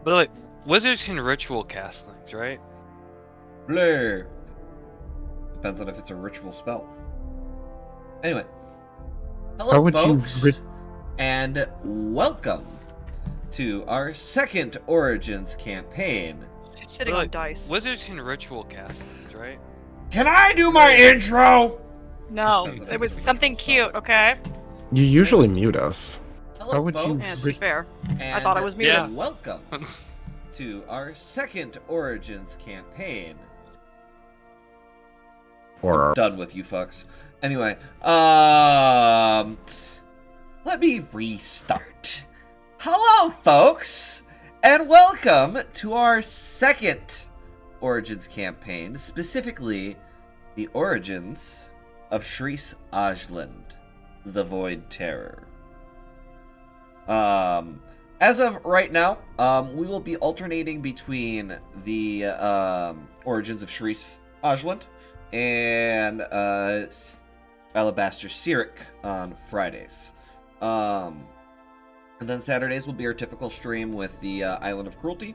But like, wizards can ritual cast things, right? Blur. Depends on if it's a ritual spell. Anyway. Hello, How would you folks, and welcome to our second Origins campaign. She's sitting But, on like, dice. Wizards can ritual cast things, right? Can I do my intro? No, Depends on if it was it's a something ritual cute, okay? You usually mute us. Hello, How would you- folks, Yeah, to be fair. and thought I was muted. Yeah. welcome to our second Origins campaign. Or Done with you fucks. Anyway, let me restart. Hello, folks, and welcome to our second Origins campaign, specifically the origins of Charise Ogelund, the Void Terror. As of right now, we will be alternating between the origins of Charise Ogelund and Alabaster Cyric on Fridays. And then Saturdays will be our typical stream with the Island of Cruelty.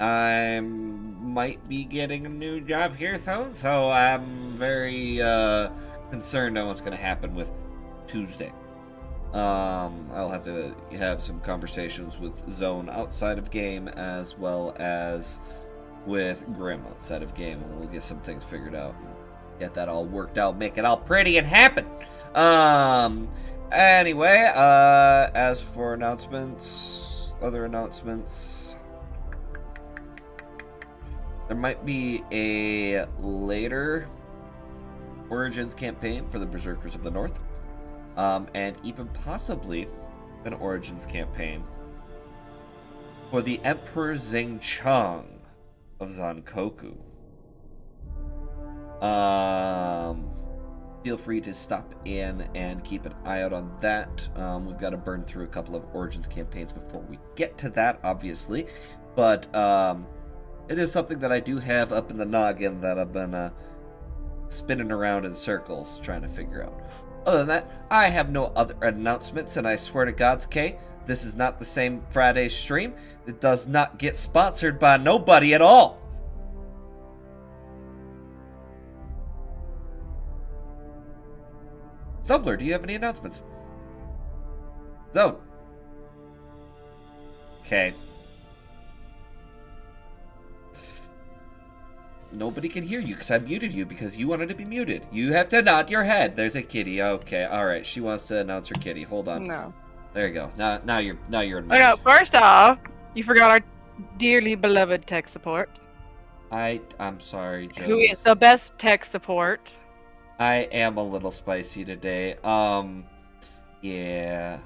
I might be getting a new job here soon, so I'm very concerned on what's going to happen with Tuesday. I'll have to have some conversations with Zone outside of game, as well as with Grim outside of game, and we'll get some things figured out. Get that all worked out, make it all pretty and happen. Anyway, as for announcements, other announcements, there might be a later Origins campaign for the Berserkers of the North, and even possibly an Origins campaign for the Emperor Xingqiang of Zankoku. Feel free to stop in and keep an eye out on that. We've got to burn through a couple of Origins campaigns before we get to that, obviously. But it is something that I do have up in the noggin that I've been spinning around in circles trying to figure out. Other than that, I have no other announcements, and I swear to God's K, this is not the same Friday stream. It does not get sponsored by nobody at all. Stumblr, do you have any announcements? Zone. Okay. Nobody can hear you because I muted you because you wanted to be muted. You have to nod your head. There's a kitty. Okay, all right. She wants to announce her kitty. Hold on. No. There you go. Now you're in. Okay, first off, you forgot our dearly beloved tech support. I'm sorry, Jones. Who is the best tech support? I am a little spicy today. Yeah,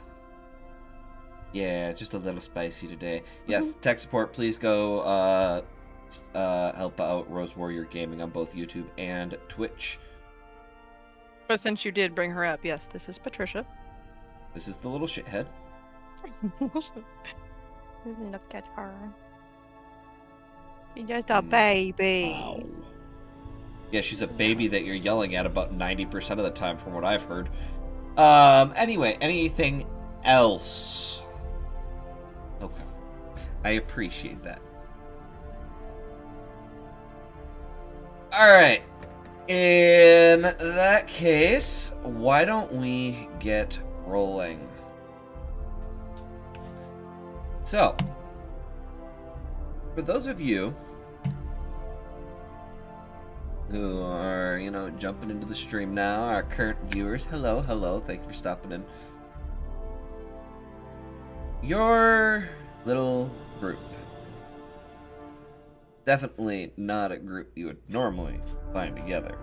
just a little spicy today. Yes, tech support, please go help out Rose Warrior Gaming on both YouTube and Twitch. But since you did bring her up, yes, this is Patricia. This is the little shithead. Look at her. She's just a baby. Wow. Yeah, she's a baby that you're yelling at about 90% of the time from what I've heard. Anyway, anything else? Okay. I appreciate that. Alright. In that case, why don't we get rolling? So, for those of you who are, jumping into the stream now, our current viewers, hello, thank you for stopping in. Your little group, definitely not a group you would normally find together,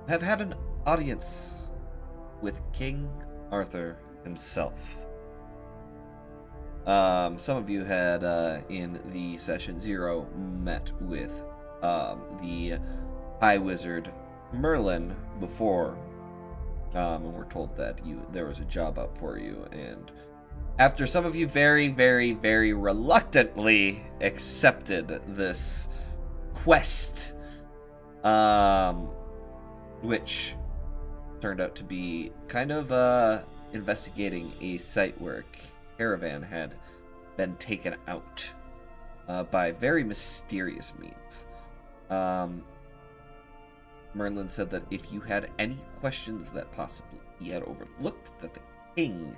have had an audience with King Arthur himself. Some of you had, in the session 0, met with the High Wizard Merlin before, and were told that there was a job out for you, and after some of you very, very, very reluctantly accepted this quest, which turned out to be kind of investigating a site where a caravan had been taken out by very mysterious means. Merlin said that if you had any questions that possibly he had overlooked, that the King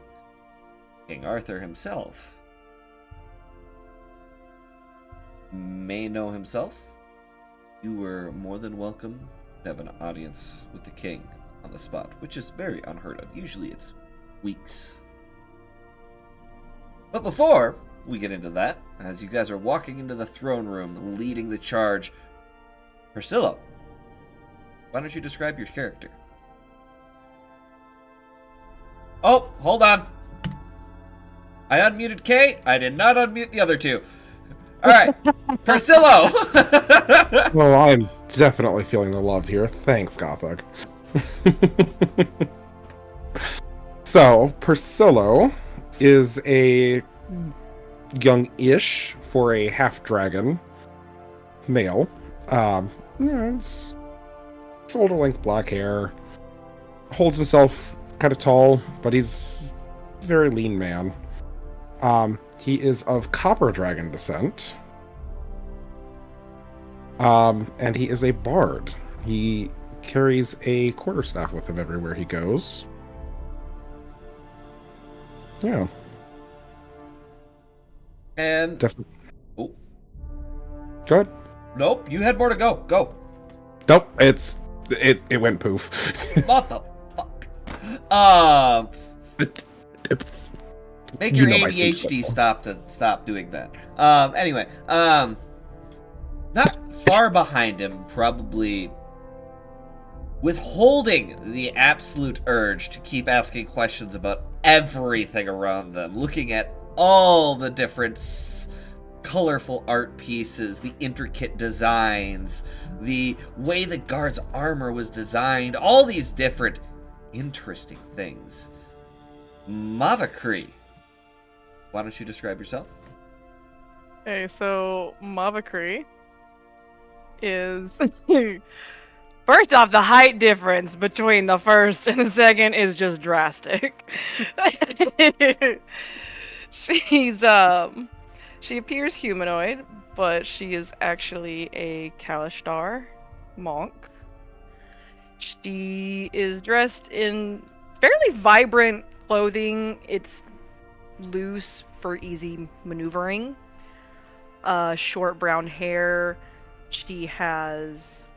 Arthur himself, may know himself, you were more than welcome to have an audience with the king on the spot, which is very unheard of. Usually it's weeks. But before we get into that, as you guys are walking into the throne room, leading the charge, Priscilla, why don't you describe your character? Oh, hold on. I unmuted Kay. I did not unmute the other two. All right, Priscilla. Well, I'm definitely feeling the love here. Thanks, Gothic. So, Priscilla is a young-ish for a half-dragon male. It's shoulder-length black hair. Holds himself kind of tall, but he's a very lean man. He is of copper dragon descent. And he is a bard. He carries a quarterstaff with him everywhere he goes. Yeah. And Definitely. oh, Go ahead. nope, you had more to go. Go. Nope, it went poof. What the fuck? Make your You know my sleep ADHD schedule. stop doing that. Anyway, not far behind him, probably withholding the absolute urge to keep asking questions about everything around them, looking at all the different colorful art pieces, the intricate designs, the way the guard's armor was designed, all these different interesting things. Mavakri, why don't you describe yourself? Okay, so Mavakri is first off, the height difference between the first and the second is just drastic. She's she appears humanoid, but she is actually a Kalishtar monk. She is dressed in fairly vibrant clothing. It's loose for easy maneuvering. Short brown hair. She has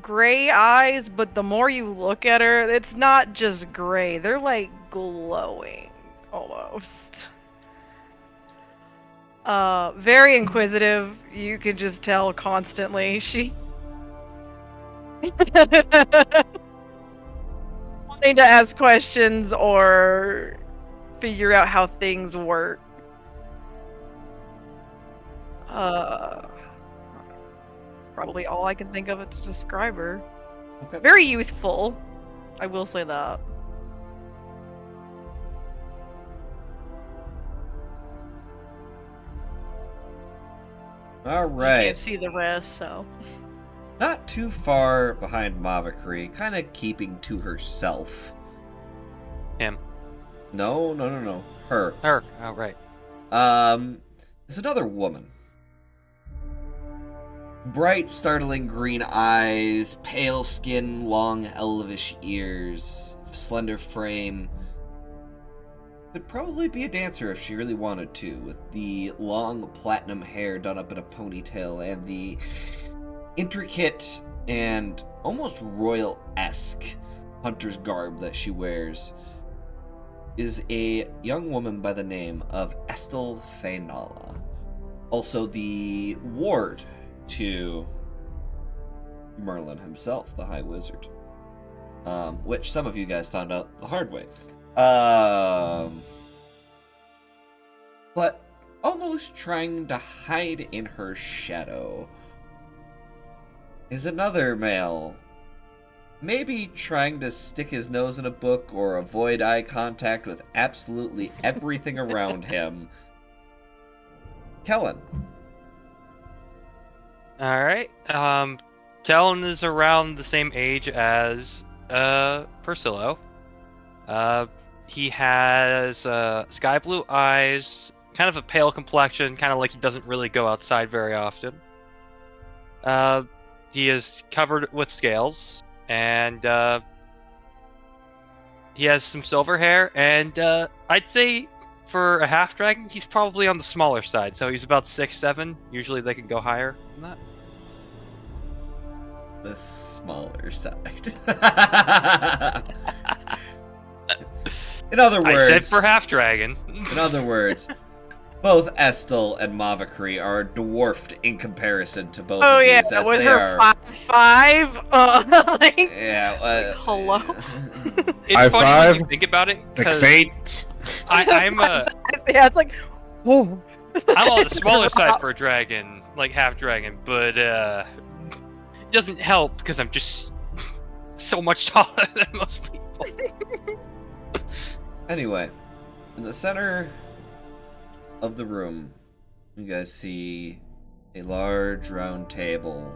gray eyes, but the more you look at her, it's not just gray. They're like glowing almost. Very inquisitive. You can just tell constantly. She's wanting to ask questions or figure out how things work. Probably all I can think of to describe her. Okay. Very youthful, I will say that. All You right. can't see the rest, so. Not too far behind Mavakri, kind of keeping to herself. Him. No. Her. Her. Oh, right. Is another woman. Bright, startling green eyes, pale skin, long, elvish ears, slender frame. Could probably be a dancer if she really wanted to, with the long platinum hair done up in a ponytail and the intricate and almost royal-esque hunter's garb that she wears. Is a young woman by the name of Estel Fainala, also the ward to Merlin himself, the High Wizard, which some of you guys found out the hard way. But almost trying to hide in her shadow is another male. Maybe trying to stick his nose in a book or avoid eye contact with absolutely everything around him. Kellen. Alright. Talon is around the same age as Priscilla. He has sky blue eyes, kind of a pale complexion, kind of like he doesn't really go outside very often. He is covered with scales, and he has some silver hair, and I'd say for a half dragon, he's probably on the smaller side, so he's about 6'7". Usually they can go higher than that. The smaller side. In other words, I said for half dragon. In other words, both Estel and Mavakri are dwarfed in comparison to both of these, as with they her are. 5'5". Like, Yeah. like, hello. It's High funny five. when you think about it, 6'8". I'm yeah, it's like, whoa. I'm on the smaller side for a dragon, like half dragon, but it doesn't help because I'm just so much taller than most people. Anyway, in the center of the room, you guys see a large round table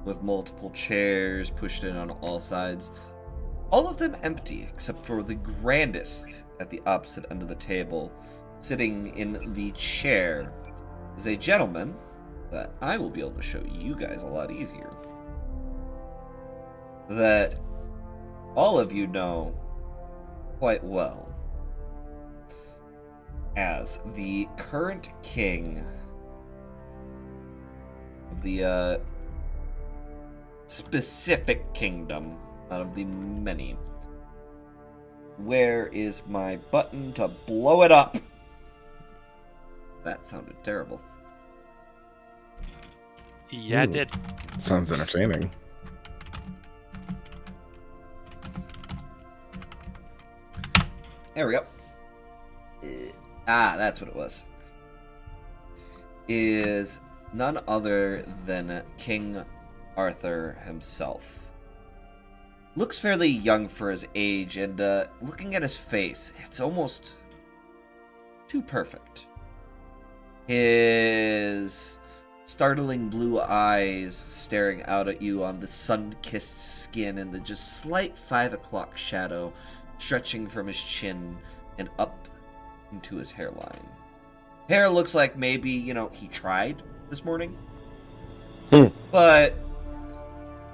with multiple chairs pushed in on all sides. All of them empty, except for the grandest at the opposite end of the table. Sitting in the chair is a gentleman that I will be able to show you guys a lot easier. That all of you know quite well as the current king of the specific kingdom out of the many. Where is my button to blow it up? That sounded terrible. Yeah, it Ooh. did. Sounds entertaining. There we go. That's what it was. Is none other than King Arthur himself. Looks fairly young for his age, and looking at his face, it's almost too perfect. His startling blue eyes staring out at you on the sun-kissed skin, and the just slight 5 o'clock shadow stretching from his chin and up into his hairline. Hair looks like maybe, he tried this morning. But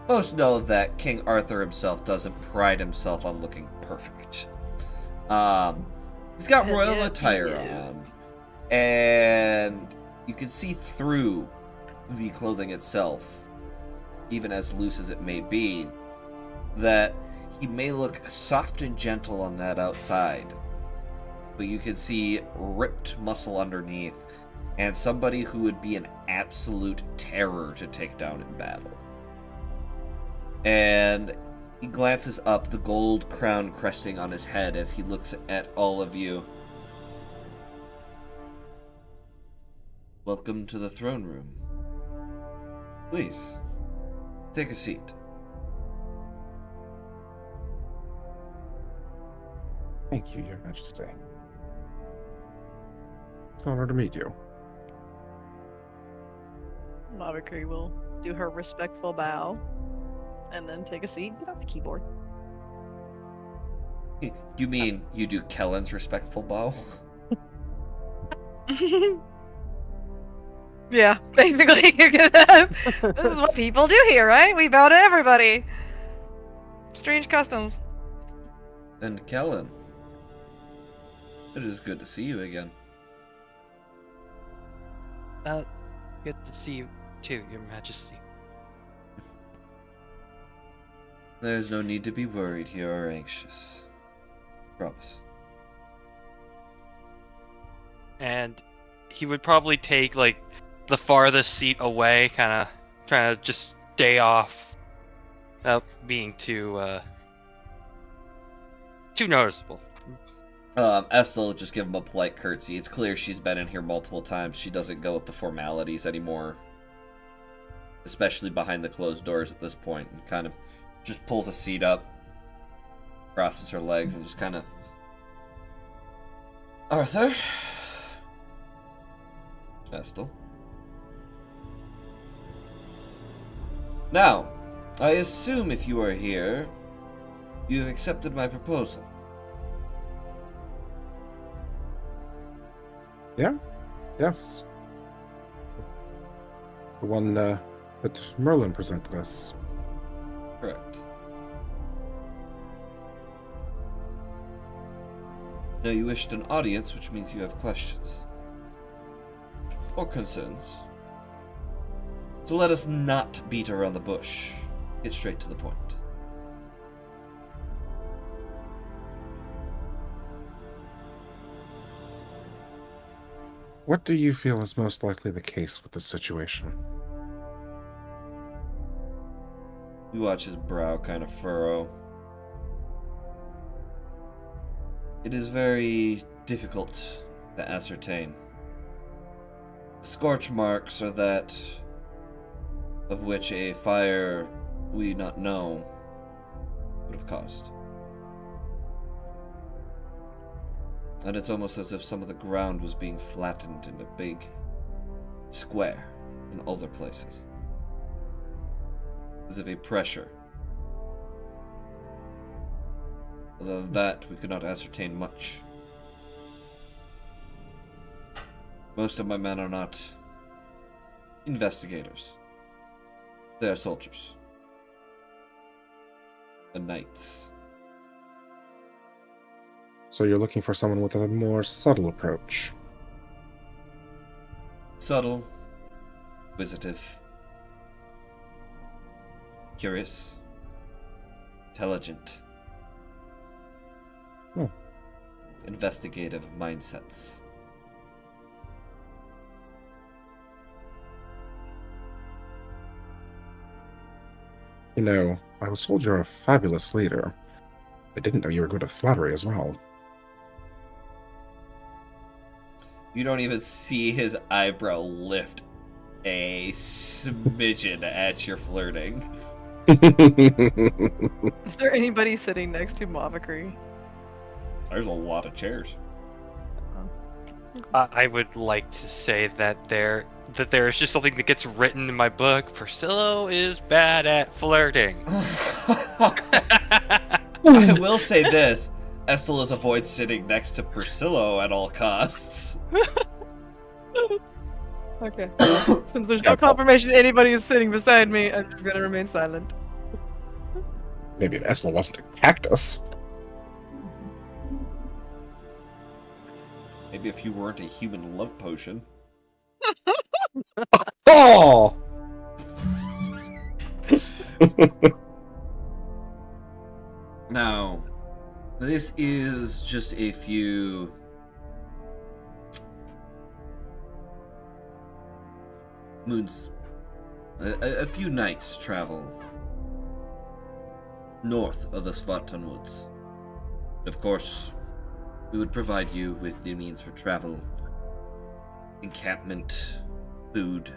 most know that King Arthur himself doesn't pride himself on looking perfect. He's got royal attire on, and you can see through the clothing itself, even as loose as it may be, that he may look soft and gentle on that outside, but you can see ripped muscle underneath, and somebody who would be an absolute terror to take down in battle. And he glances up, the gold crown cresting on his head as he looks at all of you. Welcome to the throne room. Please, take a seat. Thank you, Your Majesty. It's an honor to meet you. Mavakri will do her respectful bow and then take a seat, get off the keyboard. You mean you do Kellen's respectful bow? Yeah, basically. This is what people do here, right? We bow to everybody. Strange customs. And Kellen, it is good to see you again. Good to see you too, Your Majesty. There's no need to be worried here or anxious. Promise. And he would probably take like the farthest seat away, kind of trying to just stay off without being too noticeable. Estel will just give him a polite curtsy. It's clear she's been in here multiple times. She doesn't go with the formalities anymore. Especially behind the closed doors at this point. And kind of just pulls a seat up, crosses her legs, and just kind of... Arthur? Estel? Now, I assume if you are here, you have accepted my proposal. Yeah. Yes. The one that Merlin presented us. Correct. Now you wished an audience, which means you have questions. Or concerns. So let us not beat around the bush. Get straight to the point. What do you feel is most likely the case with this situation? You watch his brow kind of furrow. It is very difficult to ascertain. Scorch marks are that of which a fire we not know would have caused. And it's almost as if some of the ground was being flattened in a big square in other places. As if a pressure. Other than that, we could not ascertain much. Most of my men are not investigators. They are soldiers. And knights. So you're looking for someone with a more subtle approach. Subtle. Inquisitive. Curious. Intelligent. Investigative mindsets. You know, I was told you're a fabulous leader. I didn't know you were good at flattery as well. You don't even see his eyebrow lift a smidgen at your flirting. Is there anybody sitting next to Mavakri? There's a lot of chairs. I would like to say that there is just something that gets written in my book. Priscilla is bad at flirting. I will say this. Estelas avoids sitting next to Priscilla at all costs. Okay. Since there's no confirmation anybody is sitting beside me, I'm just gonna remain silent. Maybe if Estel wasn't a cactus. Maybe if you weren't a human love potion. Oh! Now, this is just a few moons, a few nights travel north of the Svartan Woods. Of course, we would provide you with the means for travel, encampment, food,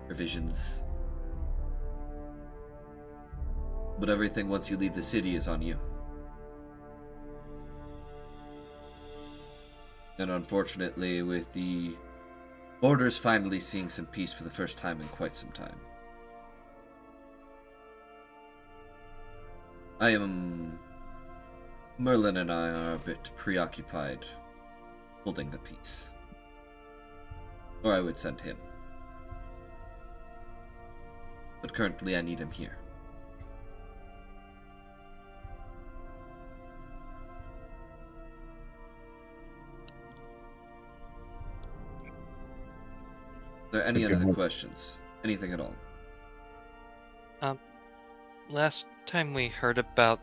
provisions. But everything once you leave the city is on you. And unfortunately, with the borders finally seeing some peace for the first time in quite some time, Merlin and I are a bit preoccupied holding the peace. Or I would send him. But currently I need him here. Are there any other questions? Anything at all? Last time we heard about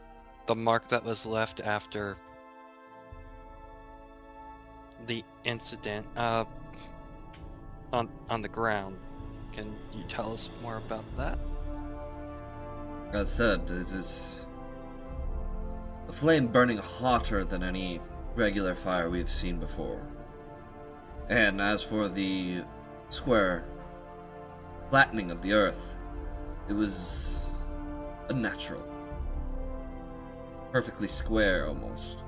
the mark that was left after the incident, on the ground. Can you tell us more about that? As said, it is a flame burning hotter than any regular fire we've seen before. And as for the square flattening of the earth, it was unnatural. Perfectly square, almost.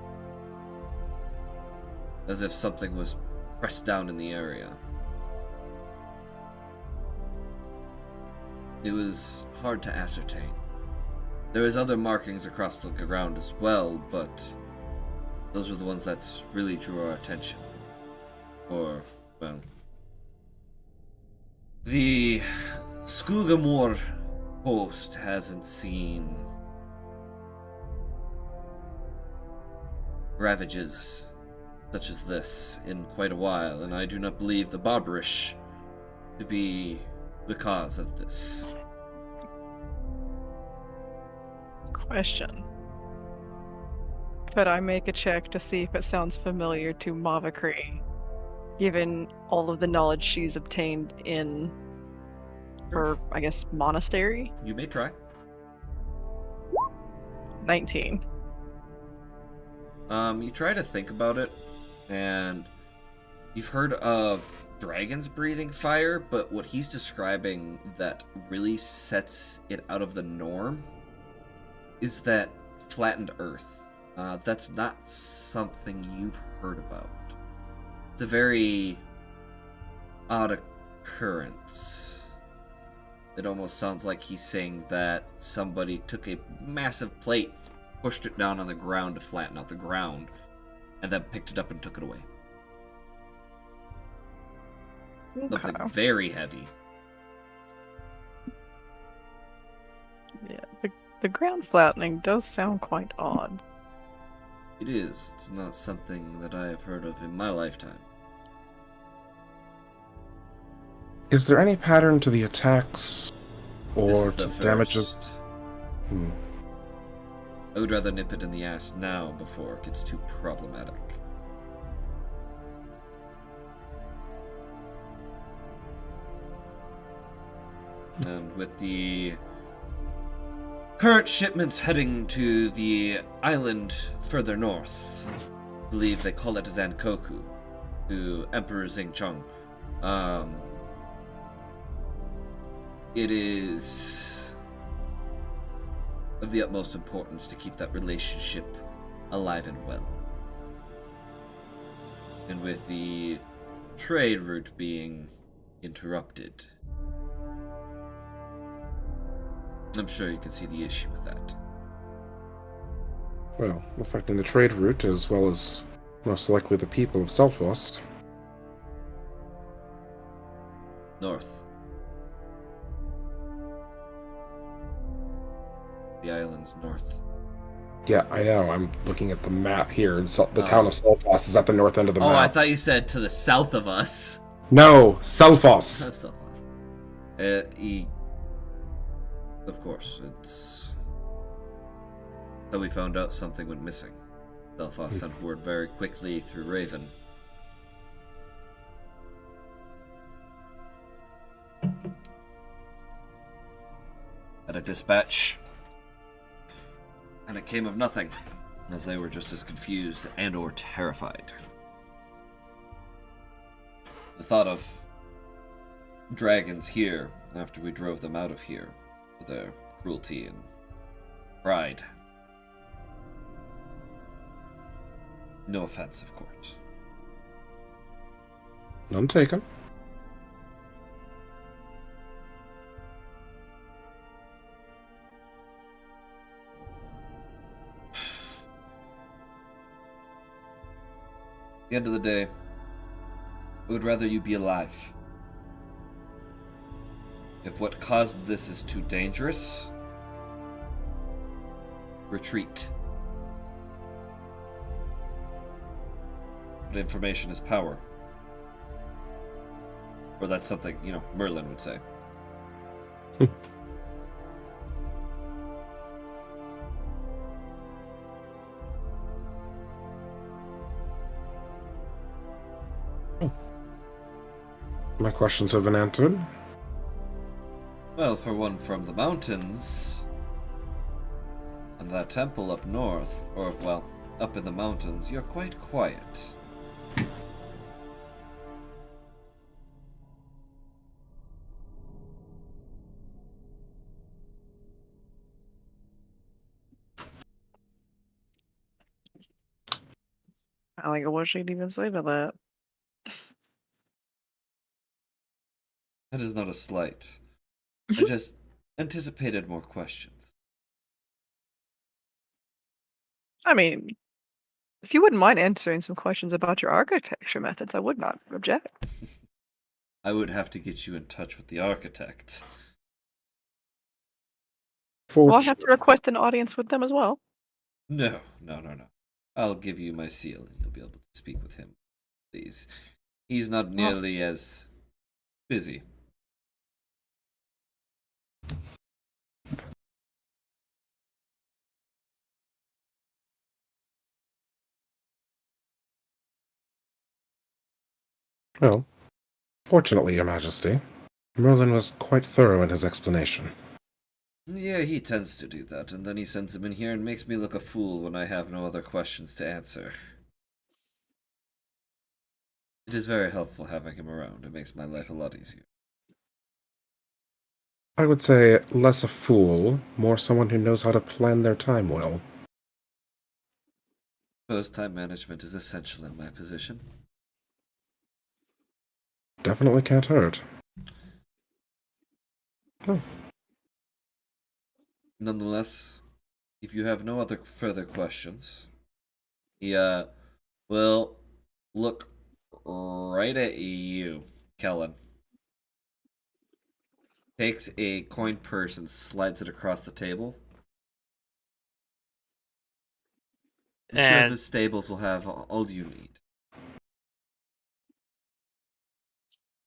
As if something was pressed down in the area. It was hard to ascertain. There was other markings across the ground as well, but those were the ones that really drew our attention. Or, well, the Skugamore host hasn't seen ravages such as this in quite a while, and I do not believe the Barbarish to be the cause of this. Question. Could I make a check to see if it sounds familiar to Mavakri, given all of the knowledge she's obtained in her, I guess, monastery? You may try. 19. You try to think about it, and you've heard of dragons breathing fire, but what he's describing that really sets it out of the norm is that flattened earth. That's not something you've heard about. It's a very odd occurrence. It almost sounds like he's saying that somebody took a massive plate, pushed it down on the ground to flatten out the ground, and then picked it up and took it away. Okay. Something very heavy. Yeah, the ground flattening does sound quite odd. It is. It's not something that I have heard of in my lifetime. Is there any pattern to the attacks or This is to the the damages? first. Hmm. I would rather nip it in the ass now before it gets too problematic. And with the current shipments heading to the island further north, I believe they call it Zankoku, to Emperor Xingcheng. It is of the utmost importance to keep that relationship alive and well. And with the trade route being interrupted, I'm sure you can see the issue with that. Well, affecting the trade route as well as most likely the people of Selfost. North. The island's north. Yeah, I know. I'm looking at the map here. The town of Selfost is at the north end of the Oh, map. I thought you said to the south of us. No, Selfost. That's Selfost. Of course, it's that we found out something went missing. Selfost sent word very quickly through Raven. Had a dispatch, and it came of nothing, as they were just as confused and or terrified. The thought of dragons here after we drove them out of here, with their cruelty and pride. No offense, of course. None taken. At the end of the day, I would rather you be alive. If what caused this is too dangerous, retreat. But information is power. Or that's something, Merlin would say. My questions have been answered. Well, for one from the mountains, and that temple up north, or, well, up in the mountains, you're quite quiet. I like what she'd even say to that. That is not a slight. I just anticipated more questions. I mean, If you wouldn't mind answering some questions about your architecture methods, I would not object. I would have to get you in touch with the architect. Well, I'll have to request an audience with them as well. No. I'll give you my seal and you'll be able to speak with him, please. He's not nearly as busy. Well, fortunately, Your Majesty, Merlin was quite thorough in his explanation. Yeah, he tends to do that, and then he sends him in here and makes me look a fool when I have no other questions to answer. It is very helpful having him around. It makes my life a lot easier. I would say less a fool, more someone who knows how to plan their time well. Suppose time management is essential in my position. Definitely can't hurt. Oh. Nonetheless, if you have no other further questions, he will look right at you, Kellen. Takes a coin purse and slides it across the table. I'm sure the stables will have all you need.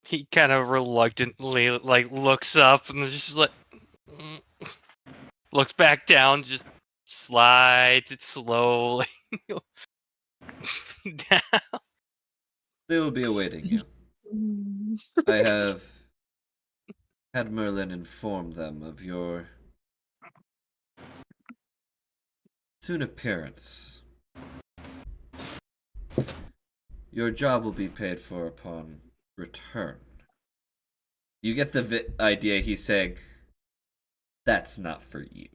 He kind of reluctantly looks up and is just looks back down, just slides it slowly down. They will be awaiting you. I have had Merlin inform them of your soon appearance. Your job will be paid for upon return. You get the idea he's saying, that's not for you.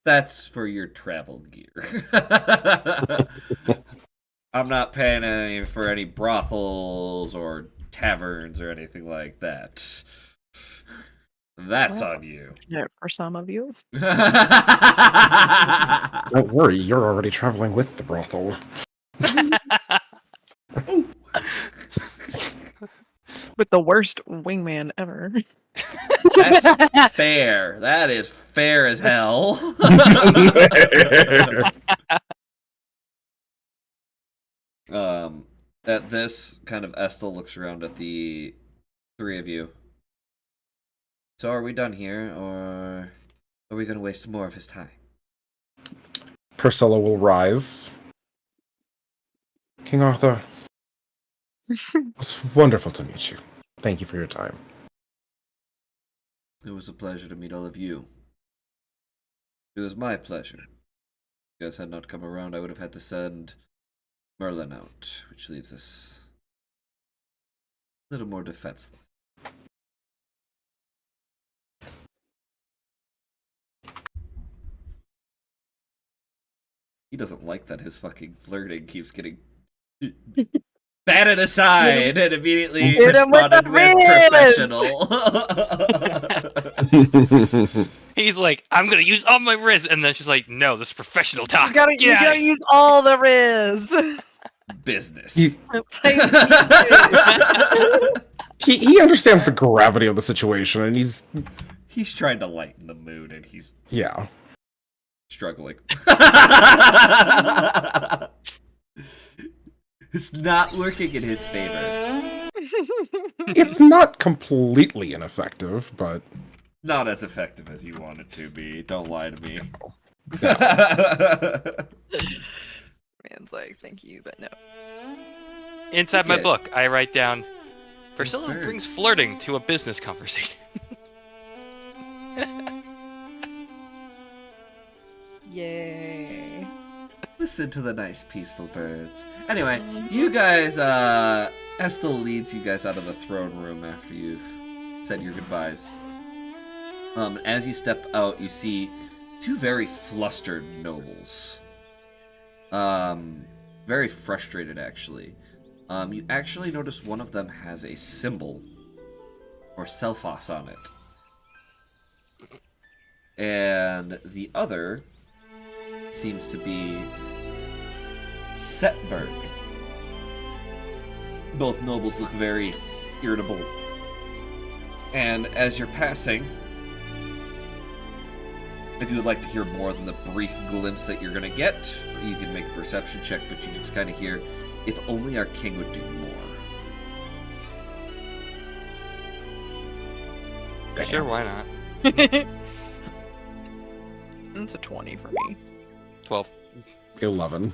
That's for your travel gear. I'm not paying for any brothels or taverns or anything like that. That's on you. Yeah, for some of you. Don't worry, you're already traveling with the brothel. With the worst wingman ever. That's fair. That is fair as hell. At this, kind of Estel looks around at the three of you. So are we done here, or are we going to waste more of his time? Priscilla will rise. King Arthur, it was wonderful to meet you. Thank you for your time. It was a pleasure to meet all of you. It was my pleasure. If you guys had not come around, I would have had to send Merlin out, which leaves us a little more defenseless. He doesn't like that his fucking flirting keeps getting batted aside and immediately responded with professional. He's like, I'm gonna use all my riz, and then she's like, no, this is professional talk. You gotta use all the riz. Business. He understands the gravity of the situation, and he's trying to lighten the mood, and he's struggling. It's not working in his favor. It's not completely ineffective, but not as effective as you want it to be. Don't lie to me. Man's like, thank you, but no. Inside my book, I write down, Priscilla brings flirting to a business conversation. Yay. Listen to the nice, peaceful birds. Anyway, you guys, Estel leads you guys out of the throne room after you've said your goodbyes. As you step out, you see two very flustered nobles. Very frustrated, actually. You actually notice one of them has a symbol or Selphos on it. And the other seems to be Setberg. Both nobles look very irritable. And as you're passing, if you would like to hear more than the brief glimpse that you're going to get, you can make a perception check, but you just kind of hear, if only our king would do more. Sure, why not? It's a 20 for me. 12. 11.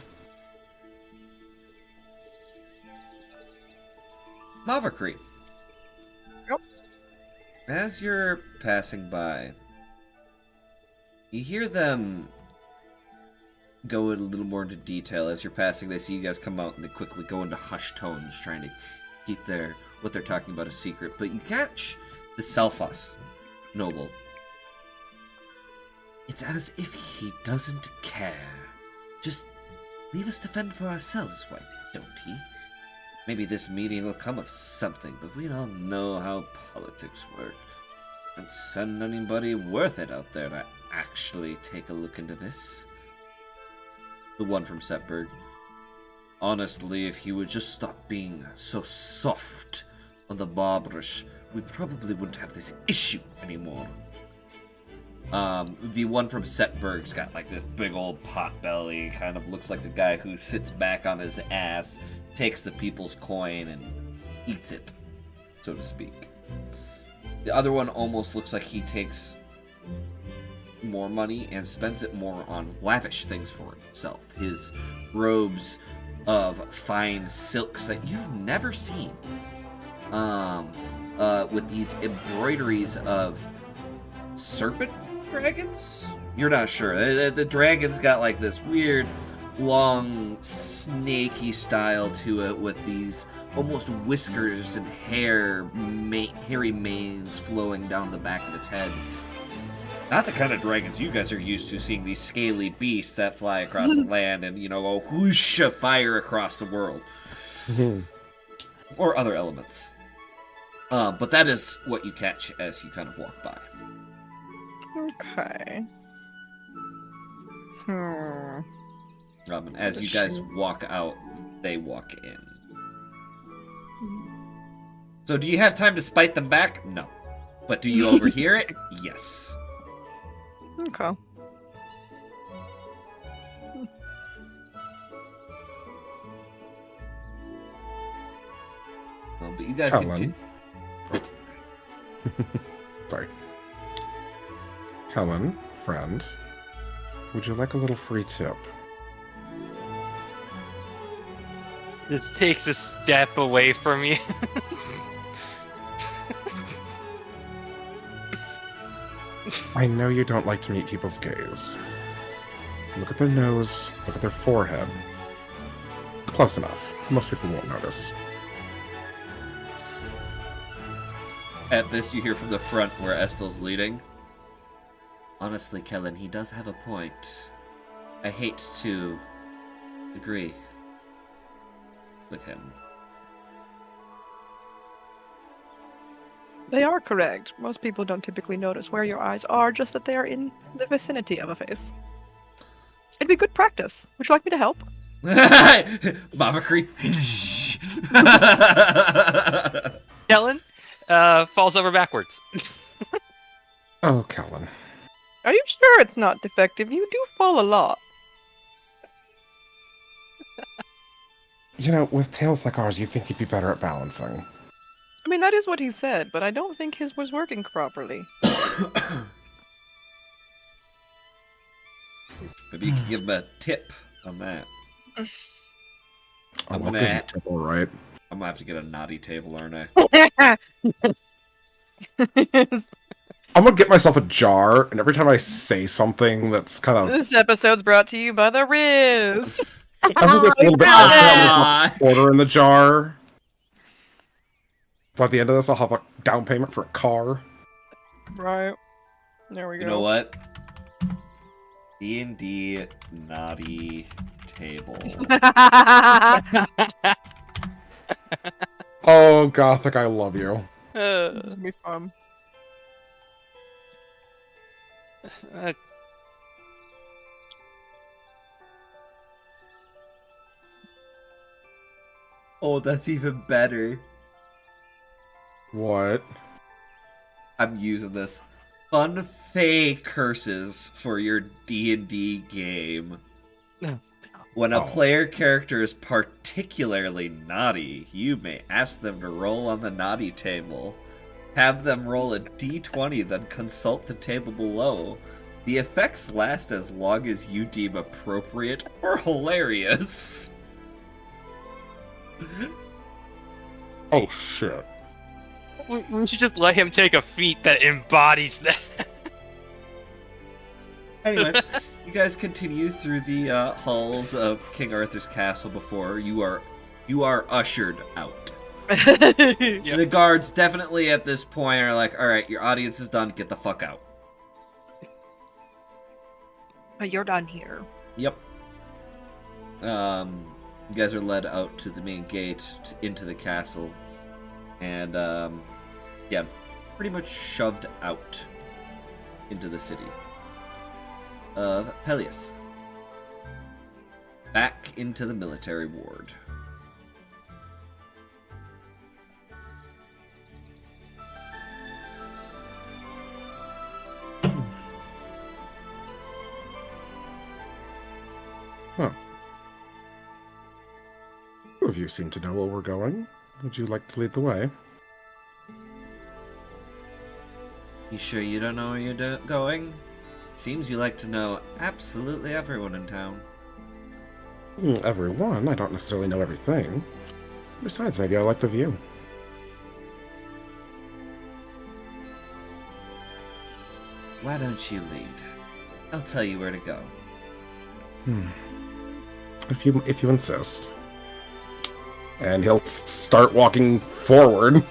Mavakri. Yep. As you're passing by, you hear them go in a little more into detail. As you're passing, they see you guys come out and they quickly go into hushed tones, trying to keep what they're talking about a secret. But you catch the Selphos noble. It's as if he doesn't care. Just leave us to fend for ourselves, why don't he? Maybe this meeting will come of something, but we all know how politics work. Don't send anybody worth it out there to actually take a look into this. The one from Setberg. Honestly, if he would just stop being so soft on the barbarish, we probably wouldn't have this issue anymore. The one from Setberg's got like this big old pot belly, kind of looks like the guy who sits back on his ass, takes the people's coin and eats it, so to speak. The other one almost looks like he takes more money and spends it more on lavish things for himself. His robes of fine silks that you've never seen. With these embroideries of serpent dragons? You're not sure. The dragon's got like this weird, long, snaky style to it with these almost whiskers and hairy manes flowing down the back of its head. Not the kind of dragons you guys are used to, seeing these scaly beasts that fly across the land and, go whoosh of fire across the world. Or other elements. But that is what you catch as you kind of walk by. Okay. And as you guys walk out, they walk in. So do you have time to spite them back? No. But do you overhear it? Yes. Okay. But you guys Helen. Sorry. Helen, friend, would you like a little free tip? Just takes a step away from you. I know you don't like to meet people's gaze. Look at their nose, look at their forehead. Close enough. Most people won't notice. At this, you hear from the front where Estel's leading. Honestly, Kellen, he does have a point. I hate to agree with him. They are correct. Most people don't typically notice where your eyes are, just that they are in the vicinity of a face. It'd be good practice. Would you like me to help? Mavakri. Kellen falls over backwards. Oh, Kellen. Are you sure it's not defective? You do fall a lot. With tails like ours, you'd think he'd be better at balancing. I mean, that is what he said, but I don't think his was working properly. Maybe you can give him a tip on that. I'll give you a tip, all right. I'm gonna have to get a naughty table, aren't I? I'm gonna get myself a jar, and every time I say something that's kind of... This episode's brought to you by the Riz. I'm gonna get a little bit of quarter in the jar. By the end of this, I'll have a down payment for a car. Right. There we go. You know what? D&D naughty table. Oh, Gothic, I love you. This will be fun. Oh, that's even better. What? I'm using this. Fun Fae curses for your D&D game. When a Oh. player character is particularly naughty, you may ask them to roll on the naughty table. Have them roll a d20, then consult the table below. The effects last as long as you deem appropriate or hilarious. Oh shit. We should just let him take a feat that embodies that. Anyway, you guys continue through the halls of King Arthur's castle before you are ushered out. Yep. The guards definitely at this point are like, all right, your audience is done. Get the fuck out. But you're done here. Yep. You guys are led out to the main gate into the castle, and yeah, pretty much shoved out into the city of Peleus. Back into the military ward. Huh. Two of you seem to know where we're going. Would you like to lead the way? You sure you don't know where you're going? Seems you like to know absolutely everyone in town. Everyone? I don't necessarily know everything. Besides, maybe I like the view. Why don't you lead? I'll tell you where to go. If you insist. And he'll start walking forward.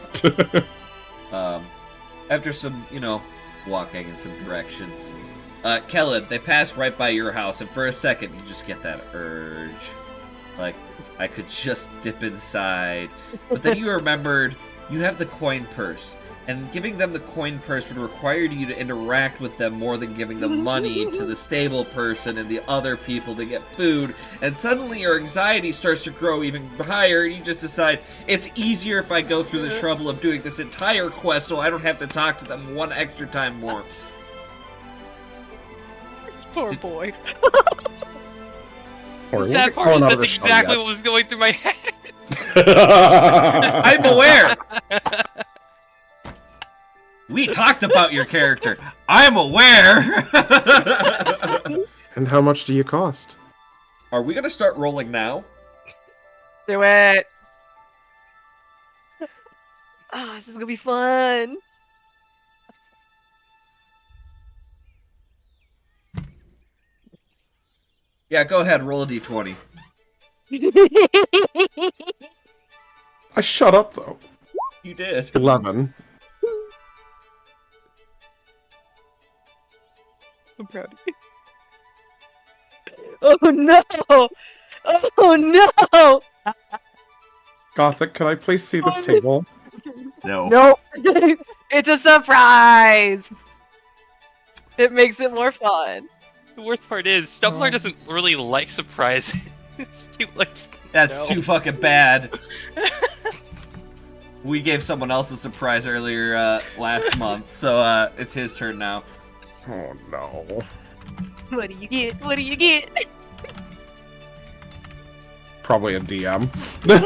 After some, walking in some directions. Kellen, they pass right by your house, and for a second you just get that urge. Like, I could just dip inside. But then you remembered you have the coin purse, and giving them the coin purse would require you to interact with them more than giving them money to the stable person and the other people to get food. And suddenly your anxiety starts to grow even higher, and you just decide it's easier if I go through the trouble of doing this entire quest so I don't have to talk to them one extra time more. Poor boy. Or That part is that's exactly what was going through my head. I'm aware! We talked about your character. I'm aware! And how much do you cost? Are we gonna start rolling now? Do it. Oh, this is gonna be fun. Yeah, go ahead, roll a d20. I shut up though. You did. 11. I'm proud of you. Oh no! Oh no! Gothic, can I please see this table? No. Nope. It's a surprise. It makes it more fun. The worst part is, Stumblr doesn't really like surprises. He likes... That's No. too fucking bad. We gave someone else a surprise earlier last month, so it's his turn now. Oh no. What do you get? What do you get? Probably a DM. No!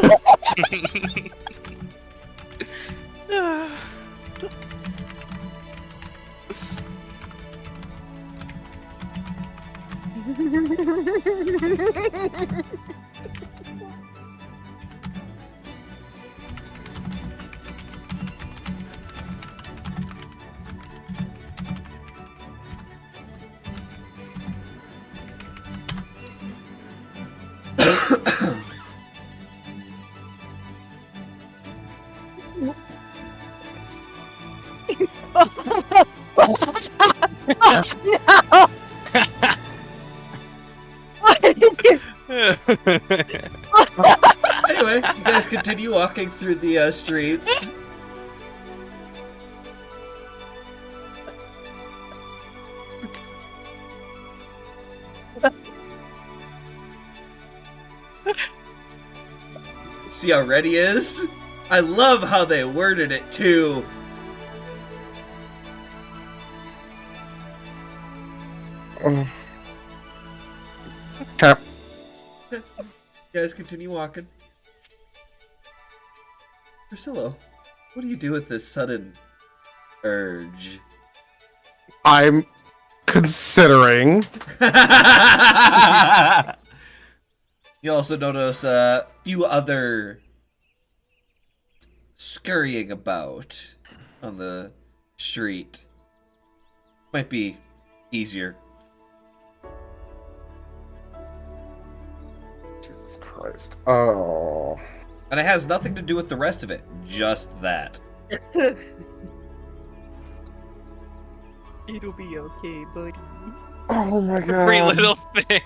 What is it? Anyway, you guys continue walking through the streets. See how red he is? I love how they worded it, too. Cap. You guys continue walking. Priscilla, what do you do with this sudden urge? I'm considering. You also notice a few other scurrying about on the street. Might be easier. Jesus Christ. Oh. And it has nothing to do with the rest of it. Just that. It'll be okay, buddy. Oh my god. Every little thing.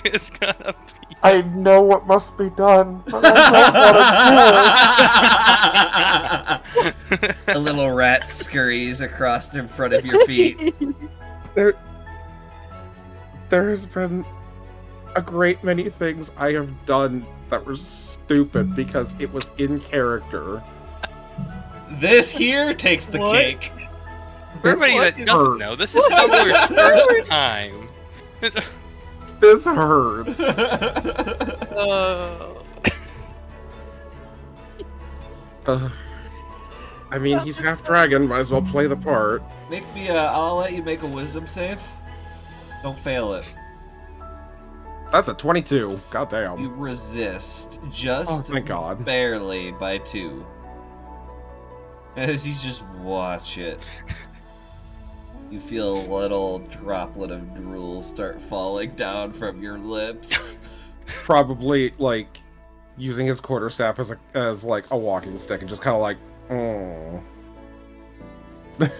It's gonna be. I know what must be done, but I don't want to do it. A little rat scurries across in front of your feet. There has been a great many things I have done that were stupid because it was in character. This here takes the cake. For everybody that doesn't know, this is Stumblr's first time. This hurts. I mean, he's half dragon. Might as well play the part. Make me I'll let you make a wisdom save. Don't fail it. That's a 22. Goddamn. You resist just Oh, thank God. barely by 2. As you just watch it. You feel a little droplet of drool start falling down from your lips. Probably like using his quarterstaff as like a walking stick and just kind of like, oh. You'll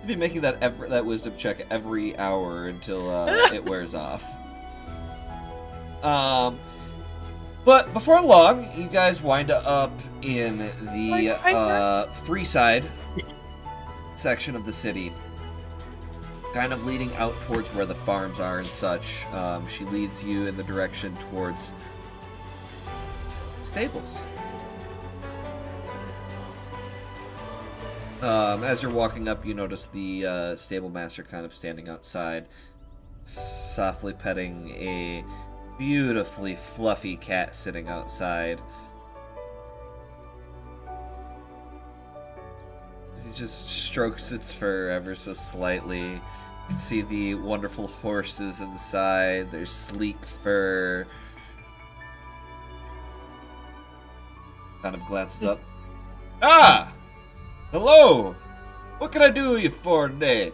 be making that wisdom check every hour until it wears off. But before long, you guys wind up in the Freeside section of the city, kind of leading out towards where the farms are and such. She leads you in the direction towards stables. As you're walking up, you notice the stable master kind of standing outside, softly petting a beautifully fluffy cat sitting outside. He just strokes its fur ever so slightly. You can see the wonderful horses inside, their sleek fur. Kind of glances up. Ah! Hello! What can I do you for today?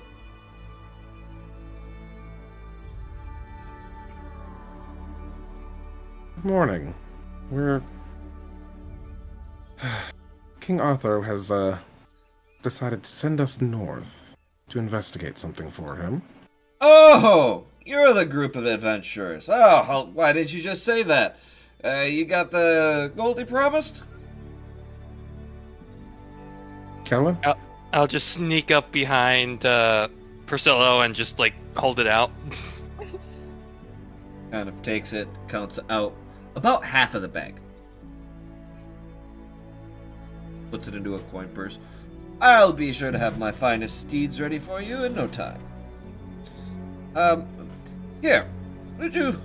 Good morning. We're... King Arthur has, decided to send us north to investigate something for him. Oh! You're the group of adventurers. Oh, why didn't you just say that? You got the gold he promised? Kellen? I'll just sneak up behind Priscilla and just like hold it out. Kind of takes it, counts out about half of the bag. Puts it into a coin purse. I'll be sure to have my finest steeds ready for you in no time. Here, would you?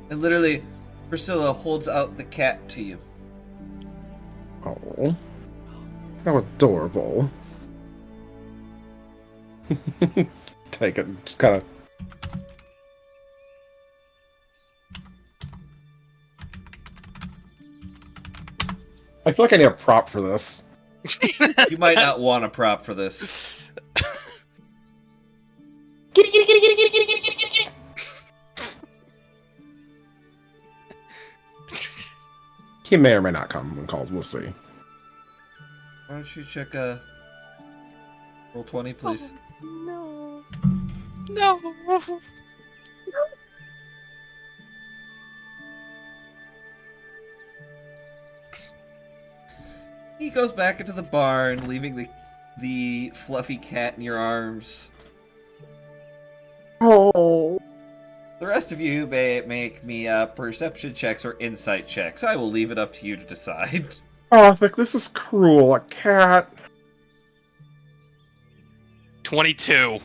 And literally, Priscilla holds out the cat to you. Oh. How adorable. Take it, just kind of... I feel like I need a prop for this. You might not want a prop for this. He may or may not come when called, we'll see. Why don't you check roll 20, please? No. No. He goes back into the barn, leaving the fluffy cat in your arms. Oh. The rest of you may make me perception checks or insight checks. I will leave it up to you to decide. Oh, I think this is cruel. A cat. 22.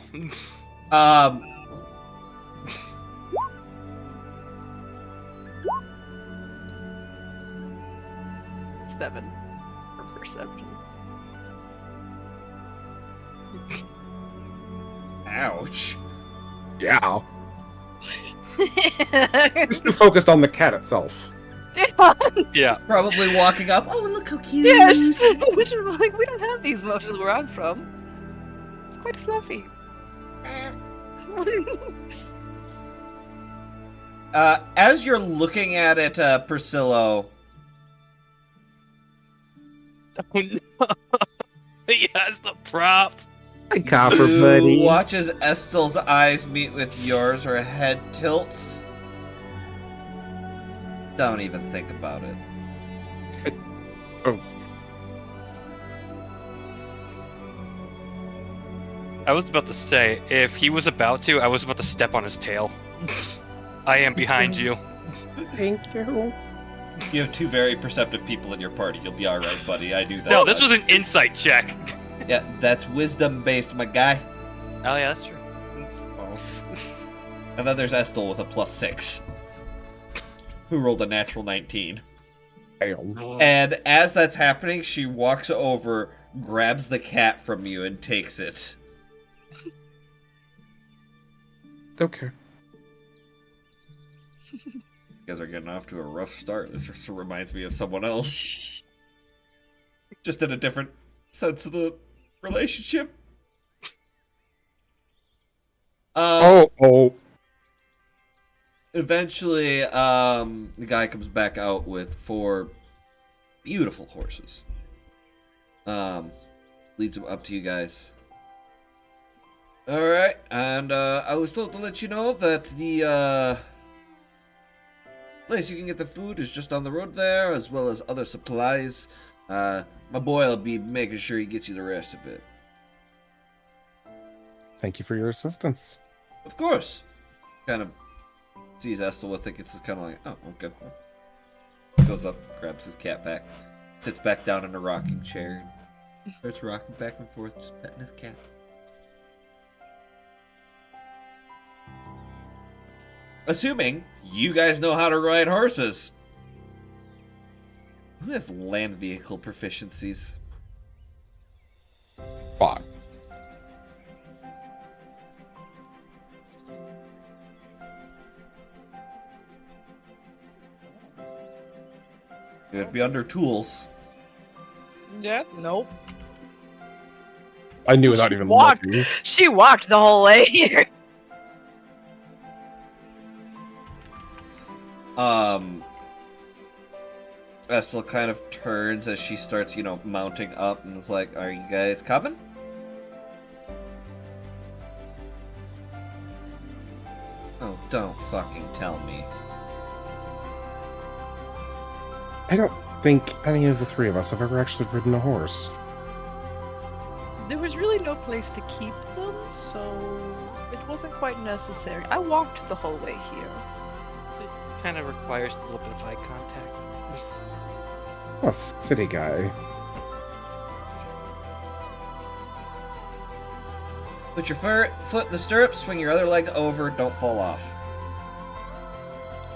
Seven for perception. Ouch. Yeah. Just focused on the cat itself. Yeah. Probably walking up. Oh, look how cute. Yeah, it's just like we don't have these motions where I'm from. It's quite fluffy. As you're looking at it, Priscilla, Oh no. He has the prop. Hi, Copper you Buddy. watch as Estel's eyes meet with yours, her head tilts. Don't even think about it. I was about to say, if he was about to, I was about to step on his tail. I am behind you. Thank you. You have two very perceptive people in your party. You'll be alright, buddy. I do that. No, this was an insight check. Yeah, that's wisdom-based, my guy. Oh yeah, that's true. And then there's Estel with a +6. Who rolled a natural 19. Fail. And as that's happening, she walks over, grabs the cat from you, and takes it. Okay. You guys are getting off to a rough start. This just reminds me of someone else. Just in a different sense of the relationship. Oh. Eventually, the guy comes back out with 4 beautiful horses. Leads them up to you guys. Alright, and I was told to let you know that the place you can get the food is just on the road there, as well as other supplies. My boy will be making sure he gets you the rest of it. Thank you for your assistance. Of course. Kind of sees Estel with it, it's kind of like, oh, okay. Goes up, grabs his cat back, sits back down in a rocking chair, and starts rocking back and forth, just petting his cat. Assuming you guys know how to ride horses. Who has land vehicle proficiencies? Fuck. It would be under tools. Yeah. Nope. I knew without even Walked. looking. She walked the whole way here. Estel kind of turns as she starts, mounting up and is like, are you guys coming? Oh, don't fucking tell me. I don't think any of the 3 of us have ever actually ridden a horse. There was really no place to keep them, so it wasn't quite necessary. I walked the whole way here. It kind of requires a little bit of eye contact. Oh, city guy. Put your foot in the stirrup, swing your other leg over, don't fall off.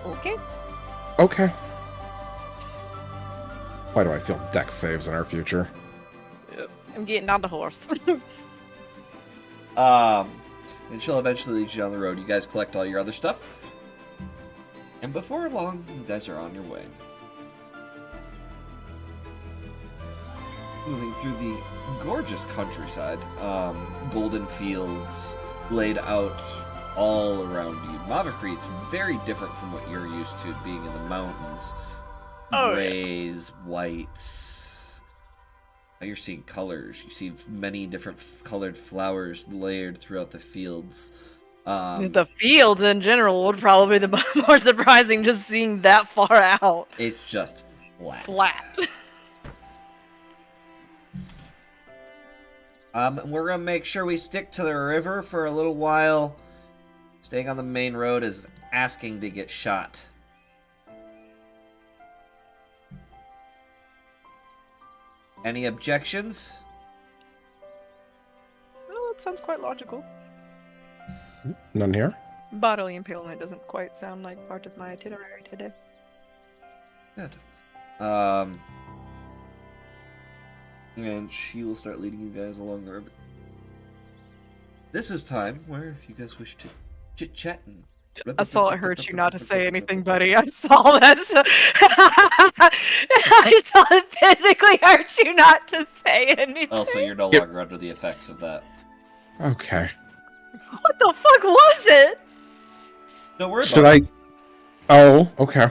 Okay. Okay. Why do I feel dex saves in our future? I'm getting on the horse. And she'll eventually lead you down the road. You guys collect all your other stuff. And before long, you guys are on your way. Moving through the gorgeous countryside. Golden fields laid out all around you. Mavakri, it's very different from what you're used to, being in the mountains. Oh, Grays, whites. Now you're seeing colors. You see many different colored flowers layered throughout the fields. The fields in general would probably be the more surprising, just seeing that far out. It's just flat. Flat. We're gonna make sure we stick to the river for a little while. Staying on the main road is asking to get shot. Any objections? Well, that sounds quite logical. None here. Bodily impalement doesn't quite sound like part of my itinerary today. Good. And she will start leading you guys along the river. This is time where, if you guys wish to chit-chat and... Assault hurt you not to say anything, buddy. I saw that. I saw it physically hurt you not to say anything. Also, you're no longer under the effects of that. Okay. What the fuck was it? Don't worry Should about I? it. Oh, okay.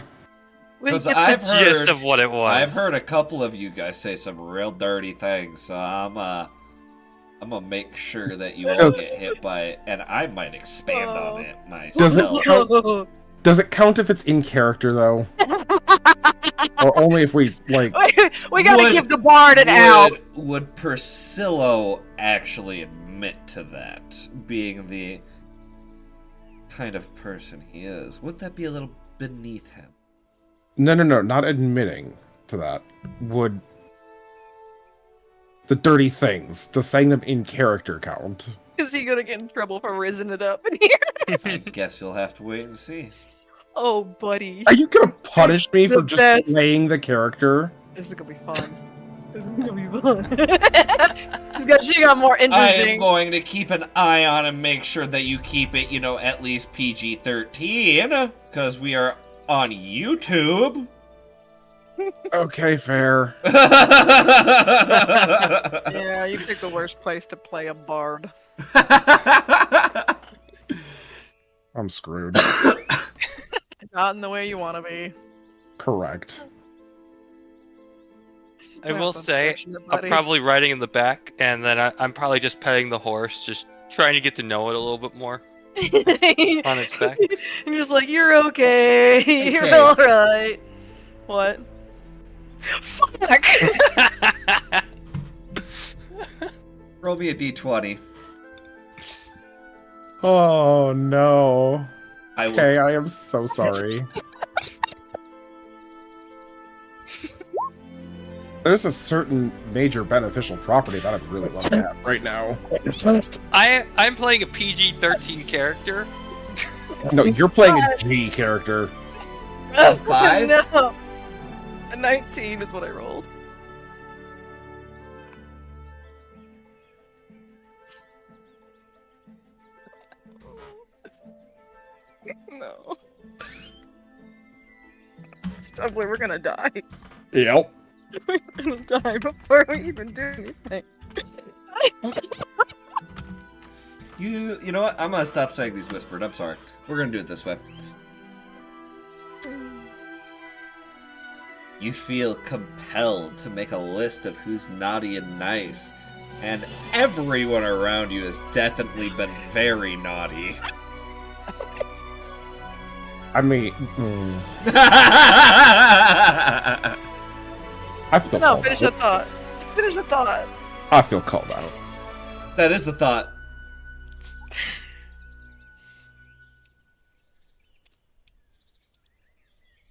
Because The I've gist heard, of what it was. I've heard a couple of you guys say some real dirty things, so I'm gonna make sure that you all get hit by it, and I might expand on it myself. Does it count if it's in character though, or only if we like? We gotta give the bard an out. Would Priscillo actually admit to that, being the kind of person he is? Would that be a little beneath him? No, not admitting to that. Would the dirty things, does saying them in character count? Is he gonna get in trouble for raising it up in here? I guess you'll have to wait and see. Oh, buddy. Are you gonna punish me for The just best. playing the character? This is gonna be fun. This is gonna be fun. She got more I am interesting. going to keep an eye on and make sure that you keep it, at least PG-13, because we are on YouTube. Okay, fair. Yeah, you picked the worst place to play a bard. I'm screwed. Not in the way you want to be. Correct. I will say, Unfortunate, I'm buddy. probably riding in the back, and then I'm probably just petting the horse, just trying to get to know it a little bit more on its back. I'm just like, you're okay. You're Okay. alright. What? Fuck! Roll me a d20. Oh no. I will. Okay, I am so sorry. There's a certain major beneficial property that I'm really looking at right now. I'm playing a PG-13 character. No, you're playing a G character. Oh, 5? no. A 19 is what I rolled. No. Stumblr, we're gonna die. Yep. We're gonna die before we even do anything. You know what? I'm gonna stop saying these whispered. I'm sorry. We're gonna do it this way. You feel compelled to make a list of who's naughty and nice, and everyone around you has definitely been very naughty. I mean, I feel No, called finish out. that thought. Finish the thought. I feel called out. That is the thought.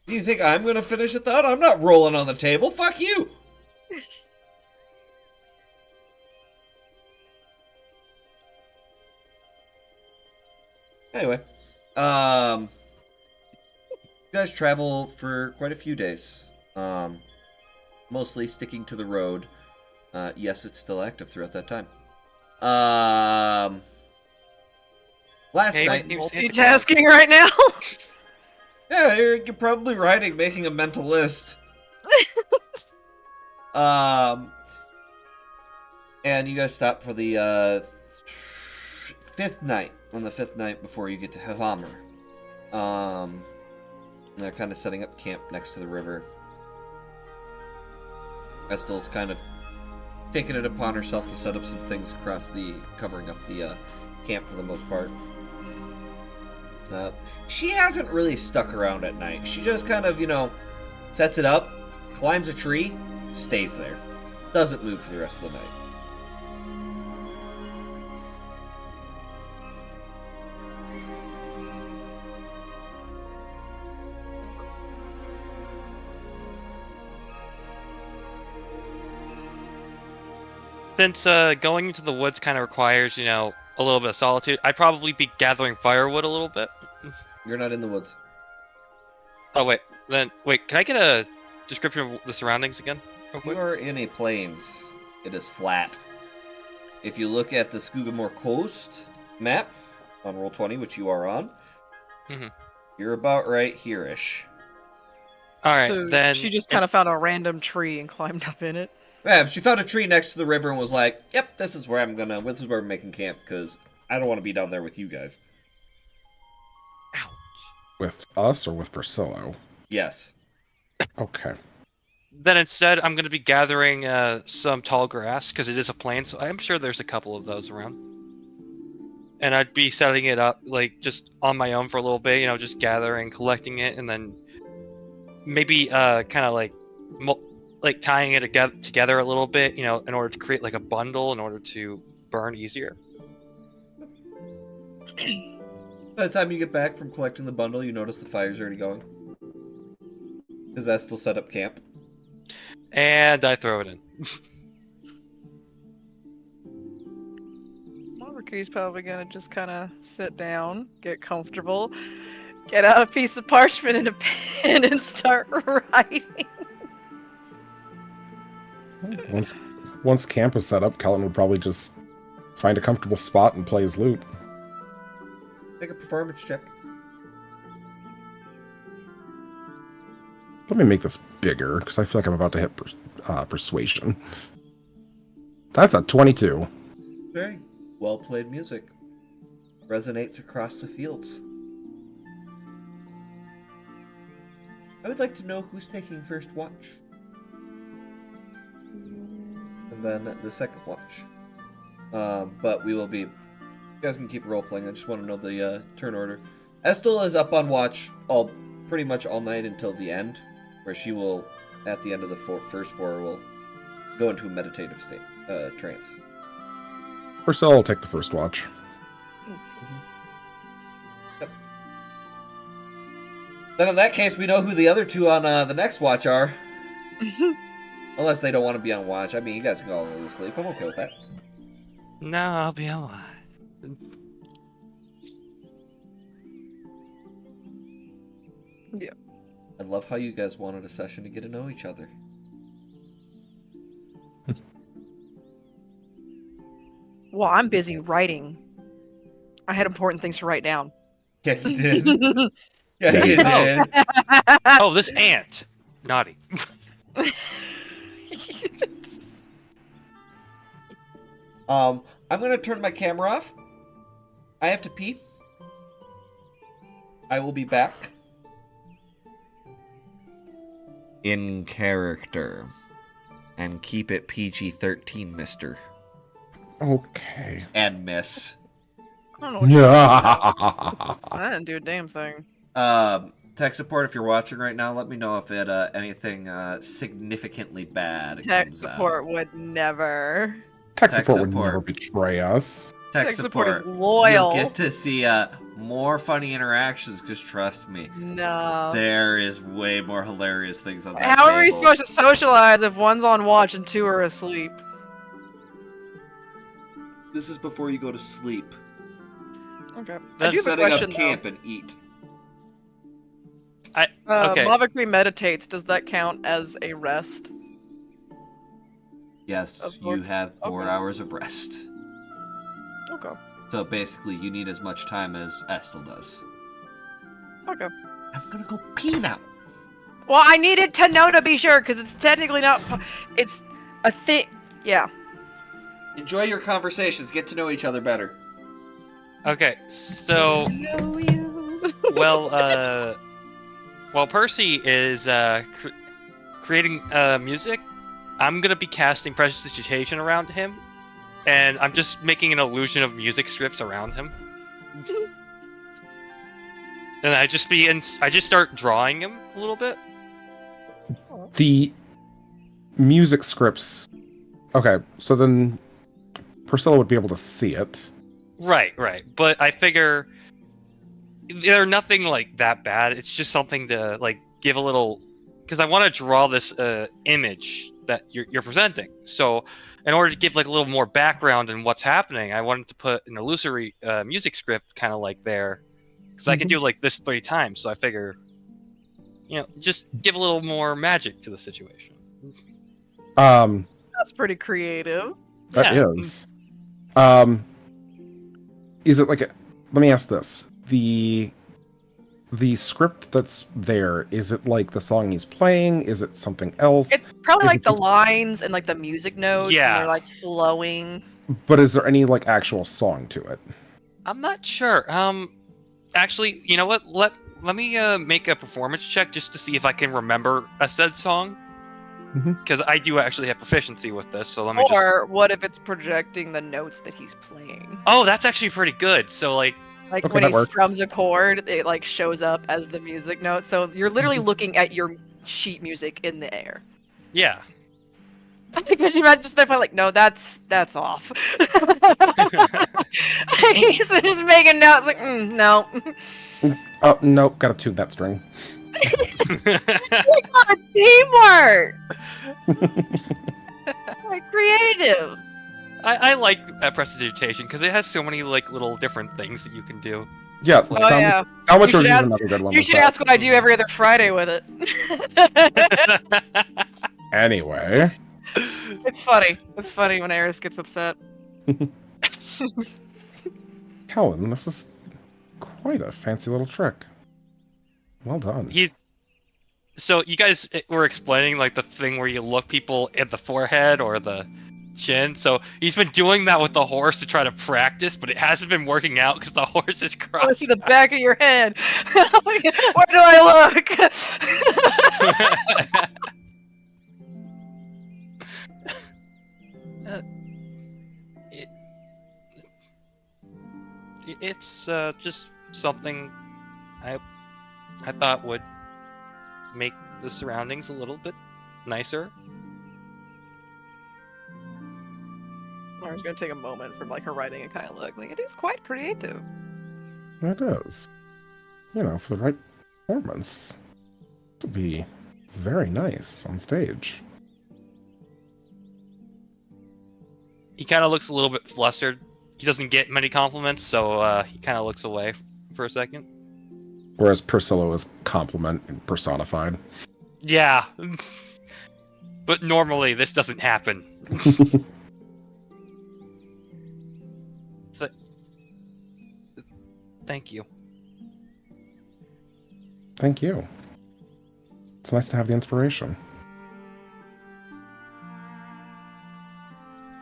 Do you think I'm gonna finish a thought? I'm not rolling on the table. Fuck you. Anyway, you guys travel for quite a few days. Mostly sticking to the road. Yes, it's still active throughout that time. Last Hey, night. Multitasking right now? Yeah, you're probably writing, making a mental list. And you guys stop for the fifth night. On the fifth night before you get to Havamer. They're kind of setting up camp next to the river. Estel's kind of taken it upon herself to set up some things across covering up the camp for the most part. She hasn't really stuck around at night. She just kind of, sets it up, climbs a tree, stays there. Doesn't move for the rest of the night. Since going into the woods kind of requires, a little bit of solitude, I'd probably be gathering firewood a little bit. You're not in the woods. Oh, wait. Can I get a description of the surroundings again? Real You quick? are in a plains. It is flat. If you look at the Skoogamore Coast map on Roll20, which you are on, Mhm. you're about right here-ish. Alright, So then... she just kind of found a random tree and climbed up in it. Yeah, she found a tree next to the river and was like, "Yep, this is where we're making camp because I don't want to be down there with you guys." Ouch. With us or with Priscilla? Yes. Okay. Then instead, I'm going to be gathering some tall grass, because it is a plain, so I'm sure there's a couple of those around. And I'd be setting it up, just on my own for a little bit, just gathering, collecting it, and then maybe kind of tying it together a little bit, in order to create a bundle in order to burn easier. By the time you get back from collecting the bundle, you notice the fire's already going. Is that still set up camp? And I throw it in. Marquis probably gonna just kind of sit down, get comfortable, get out a piece of parchment and a pen and start writing. Once camp is set up, Kellen would probably just find a comfortable spot and play his lute. Make a performance check. Let me make this bigger, because I feel like I'm about to hit persuasion. That's a 22. Very well played music. Resonates across the fields. I would like to know who's taking first watch. And then the second watch. But we will be... You guys can keep role-playing. I just want to know the turn order. Estel is up on watch pretty much all night until the end, where she will, at the end of the first four, will go into a meditative state, trance. Priscilla will take the first watch. Yep. Then in that case, we know who the other two on the next watch are. Unless they don't want to be on watch. I mean, you guys can all go to sleep. I'm okay with that. No, I'll be alive. Yeah. I love how you guys wanted a session to get to know each other. Well, I'm busy writing. I had important things to write down. Yeah, you did. Yeah, you did. Oh, this ant. Naughty. I'm gonna turn my camera off. I have to pee. I will be back. In character. And keep it PG-13, mister. Okay. And miss. I don't know what you're Yeah. I didn't do a damn thing. Tech support, if you're watching right now, let me know if it anything significantly bad Tech comes support would never. Tech Tech support would support. never betray us. Tech Tech support is support. loyal. You'll get to see more funny interactions, because trust me, No. there is way more hilarious things on that How are we table. supposed to socialize if one's on watch and two are asleep? This is before you go to sleep. Okay. I That's do have a Setting question up camp and eat. Okay. Lava Cream meditates. Does that count as a rest? Yes, Of you course. have 4 Okay. hours of rest. Okay. So basically, you need as much time as Estel does. Okay. I'm gonna go pee now. Well, I needed to know to be sure, because it's technically not. It's a thing. Yeah. Enjoy your conversations. Get to know each other better. Okay, so Know you. while Percy is creating music, I'm gonna be casting prestidigitation around him, and I'm just making an illusion of music strips around him. And I just start drawing him a little bit. The music scripts. Okay, so then Priscilla would be able to see it. Right. But I figure they're nothing that bad. It's just something to give a little, because I want to draw this image that you're presenting. So in order to give like a little more background in what's happening, I wanted to put an illusory music script kind of like there, because I can do like this 3 times. So I figure, just give a little more magic to the situation. That's pretty creative. That Yeah. is. Is it like a... Let me ask this. The script that's there, is it like the song he's playing? Is it something else? It's probably Is like it the just- lines and like the music notes, and Yeah. they're like flowing. But is there any like actual song to it? I'm not sure. Actually, you know what? Let me make a performance check just to see if I can remember a said song. Mhm. Because I do actually have proficiency with this, so let me just. Or what if it's projecting the notes that he's playing? Oh, that's actually pretty good. So like, Like Okay, when that he works. strums a chord, it like shows up as the music note. So you're literally looking at your sheet music in the air. yeah. Because you might just like, no, that's off. He's just making notes like, no. Oh, nope, gotta tune that string. Teamwork. Like creative. I like prestidigitation because it has so many like little different things that you can do. Yeah, Oh, Thumb- yeah. Thaumaturgy should is ask- another good one. You with should that. ask what I do every other Friday with it. Anyway, It's funny. It's funny when Eris gets upset. Helen, this is quite a fancy little trick. Well done. So you guys were explaining like the thing where you look people at the forehead or the chin. So he's been doing that with the horse to try to practice, but it hasn't been working out because the horse is I want to crossed. see the back of your head. Where do I look? It's just something I thought would make the surroundings a little bit nicer. I was gonna take a moment from like her writing and kind of look like it is quite creative. It is. You know, for the right performance, it would be very nice on stage. He kind of looks a little bit flustered. He doesn't get many compliments, so he kind of looks away for a second. Whereas Priscilla was compliment and personified. Yeah. But normally this doesn't happen. Thank you. Thank you. It's nice to have the inspiration.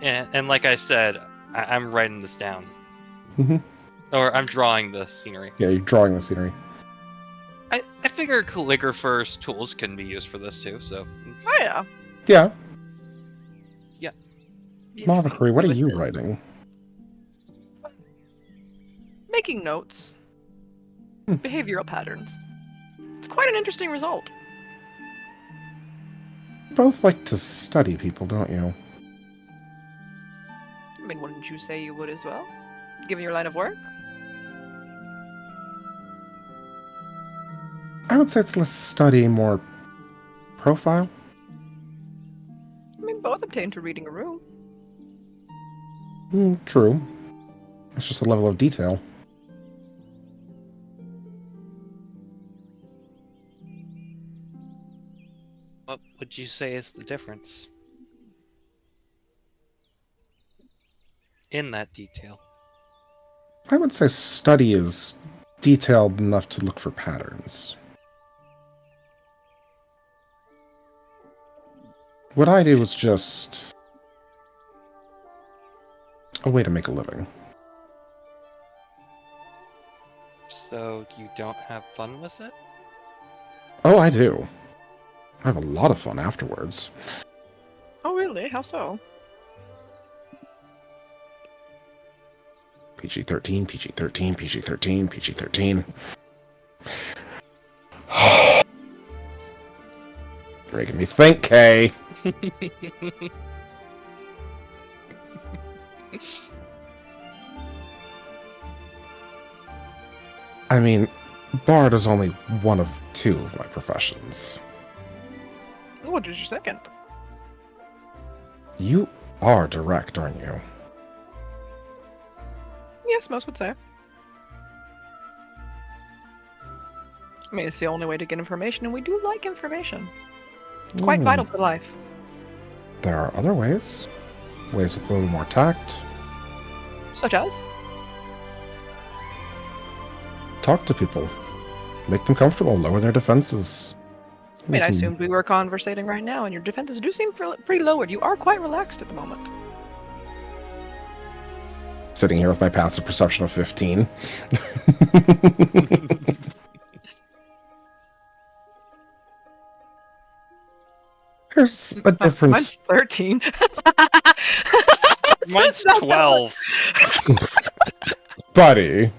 And like I said, I'm writing this down. Mhm. Or I'm drawing the scenery. Yeah, you're drawing the scenery. I figure calligrapher's tools can be used for this too, so. Oh yeah. Yeah. Yeah. Mavakari, what are you writing? Making notes. Hmm. Behavioral patterns. It's quite an interesting result. You both like to study people, don't you? I mean, wouldn't you say you would as well? Given your line of work? I would say it's less study, more profile. I mean, both obtain to reading a room. True. It's just a level of detail. What would you say is the difference in that detail? I would say study is detailed enough to look for patterns. What I do is just a way to make a living. So you don't have fun with it? Oh, I do. I have a lot of fun afterwards. Oh, really? How so? PG-13, PG-13, PG-13, PG-13. You're making me think, Kay. I mean, Bard is only one of 2 of my professions. What is your second? You are direct, aren't you? Yes, most would say. I mean, it's the only way to get information, and we do like information. It's quite vital to life. There are other ways. Ways with a little more tact. Such as? Talk to people. Make them comfortable. Lower their defenses. I mean, I assumed we were conversating right now, and your defenses do seem pretty lowered. You are quite relaxed at the moment. Sitting here with my passive perception of 15. There's a difference. Mine's 13. Mine's 12. Buddy.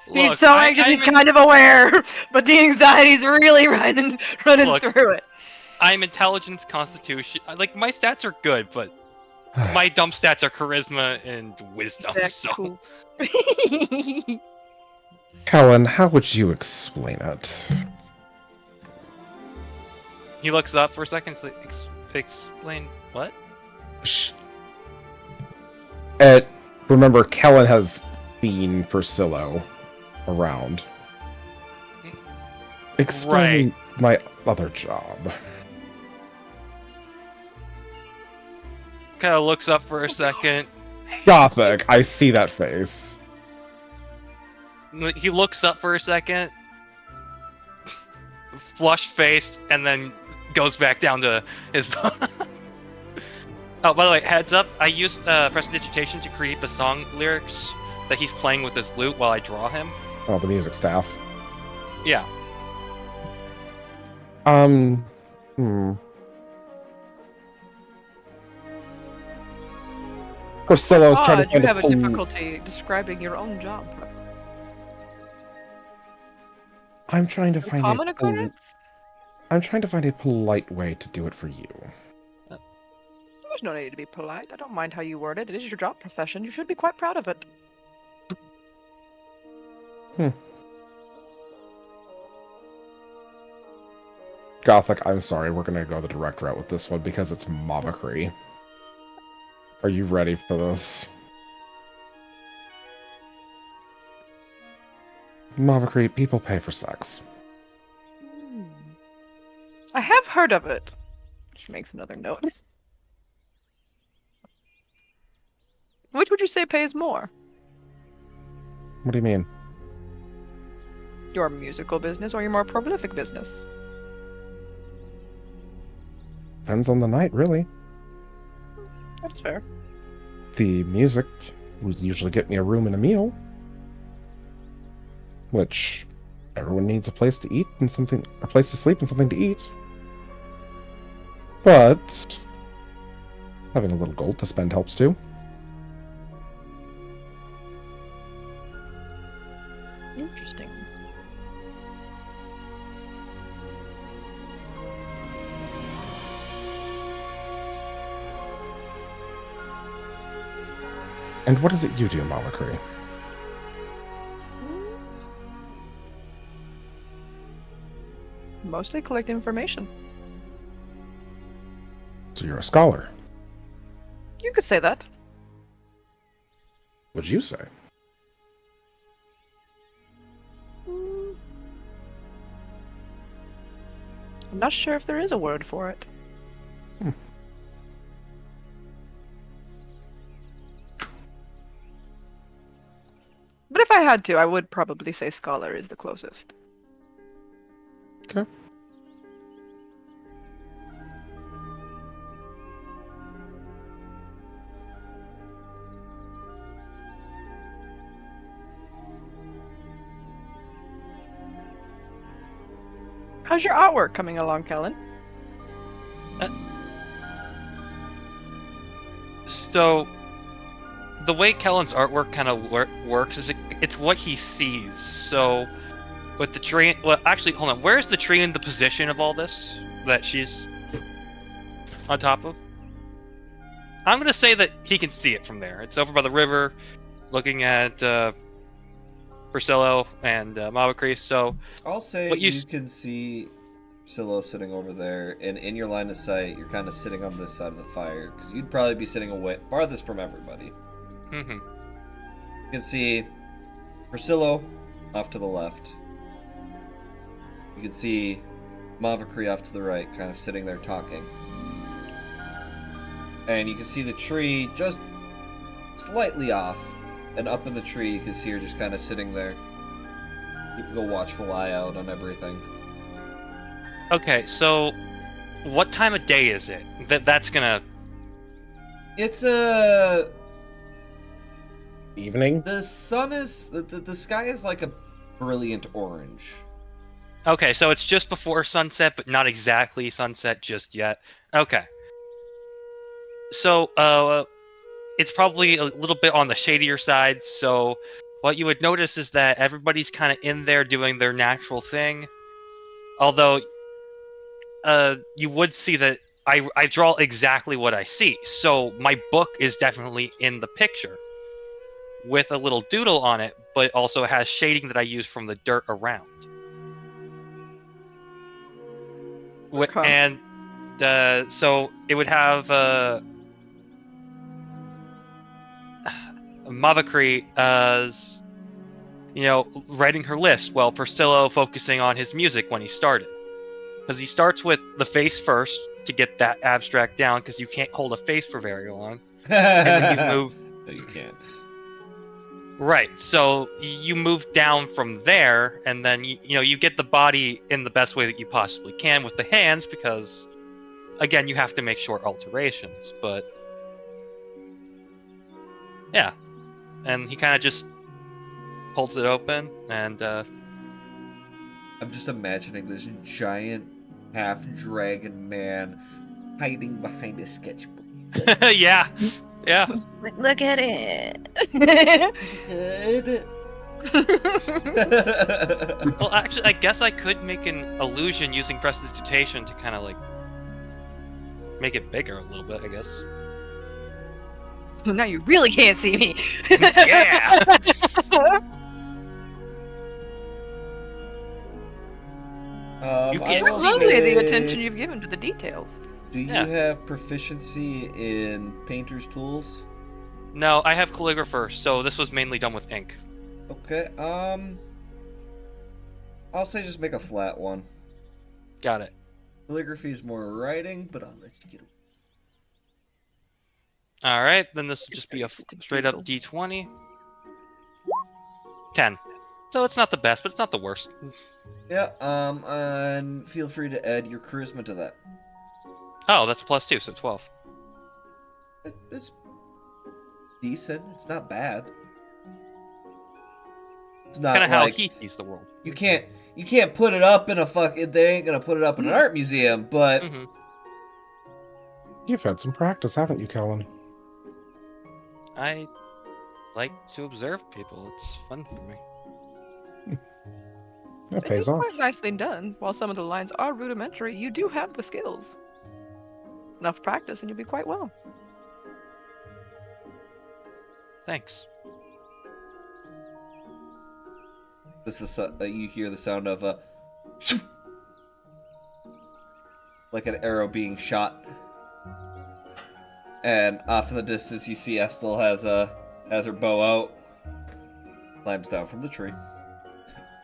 He's Look, so anxious, he's kind of aware, but the anxiety's really running Look, through it. I'm intelligence, constitution. Like, my stats are good, but my dumb stats are charisma and wisdom. That's So cool. Kellen, how would you explain it? he looks up for a second. It's like, explain what? Shh. Remember, Kellen has seen Priscilla around. Explain my other job. Kind of looks up for a second. Gothic, I see that face. He looks up for a second, flushed face, and then goes back down to his. Oh, by the way, heads up! I used prestidigitation to create the song lyrics that he's playing with his lute while I draw him. Oh, the music staff. Yeah. Priscilla was trying to Odd, you find have a a difficulty describing your own job. I'm trying to find Common occurrence? I'm trying to find a polite way to do it for you. There's no need to be polite. I don't mind how you word it. It is your job profession. You should be quite proud of it. Gothic, I'm sorry, we're gonna go the direct route with this one because it's Mavacree. Are you ready for this? Mavacree, people pay for sex. I have heard of it. She makes another note. Which would you say pays more? What do you mean? Your musical business or your more prolific business? Depends on the night, really. That's fair. The music would usually get me a room and a meal. Which everyone needs a place to eat and a place to sleep and something to eat. But having a little gold to spend helps too. Interesting. And what is it you do, Mavacree? Mostly collect information. So you're a scholar. You could say that. What'd you say? I'm not sure if there is a word for it. But if I had to, I would probably say scholar is the closest. Okay. How's your artwork coming along, Kellen? So, the way Kellen's artwork kind of works is it's what he sees. So, with the tree, well, actually, hold on. Where's the tree in the position of all this that she's on top of? I'm gonna say that he can see it from there. It's over by the river, looking at Priscilla and Mavacree. So, I'll say what you can see Silo sitting over there, and in your line of sight, you're kind of sitting on this side of the fire, because you'd probably be sitting away farthest from everybody. Mm-hmm. You can see Priscillo off to the left. You can see Mavakri off to the right, kind of sitting there talking. And you can see the tree just slightly off. And up in the tree, you can see her just kind of sitting there. Keeping a watchful eye out on everything. Okay, so what time of day is it? That's gonna... It's Evening? the sun is... The sky is like a brilliant orange. Okay, so it's just before sunset, but not exactly sunset just yet. Okay. So, it's probably a little bit on the shadier side, so what you would notice is that everybody's kind of in there doing their natural thing. Although, you would see that I draw exactly what I see. So my book is definitely in the picture with a little doodle on it, but also has shading that I use from the dirt around. Okay. And so it would have Mavakri as, writing her list, while Priscillo focusing on his music when he started. Because he starts with the face first to get that abstract down, because you can't hold a face for very long. And then you move... No, you can't. Right, so you move down from there, and then you get the body in the best way that you possibly can with the hands, because, again, you have to make short alterations, but... Yeah. And he kind of just holds it open, and, I'm just imagining this giant half-dragon man hiding behind a sketchbook. yeah. Look at it. Good. Well, actually, I guess I could make an illusion using prestidigitation to kind of, like, make it bigger a little bit, I guess. Now you really can't see me. Yeah! You I can't will see Lovely, the say, attention you've given to the details. Do you Yeah. have proficiency in painter's tools? No, I have calligrapher, so this was mainly done with ink. Okay, I'll say just make a flat one. Got it. Calligraphy is more writing, but I'll let you get it. Alright, then this will just be a Expect it to straight up Google. D20. 10. So it's not the best, but it's not the worst. Yeah, and feel free to add your charisma to that. Oh, that's a +2, so 12. It's decent. It's not bad. It's not Kind of how like he sees the world. you can't put it up in a fucking. They ain't gonna put it up in an art museum, but Mm-hmm. You've had some practice, haven't you, Kellen? I like to observe people. It's fun for me. That It pays is off. quite nicely done. While some of the lines are rudimentary, you do have the skills. Enough practice, and you'll be quite well. Thanks. this is you hear the sound of a like an arrow being shot, and off in the distance you see Estel has her bow out, climbs down from the tree,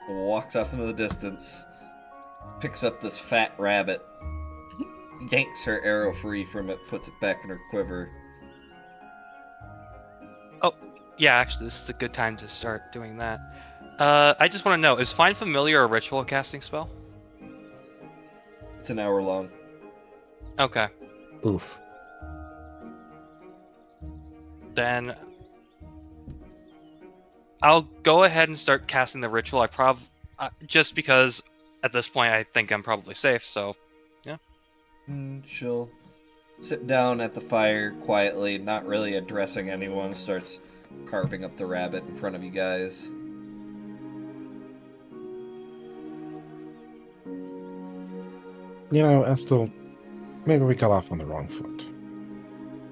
walks off into the distance, picks up this fat rabbit, yanks her arrow free from it, puts it back in her quiver. Yeah, actually, this is a good time to start doing that. I just want to know, is Find Familiar a ritual casting spell? It's an hour long. Okay. Oof. Then I'll go ahead and start casting the ritual. Just because at this point I think I'm probably safe, so yeah. She'll sit down at the fire quietly, not really addressing anyone, starts carving up the rabbit in front of you guys. You know, Estel, maybe we got off on the wrong foot.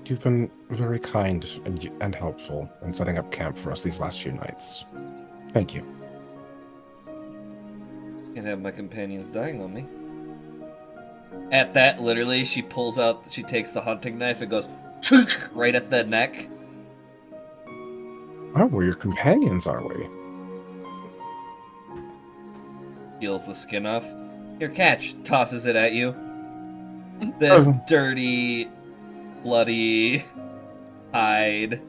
You've been very kind and helpful in setting up camp for us these last few nights. Thank you. Can't have my companions dying on me. At that, literally, she takes the hunting knife and goes right at the neck. Oh, we're your companions, are we? Peels the skin off. Here, catch. Tosses it at you. This dirty, bloody hide.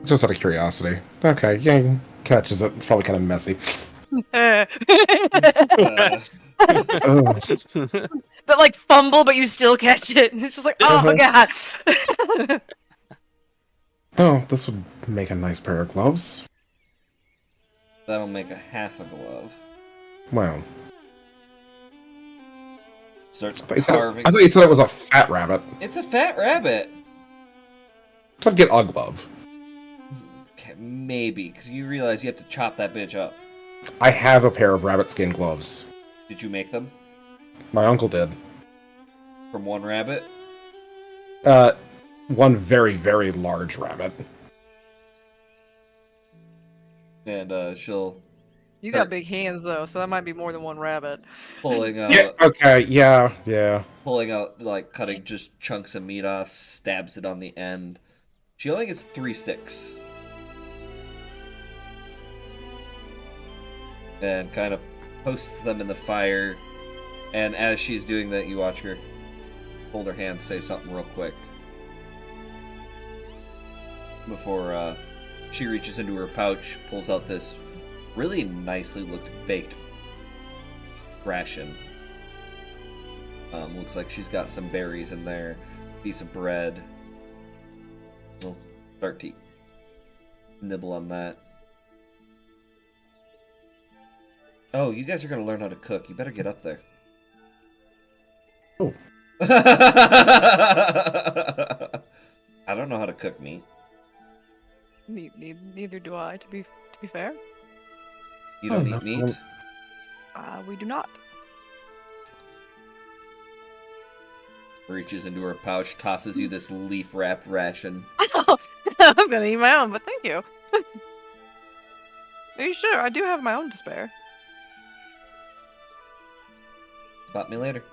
Just out of curiosity. Okay, yeah, catches it. It's probably kind of messy. Uh, But like fumble, but you still catch it. And it's just like, oh god. Oh, this would make a nice pair of gloves. that'll make a half a glove. Wow. Starts I carving. thought you said it was a fat rabbit. It's a fat rabbit. So I'd get a glove. Okay, maybe, because you realize you have to chop that bitch up. I have a pair of rabbit skin gloves. Did you make them? My uncle did. From one rabbit? One very, very large rabbit. And she'll You got big hands though, so that might be more than one rabbit. pulling out Yeah, okay, yeah. pulling out, like, cutting just chunks of meat off, stabs it on the end. She only gets 3 sticks. And kind of posts them in the fire. And as she's doing that, you watch her hold her hand, say something real quick. Before she reaches into her pouch, pulls out this really nicely looked baked ration. Looks like she's got some berries in there, piece of bread. We'll start to nibble on that. Oh, you guys are gonna learn how to cook. You better get up there. Oh. I don't know how to cook meat. Neither do I, to be fair. You don't Oh, eat no. meat? We do not. Reaches into her pouch, tosses you this leaf-wrapped ration. I was gonna eat my own, but thank you. Are you sure? I do have my own to spare. Spot me later.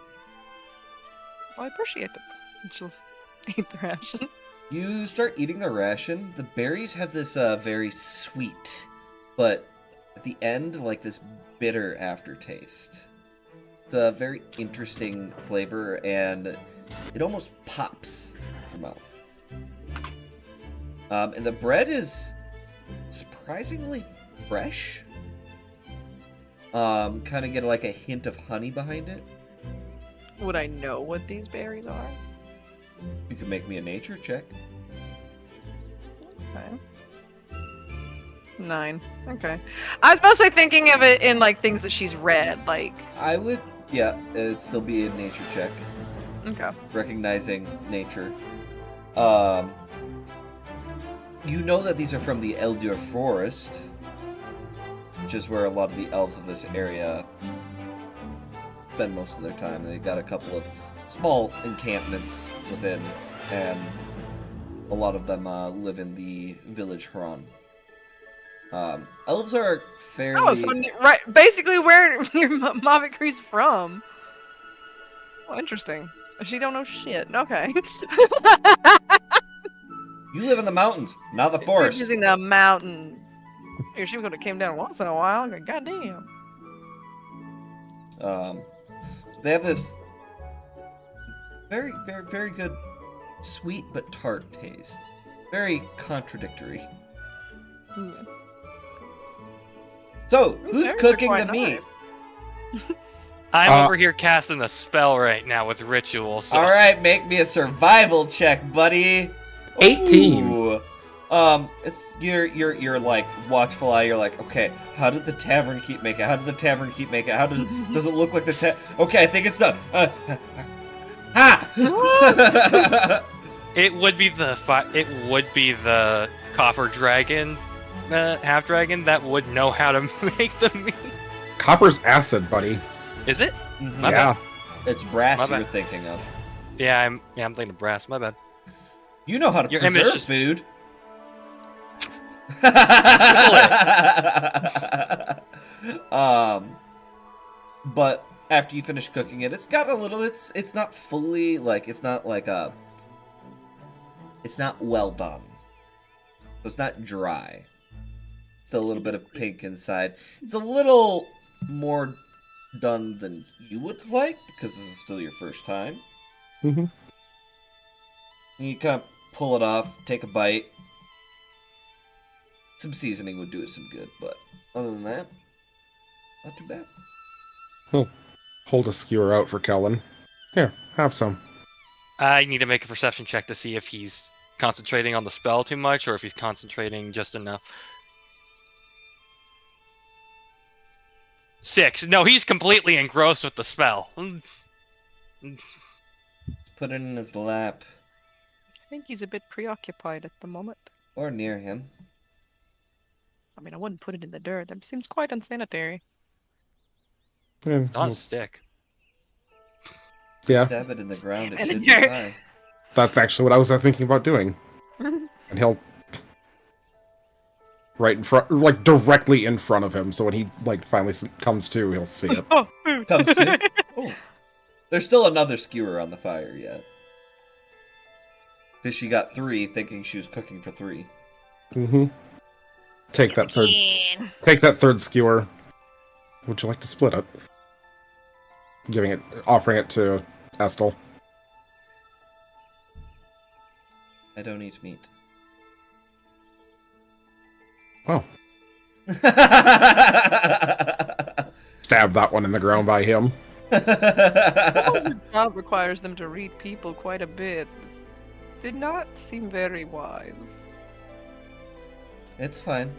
Well, I appreciate it. And she'll eat the ration. You start eating the ration. The berries have this very sweet, but at the end, like this bitter aftertaste. It's a very interesting flavor, and it almost pops in your mouth. And the bread is surprisingly fresh. Kind of get like a hint of honey behind it. Would I know what these berries are? You can make me a nature check. Okay. 9. Okay. I was mostly thinking of it in like things that she's read, like. I would, yeah, it'd still be a nature check. Okay. Recognizing nature. You know that these are from the Eldur Forest, which is where a lot of the elves of this area spend most of their time. They got a couple of small encampments within, and a lot of them live in the village Huron. Elves are fairly... Oh, so right, basically where your Mavakri's from. Oh, interesting. She don't know shit. Okay. You live in the mountains, not the forest. She's in the mountains. Here, she would have came down once in a while. Like, goddamn. They have this very, very, very good sweet but tart taste. Very contradictory. Mm. So, who's Berries are cooking quite the meat? nice. I'm over here casting a spell right now with ritual. So. All right, make me a survival check, buddy. 18. Ooh. It's you're like watchful eye. You're like, okay, how did the tavern keep making it? How did the tavern keep making it? How does it look like the Okay, I think it's done. Ha! It would be the copper dragon, half dragon that would know how to make the meat. Copper's acid, buddy. Is it? Mhm. My Yeah. It's brass My you're bad. thinking of. Yeah, I'm thinking of brass. My bad. You know how to Your image preserve just- food. But after you finish cooking it, it's got a little. It's not fully like it's not like a. It's not well done. So it's not dry. Still a little bit of pink inside. It's a little more done than you would like because this is still your first time. Mm-hmm. And you kind of pull it off, take a bite. Some seasoning would do it some good, but other than that, not too bad. He'll hold a skewer out for Kellen. Here, have some. I need to make a perception check to see if he's concentrating on the spell too much or if he's concentrating just enough. 6. No, he's completely engrossed with the spell. Put it in his lap I think he's a bit preoccupied at the moment. or near him. I mean, I wouldn't put it in the dirt. That seems quite unsanitary. Yeah, It's on stick. yeah, Stab it in the ground. It In the should be dirt. fine. that's actually what I was thinking about doing. And he'll right in front, like directly in front of him. So when he like finally comes to, he'll see it. Oh, Comes to. Oh. There's still another skewer on the fire yet. Because she got 3, thinking she was cooking for 3. Mm-hmm. Take that third skewer. Would you like to split it? Offering it to Estel. I don't eat meat. Oh, stab that one in the ground by him. His job requires them to read people quite a bit. Did not seem very wise. It's fine.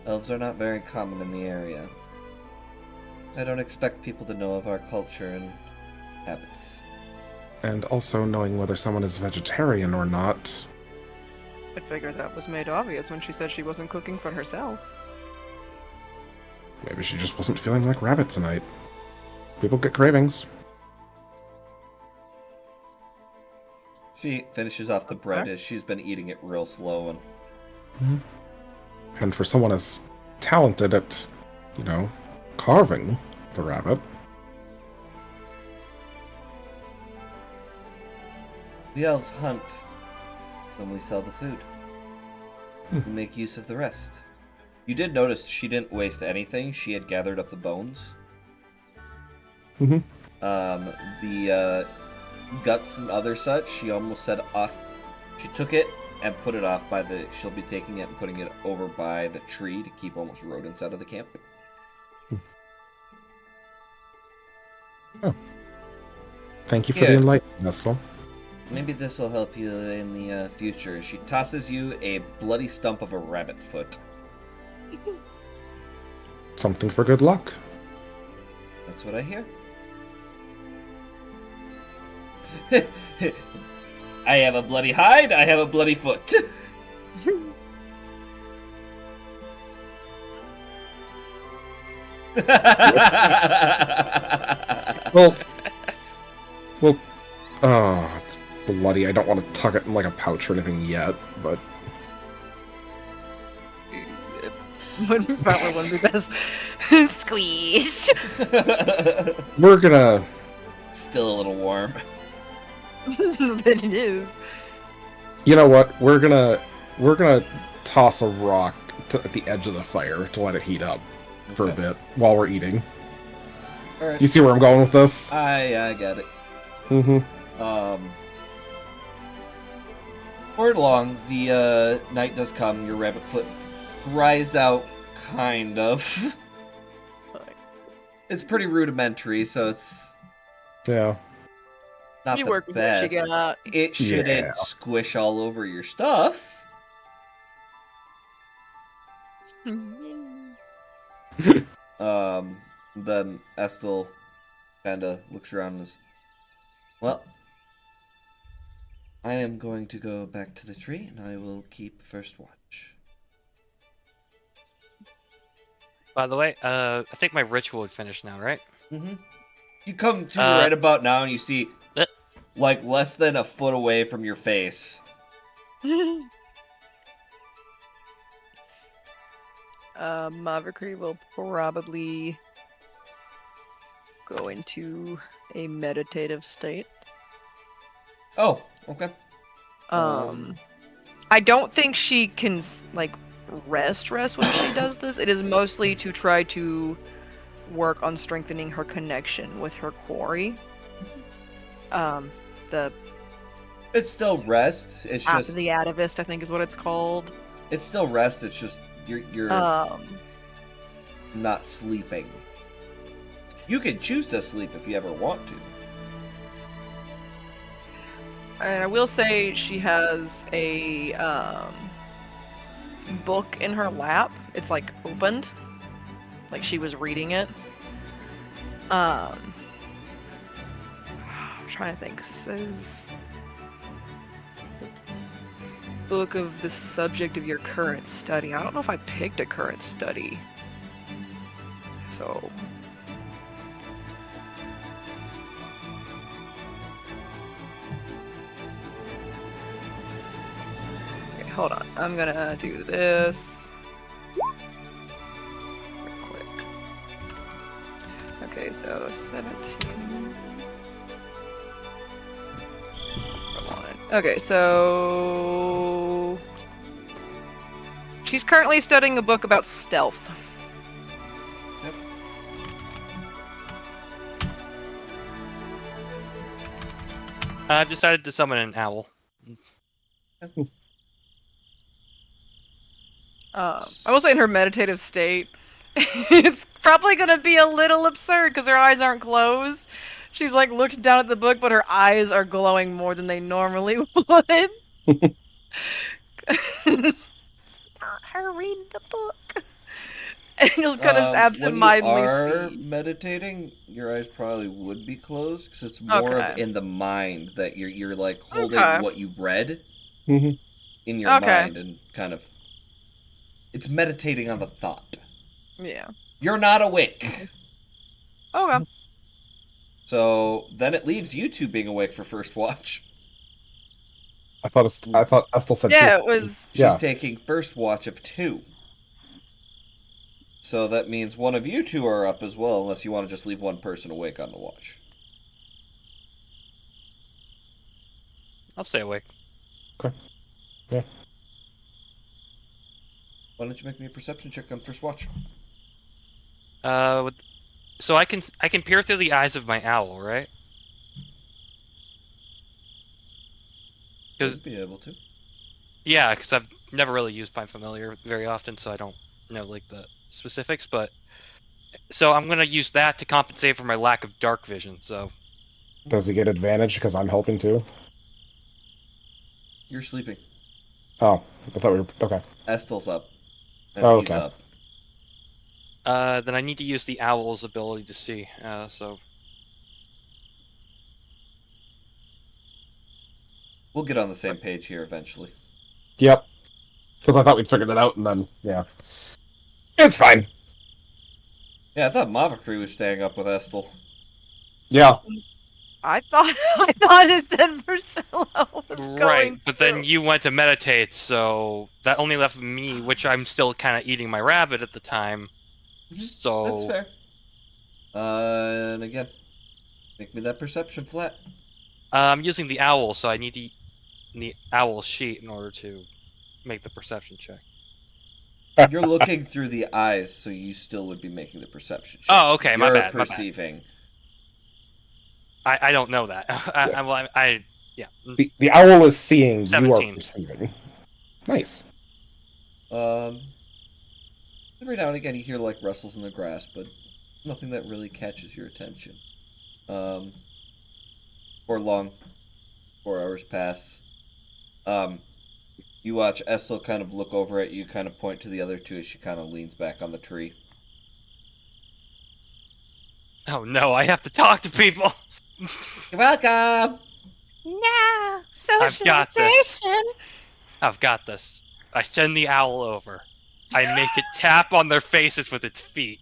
Elves are not very common in the area. I don't expect people to know of our culture and habits. And also knowing whether someone is vegetarian or not. I figured that was made obvious when she said she wasn't cooking for herself. Maybe she just wasn't feeling like rabbit tonight. People get cravings. She finishes off the bread as she's been eating it real slow and And for someone as talented at, carving the rabbit. the elves hunt when we sell the food. We make use of the rest. You did notice she didn't waste anything. She had gathered up the bones. Mm-hmm. The guts and other such, she almost said off. She took it and put it off by the. She'll be taking it and putting it over by the tree to keep almost rodents out of the camp. Oh. Thank you for Yeah. the enlightenment, Estel. Maybe this will help you in the future. She tosses you a bloody stump of a rabbit foot. Something for good luck. That's what I hear. I have a bloody hide, I have a bloody foot. Well, it's bloody. I don't want to tuck it in like a pouch or anything yet, but Probably wouldn't be best. Squeeze. we're gonna. Still a little warm. But it is. You know what? We're gonna toss a rock at the edge of the fire to let it heat up for a Okay. bit while we're eating. Alright. You see where I'm going with this? I got it. Mm-hmm. Word along, the night does come, your rabbit foot dries out, kind of. It's pretty rudimentary, so it's Yeah. not You the work with what best. you got. It shouldn't Yeah. squish all over your stuff. Then Estel kinda looks around and is, well, I am going to go back to the tree and I will keep first watch. By the way, I think my ritual would finish now, right? Mm-hmm. You come to Uh, right about now and you see, eh. like, less than a foot away from your face. Maverick will probably go into a meditative state. Oh, okay. I don't think she can like rest when she does this. It is mostly to try to work on strengthening her connection with her quarry. The It's still rest. It's Path just of the Atavist, I think is what it's called. it's still rest. It's just you're not sleeping. You can choose to sleep if you ever want to. And I will say she has a book in her lap. It's like opened, like she was reading it. I'm trying to think. It says book of the subject of your current study. I don't know if I picked a current study. So okay, hold on. I'm gonna do this real quick. Okay, so 17. Okay, so she's currently studying a book about stealth. Yep. I've decided to summon an owl. I will say in her meditative state, it's probably gonna be a little absurd because her eyes aren't closed. She's like looked down at the book, but her eyes are glowing more than they normally would. It's not her reading the book. And you'll kind of absentmindedly when you are see. meditating, your eyes probably would be closed because it's more of Okay. in the mind that you're like holding Okay. what you read Mhm. in your Okay. mind and kind of it's meditating on the thought. Yeah. You're not awake. Okay. So then it leaves you two being awake for first watch. I thought Estel said Yeah, two. it was. She's Yeah. taking first watch of 2. So that means one of you two are up as well, unless you want to just leave one person awake on the watch. I'll stay awake. Okay. Yeah. Why don't you make me a perception check on first watch? So I can peer through the eyes of my owl, right? Because You'd be able to. yeah, because I've never really used Find Familiar very often, so I don't know like the specifics. But so I'm gonna use that to compensate for my lack of dark vision. So Does he get advantage because I'm helping too? You're sleeping. Oh, I thought we were okay. Estel's up. And Oh, he's okay. up. then I need to use the owl's ability to see. So We'll get on the same page here eventually. Yep. Because I thought we'd figured it out, and then yeah, it's fine. Yeah, I thought Mavakri was staying up with Estel. Yeah. I thought it said Priscilla was going right, but then to. you went to meditate, so that only left me, which I'm still kind of eating my rabbit at the time. So That's fair. And again, make me that perception flat. I'm using the owl, so I need the owl sheet in order to make the perception check. You're looking through the eyes, so you still would be making the perception check. Oh, okay, my You're bad. perceiving. I don't know that. Yeah. The owl is seeing. 17. You are perceiving. Nice. Every now and again you hear like rustles in the grass, but nothing that really catches your attention. For long, 4 hours pass. You watch Estel kind of look over at you, kind of point to the other two as she kind of leans back on the tree. Oh no, I have to talk to people. You're welcome! No, I've got this. socialization. I've got this. I send the owl over. I make it tap on their faces with its feet.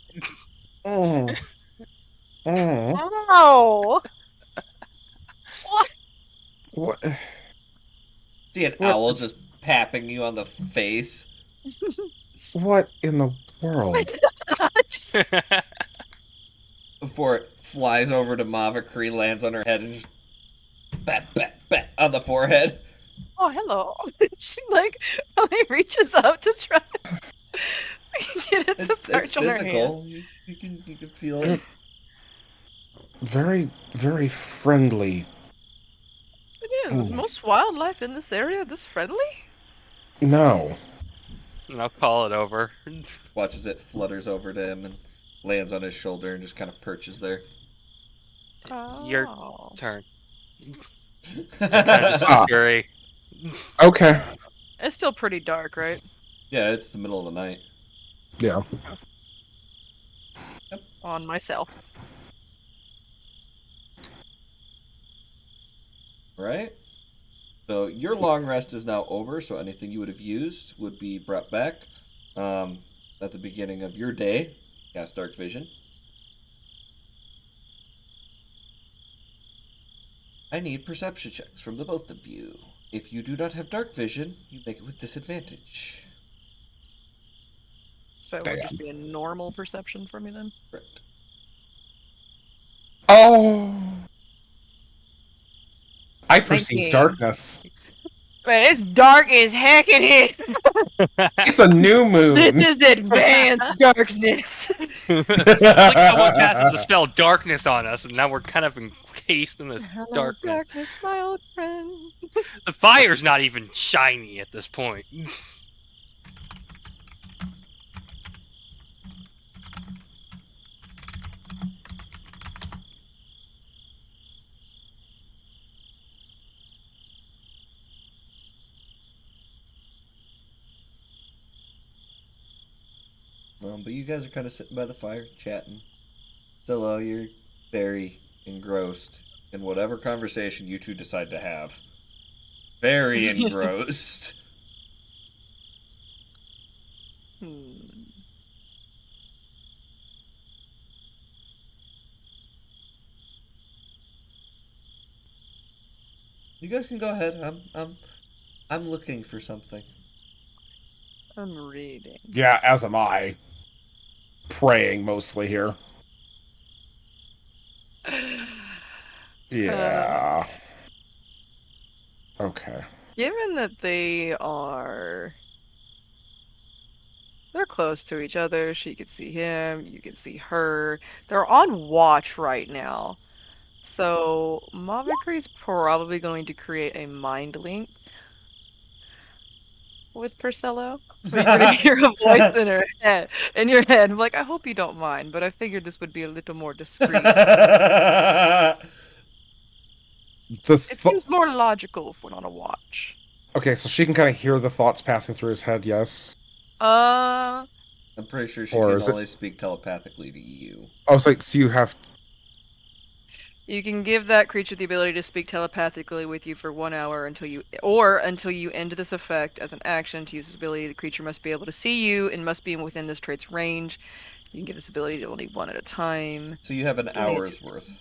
Mm. Mm. Oh. What? See an What? owl just papping you on the face. What in the world? before it flies over to Mavakri, lands on her head, and just bat, bat, bat on the forehead. Oh, hello. She really reaches out to try to get it to It's perch on her hand. physical. You can feel it. Very, very friendly. It is. Is most wildlife in this area this friendly? No. And I'll call it over. Watches it flutters over to him and lands on his shoulder and just kind of perches there. Your Oh. turn. Kind of just scurry. Okay. It's still pretty dark, right? Yeah, it's the middle of the night. Yeah. On myself. Right? So your long rest is now over, so anything you would have used would be brought back. At the beginning of your day, cast Dark Vision. I need perception checks from the both of you. If you do not have Dark Vision, you make it with disadvantage. So it would just be a normal perception for me then? Correct. Oh. I perceive 19. darkness. Man, it's dark as heck in here! It's a new moon. This is advanced darkness! It's like someone casted the spell darkness on us, and now we're kind of encased in this Hello, darkness. darkness, my old friend. The fire's not even shiny at this point. But you guys are kind of sitting by the fire, chatting. Still, you're very engrossed in whatever conversation you two decide to have. Very engrossed. You guys can go ahead. I'm looking for something. I'm reading. Yeah, as am I. Praying mostly here. Yeah. Okay. Given that they're close to each other, she could see him, you could see her. They're on watch right now. So Mavakri's probably going to create a mind link with Percello. So you're gonna hear a voice in your head. I'm like, I hope you don't mind, but I figured this would be a little more discreet. It seems more logical if we're on a watch. Okay, so she can kind of hear the thoughts passing through his head, yes? I'm pretty sure she Or can is it- only speak telepathically to you. Oh, so you have... You can give that creature the ability to speak telepathically with you for 1 hour until you end this effect as an action. To use this ability, the creature must be able to see you and must be within this trait's range. You can give this ability to only one at a time. So you have an hour's worth.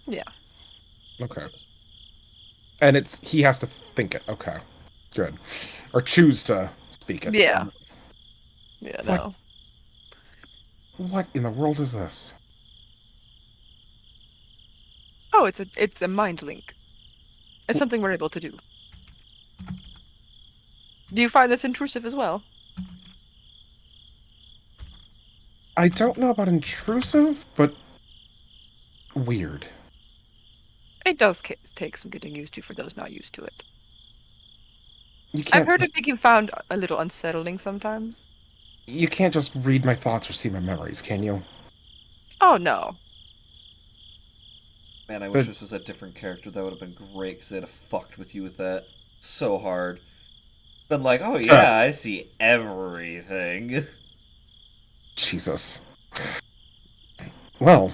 Yeah. Okay. And he has to think it. Okay. Good. Or choose to speak it. Yeah. Yeah, What? no. What in the world is this? Oh, it's a mind link. It's something we're able to do. Do you find this intrusive as well? I don't know about intrusive, but weird. It does take some getting used to for those not used to it. You can't I've heard just, it being found a little unsettling sometimes. You can't just read my thoughts or see my memories, can you? Oh, no. Man, I wish But- this was a different character. That would have been great, because they'd have fucked with you with that so hard. Been like, oh yeah, I see everything. Jesus. Well,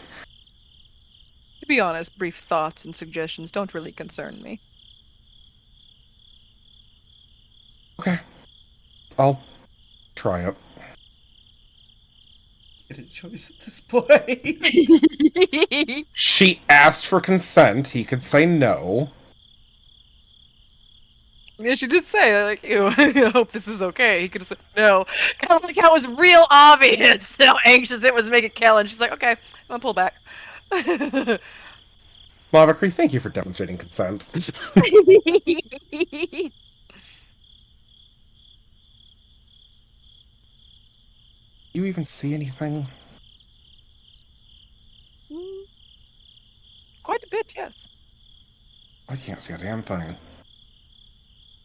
To be honest, brief thoughts and suggestions don't really concern me. okay. I'll try it. Get a choice at this point. She asked for consent. He could say no. Yeah, she did say, like, ew, I hope this is okay. He could have said no. Kind of like how it was real obvious how anxious it was to make it kill, and she's like, okay, I'm gonna pull back. Lavacree, thank you for demonstrating consent. You even see anything? Quite a bit, yes. I can't see a damn thing.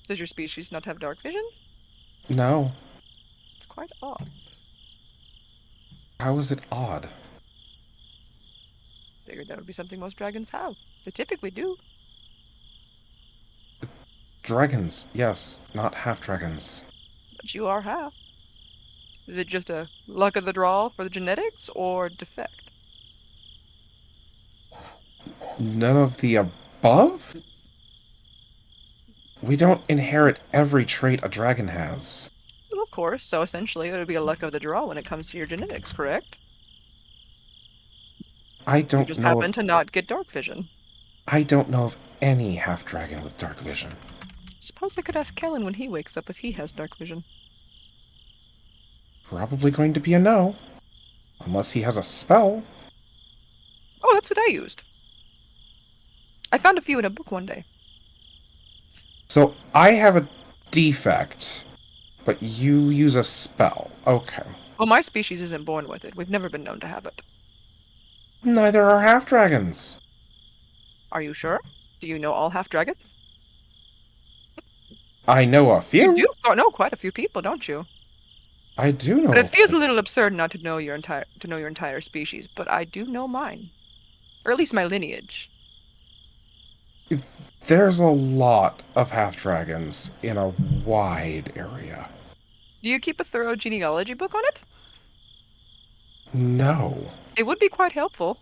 Does your species not have dark vision? No. It's quite odd. How is it odd? Figured that would be something most dragons have. They typically do. Dragons, yes, not half-dragons. But you are half. Is it just a luck of the draw for the genetics, or defect? None of the above? We don't inherit every trait a dragon has. Well, of course, so essentially it would be a luck of the draw when it comes to your genetics, correct? I You don't just know happen to not get dark vision. I don't know of any half-dragon with dark vision. Suppose I could ask Kellen when he wakes up if he has dark vision. Probably going to be a no. Unless he has a spell. Oh, that's what I used. I found a few in a book one day. So I have a defect, but you use a spell. Okay. Well, my species isn't born with it. We've never been known to have it. Neither are half-dragons. Are you sure? Do you know all half-dragons? I know a few. You do know quite a few people, don't you? I do know. But it feels a little absurd not to know your entire species, but I do know mine. Or at least my lineage. There's a lot of half-dragons in a wide area. Do you keep a thorough genealogy book on it? No. It would be quite helpful.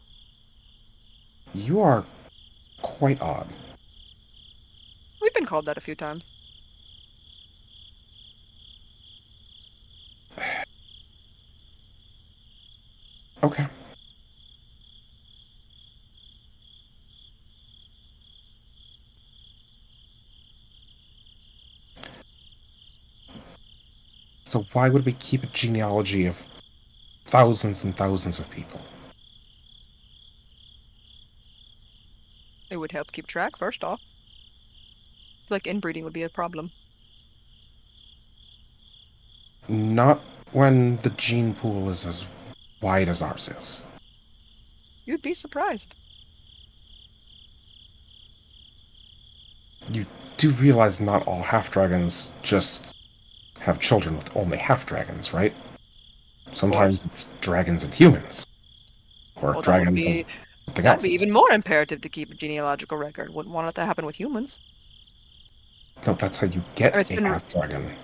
You are quite odd. We've been called that a few times. Okay. So why would we keep a genealogy of thousands and thousands of people? It would help keep track, first off. I feel like inbreeding would be a problem. Not when the gene pool is as wide as ours is. You'd be surprised. You do realize not all half-dragons just have children with only half-dragons, right? Sometimes it's dragons and humans. Or Well, dragons and something that'd else. be even more imperative to keep a genealogical record. Wouldn't want it to happen with humans. No, that's how you get It's a been- half-dragon.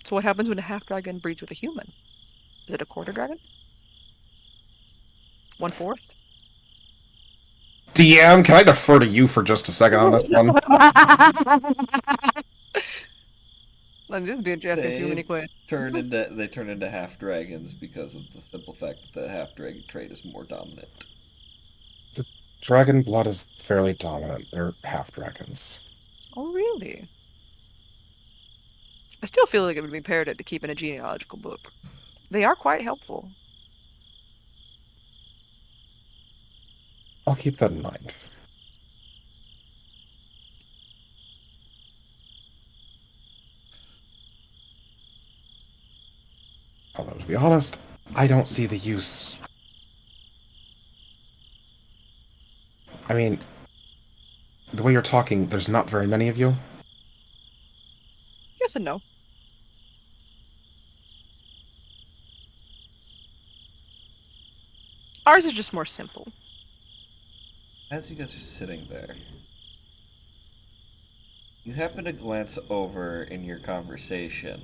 So what happens when a half-dragon breeds with a human? Is it a quarter dragon? 1/4? DM, can I defer to you for just a second on this one? Like, this bitch asking too many questions. They turn into half dragons because of the simple fact that the half dragon trait is more dominant. Dragon blood is fairly dominant. They're half-dragons. Oh, really? I still feel like it would be imperative to keep in a genealogical book. They are quite helpful. I'll keep that in mind. Although, to be honest, I don't see the use. I mean, the way you're talking, there's not very many of you. Yes and no. Ours is just more simple. As you guys are sitting there, you happen to glance over in your conversation,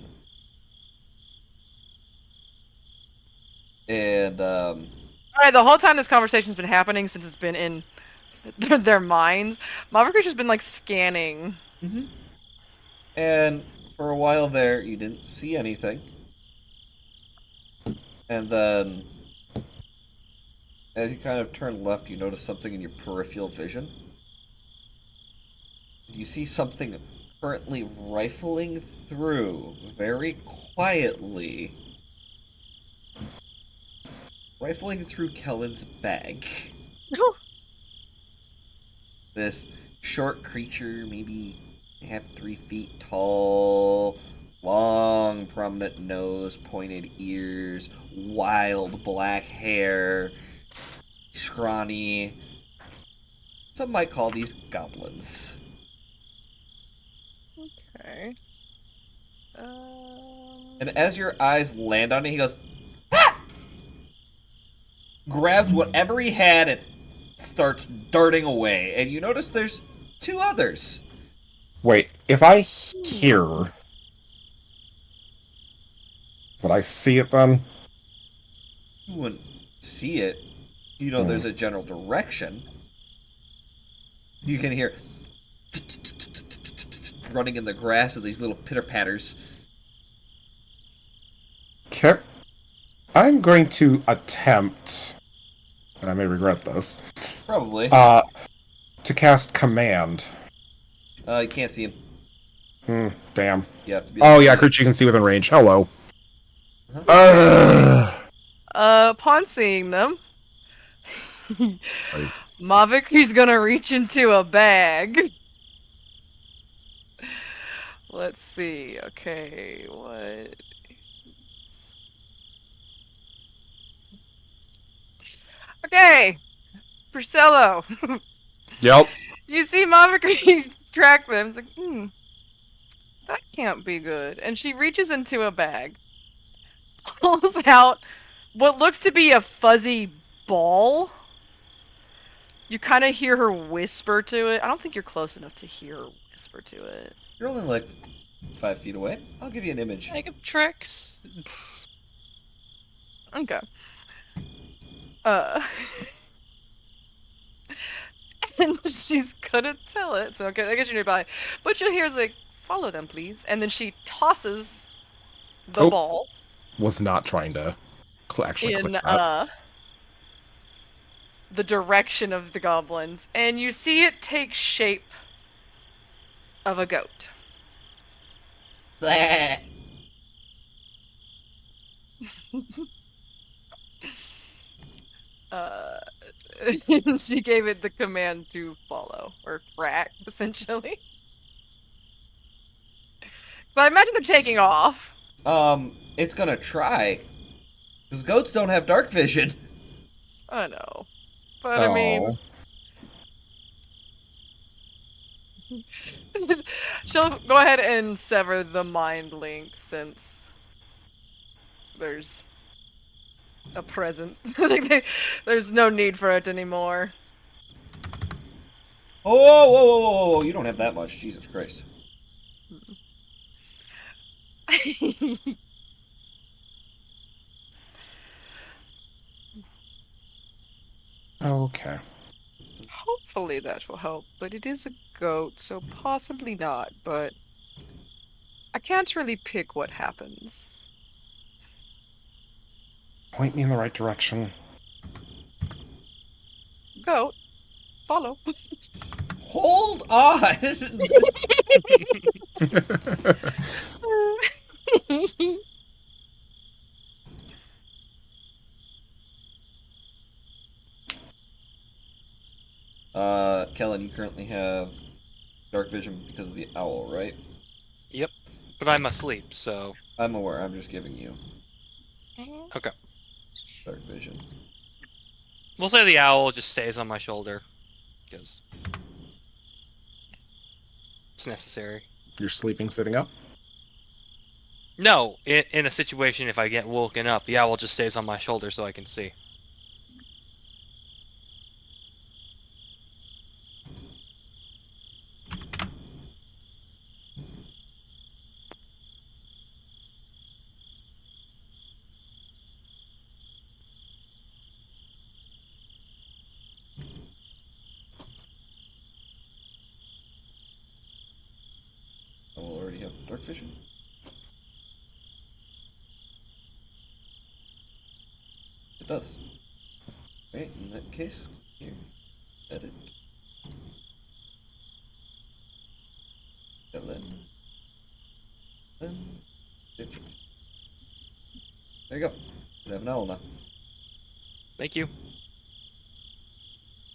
and Alright, the whole time this conversation's been happening, since it's been in their minds, Maverick has been like scanning. and for a while there, you didn't see anything, and then as you kind of turn left, you notice something in your peripheral vision. you see something currently rifling through very quietly. Rifling through Kellen's bag. This short creature, maybe half 3 feet tall, long, prominent nose, pointed ears, wild black hair, scrawny. Some might call these goblins. Okay. And as your eyes land on it, he goes, "Ah!" Grabs whatever he had and starts darting away. And you notice there's 2 others. Wait, if I hear, would I see it then? You wouldn't see it. You know there's a general direction. You can hear running in the grass of these little pitter-patters. Okay. I'm going to attempt, and I may regret this, Probably. to cast Command. You can't see him. Damn. You have to be Oh yeah, creature you can see within range. Hello. Upon seeing them, Mavic, he's gonna reach into a bag. Let's see. Okay, what? Okay, Priscello. Yep. You see Mavic track them. It's like, that can't be good. And she reaches into a bag, pulls out what looks to be a fuzzy ball. You kind of hear her whisper to it. I don't think you're close enough to hear her whisper to it. You're only like 5 feet away. I'll give you an image. Make up tricks. Okay. And she's gonna tell it. So okay, I guess you're nearby. But you'll hear is like, follow them, please. And then she tosses the ball Was not trying to actually in click that. the direction of the goblins, and you see it take shape of a goat. Bleh. She gave it the command to follow, or track, essentially. So I imagine they're taking off. It's gonna try. Because goats don't have dark vision. I know. But I mean... She'll go ahead and sever the mind link since there's a present. There's no need for it anymore. Oh, whoa, whoa, whoa, whoa, whoa. You don't have that much. Jesus Christ. Okay. Hopefully that will help, but it is a goat, so possibly not, but I can't really pick what happens. Point me in the right direction. Goat, follow. Hold on! Kellen, you currently have dark vision because of the owl, right? Yep. But I'm asleep, so... I'm aware, I'm just giving you Okay. dark vision. We'll say the owl just stays on my shoulder. Because... it's necessary. You're sleeping sitting up? No, in a situation if I get woken up, the owl just stays on my shoulder so I can see. I will already have dark vision. It does. Right, in that case, here, edit. There you go. You have an owl now. Thank you.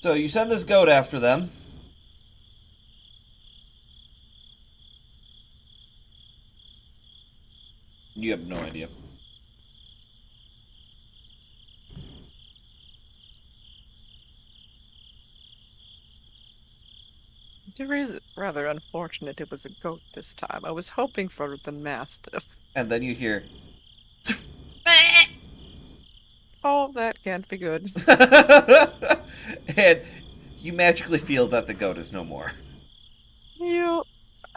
So you send this goat after them. You have no idea. It is rather unfortunate it was a goat this time. I was hoping for the mastiff. And then you hear... Oh, that can't be good. and you magically feel that the goat is no more.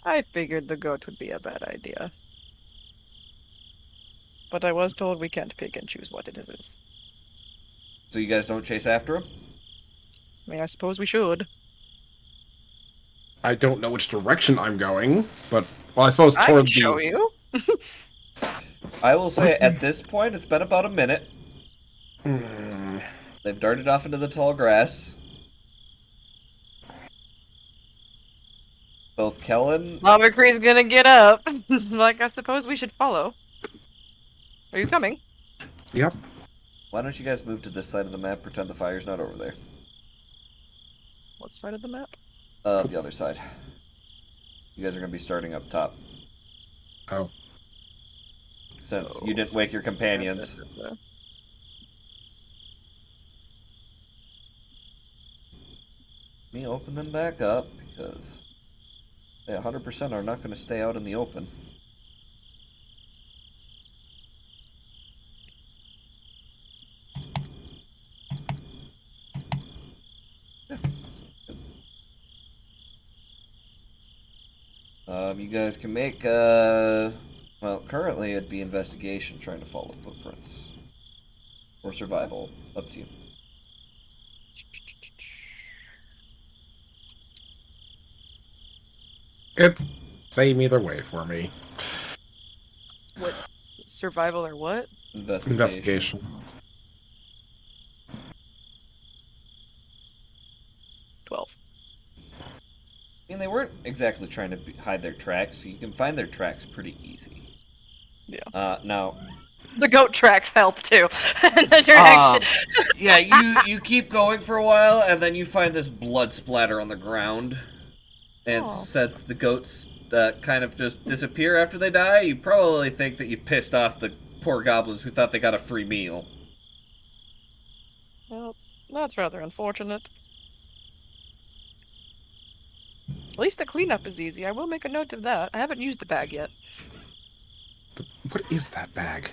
I figured the goat would be a bad idea. But I was told we can't pick and choose what it is. So you guys don't chase after him? I mean, I suppose we should. I don't know which direction I'm going, but well, I suppose I toward can show you. I will say at this point it's been about a minute. Hmm. They've darted off into the tall grass. Both Kellen... Aubrey's gonna get up. Like, I suppose we should follow. Are you coming? Yep. Why don't you guys move to this side of the map, pretend the fire's not over there? What side of the map? The other side. You guys are going to be starting up top. Oh. Since you didn't wake your companions. Let me open them back up, because they 100% are not going to stay out in the open. You guys can make, well, currently it'd be investigation trying to follow footprints. Or survival, up to you. It's same either way for me. What? Survival or what? Investigation. 12. I mean, they weren't exactly trying to hide their tracks, so you can find their tracks pretty easy. Yeah. Now... The goat tracks help, too. The direction. Yeah, you keep going for a while, and then you find this blood splatter on the ground. And since the goats kind of just disappear after they die, you probably think that you pissed off the poor goblins who thought they got a free meal. Well, that's rather unfortunate. At least the cleanup is easy. I will make a note of that. I haven't used the bag yet. What is that bag?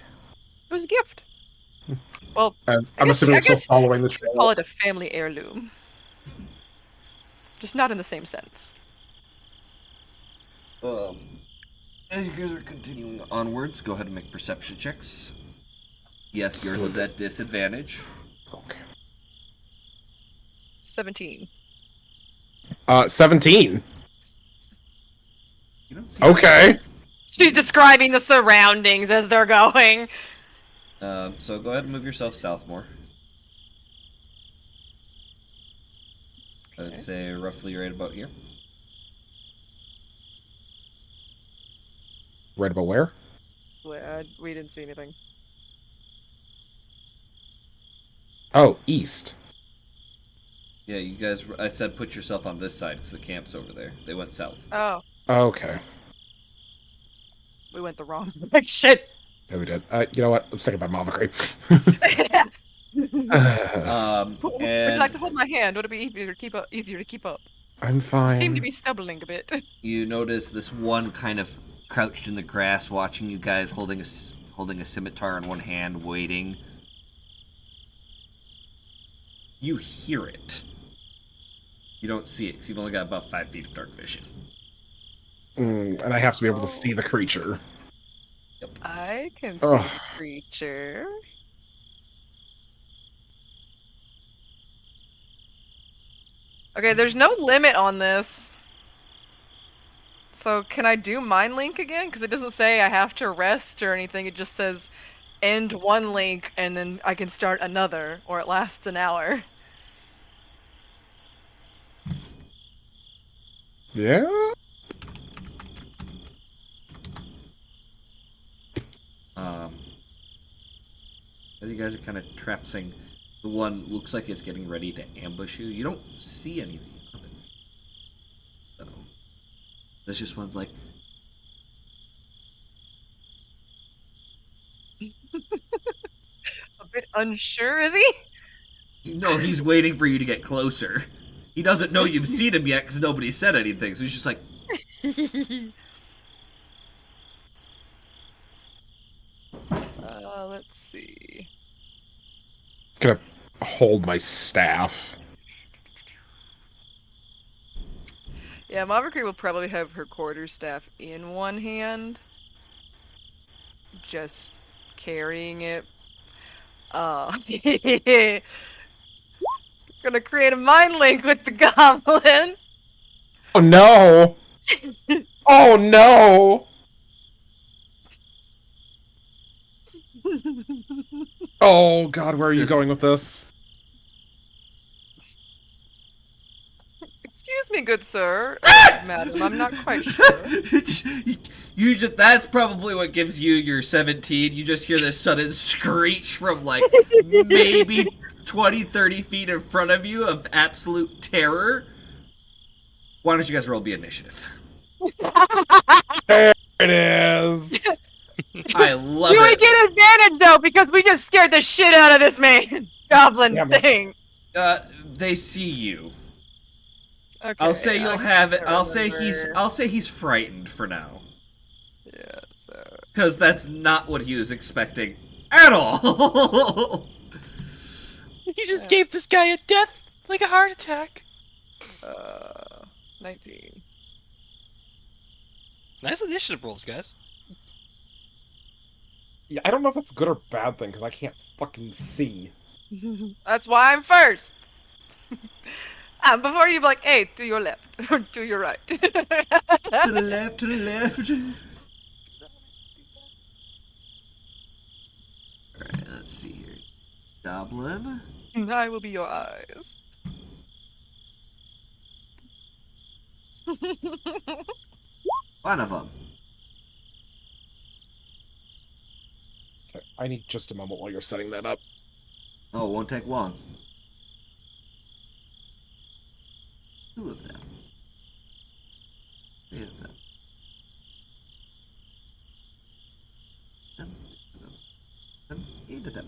It was a gift. Well, I'm assuming it's still following the trail. Call it a family heirloom. Just not in the same sense. As you guys are continuing onwards, go ahead and make perception checks. Yes, yours was at disadvantage. Okay. 17. 17. You don't see Okay. She's describing the surroundings as they're going. So go ahead and move yourself south more. Okay. I'd say roughly right about here. Right about where? We didn't see anything. Oh, east. Yeah, you guys, I said put yourself on this side because the camp's over there. They went south. Oh, Okay. we went the wrong direction. Yeah, we did. You know what? I'm sick about Mavakri. Would you like to hold my hand? Would it be easier to keep up? I'm You fine. seem to be stumbling a bit. You notice this one kind of crouched in the grass, watching you guys, holding a scimitar in one hand, waiting. You hear it. You don't see it because you've only got about 5 feet of dark vision. And I have to be able to see the creature. I can see the creature. Okay, there's no limit on this. So can I do Mind Link again? Because it doesn't say I have to rest or anything. It just says end one link and then I can start another, or it lasts an hour. Yeah? As you guys are kind of trapsing, the one looks like it's getting ready to ambush you. You don't see any of the others. So, this just one's like, A bit unsure, is he? no, he's waiting for you to get closer. He doesn't know you've seen him yet because nobody said anything. So he's just like, Let's see. Gonna hold my staff. Yeah, Maverick will probably have her quarterstaff in one hand, just carrying it. Gonna create a mind link with the goblin. Oh no! Oh no! Oh god, where are you going with this? Excuse me, good sir. Madam, I'm not quite sure. you just, that's probably what gives you your 17. You just hear this sudden screech from like maybe 20, 30 feet in front of you of absolute terror. Why don't you guys roll the initiative? There it is! I love You it. get advantage though because we just scared the shit out of this man. Goblin Yeah, man. thing. They see you. Okay. I'll say you'll have it. can't I'll say remember. he's frightened for now. Yeah. So. Because that's not what he was expecting at all. You just gave this guy a death, like a heart attack. 19. Nice initiative rolls, guys. Yeah, I don't know if that's a good or bad thing, because I can't fucking see. That's why I'm first. And before you be like, hey, to your left or to your right. To the left, to the left. Alright, let's see here. Goblin. I will be your eyes. One of them. Okay, I need just a moment while you're setting that up. Oh, it won't take long. Two of them. Three of them. 8 of them.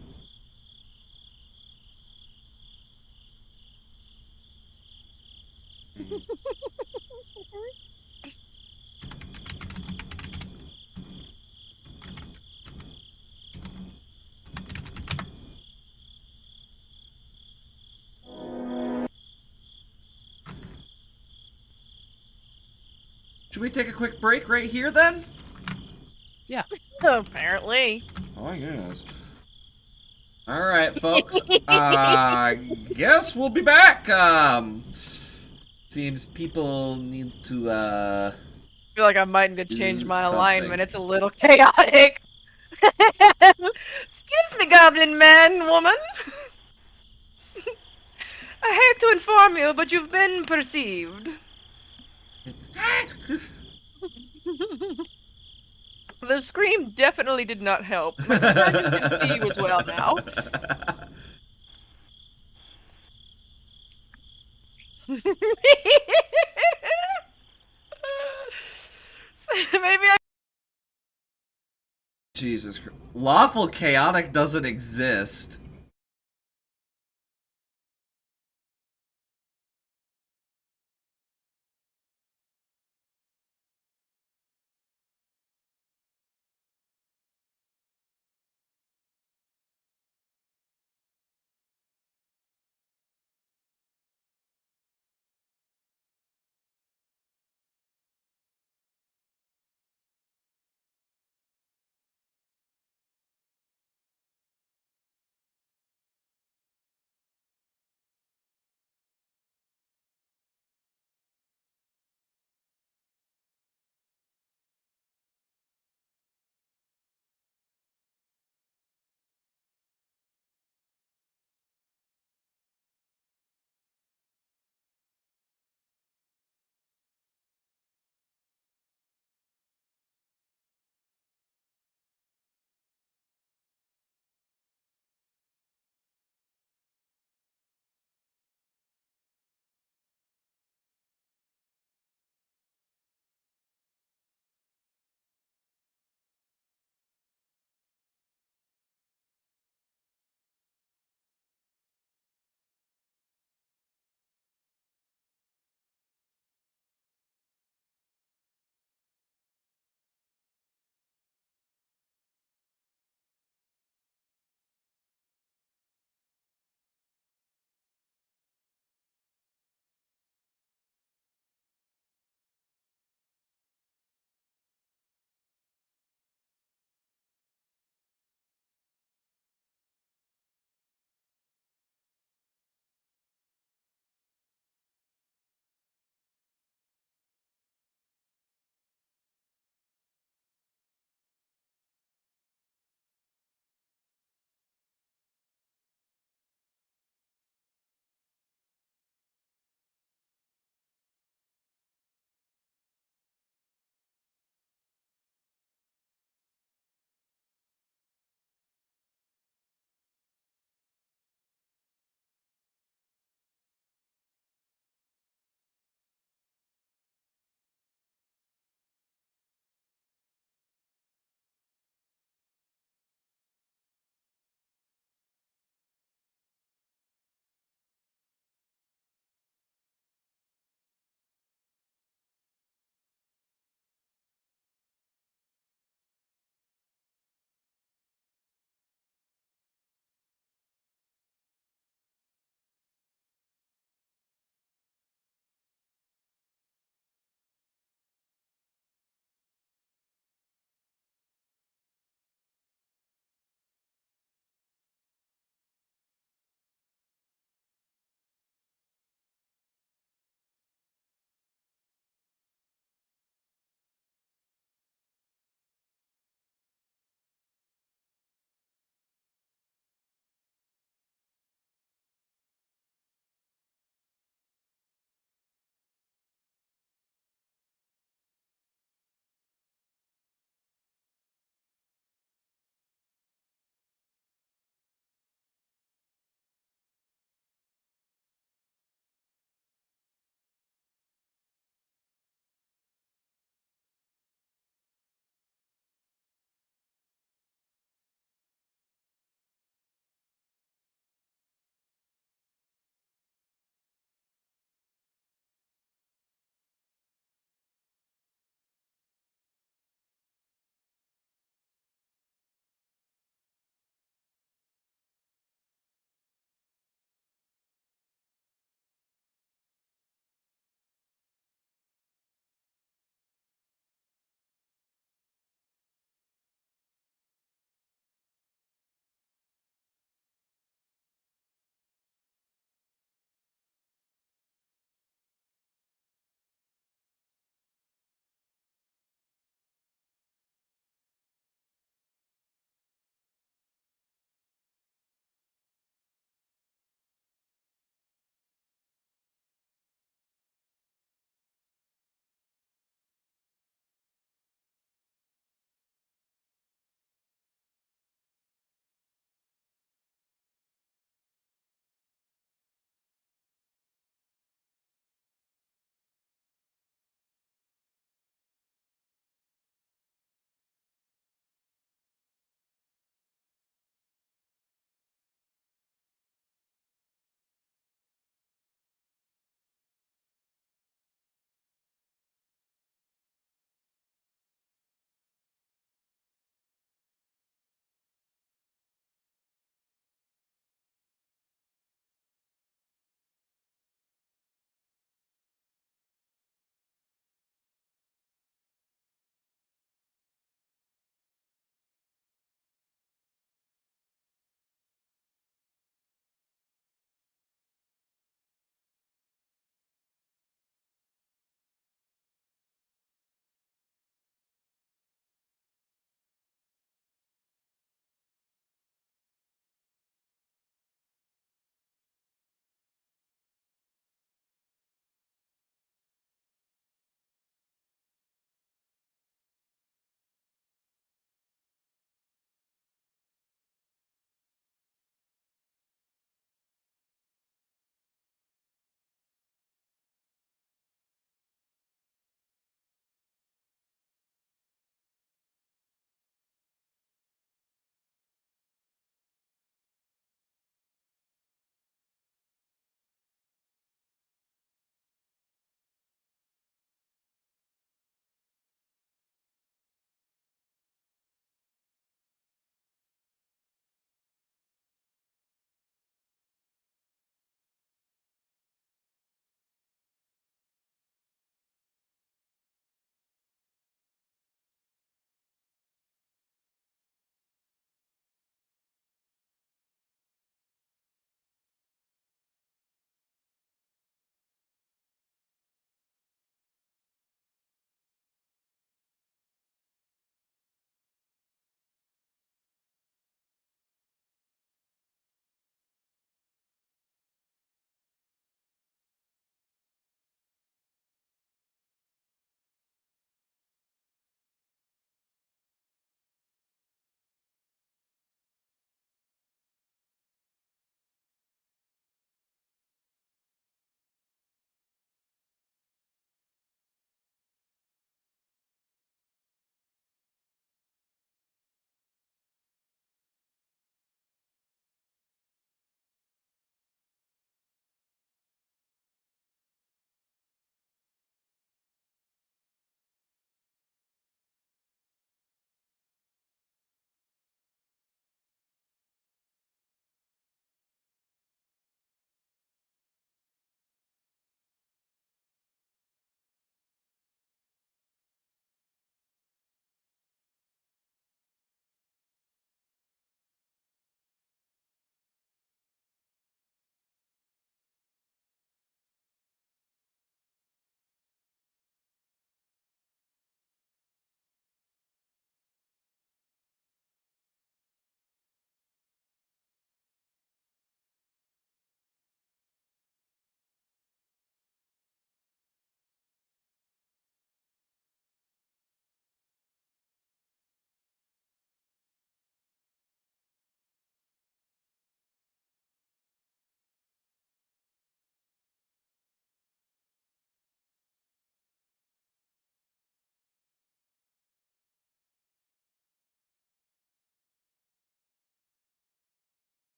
Should we take a quick break right here then? Apparently. Oh, yes. Alright, folks. Guess we'll be back. Seems people need to, I feel like I might need to change do my something. alignment. It's a little chaotic. Excuse me, goblin man, woman. I hate to inform you, but you've been perceived. The scream definitely did not help. My companion can see you as well now. So maybe I. Jesus Christ. Lawful chaotic doesn't exist.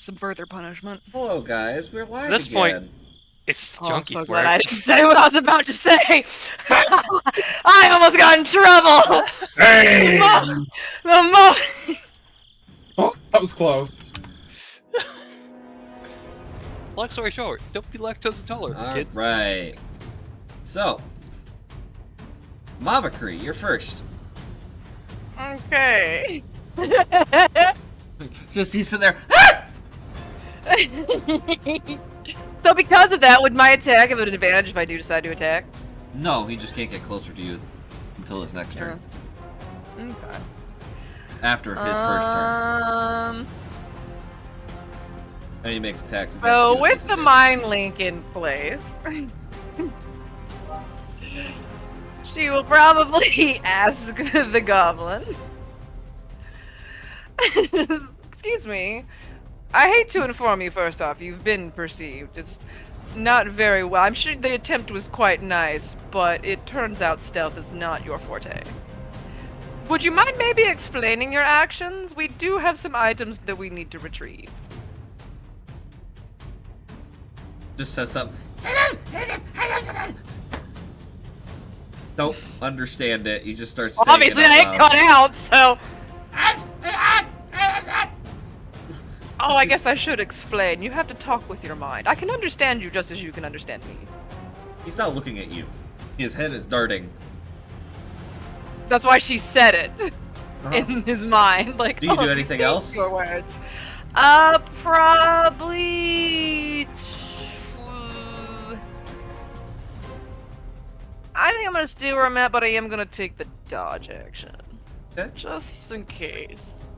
some further punishment. Hello, guys. We're live At this again. point, it's Oh, I'm junkie so flirt. glad I didn't say what I was about to say. I almost got in trouble. Hey! The mo- Oh, that was close. Long story short, don't be lactose intolerant, kids. Alright. So, Mavakri, you're first. Okay. Just he's sitting there. Ah! So because of that, would my attack have an advantage if I do decide to attack? No, he just can't get closer to you until his next turn. Okay. After his first turn. And he makes attacks against So you. with the mind link in place, she will probably ask the goblin. Excuse me. I hate to inform you first off, you've been perceived. It's not very well. I'm sure the attempt was quite nice, but it turns out stealth is not your forte. Would you mind maybe explaining your actions? We do have some items that we need to retrieve. Just says something. Don't understand it. He just starts saying Obviously, it I out ain't loud. cut out, so. Oh, I guess I should explain. You have to talk with your mind. I can understand you just as you can understand me. He's not looking at you. His head is darting. That's why she said it Uh-huh. in his mind. Like, Do you do "Oh, anything think else?" Your words. Probably. I think I'm gonna stay where I'm at, but I am gonna take the dodge action. Okay. Just in case.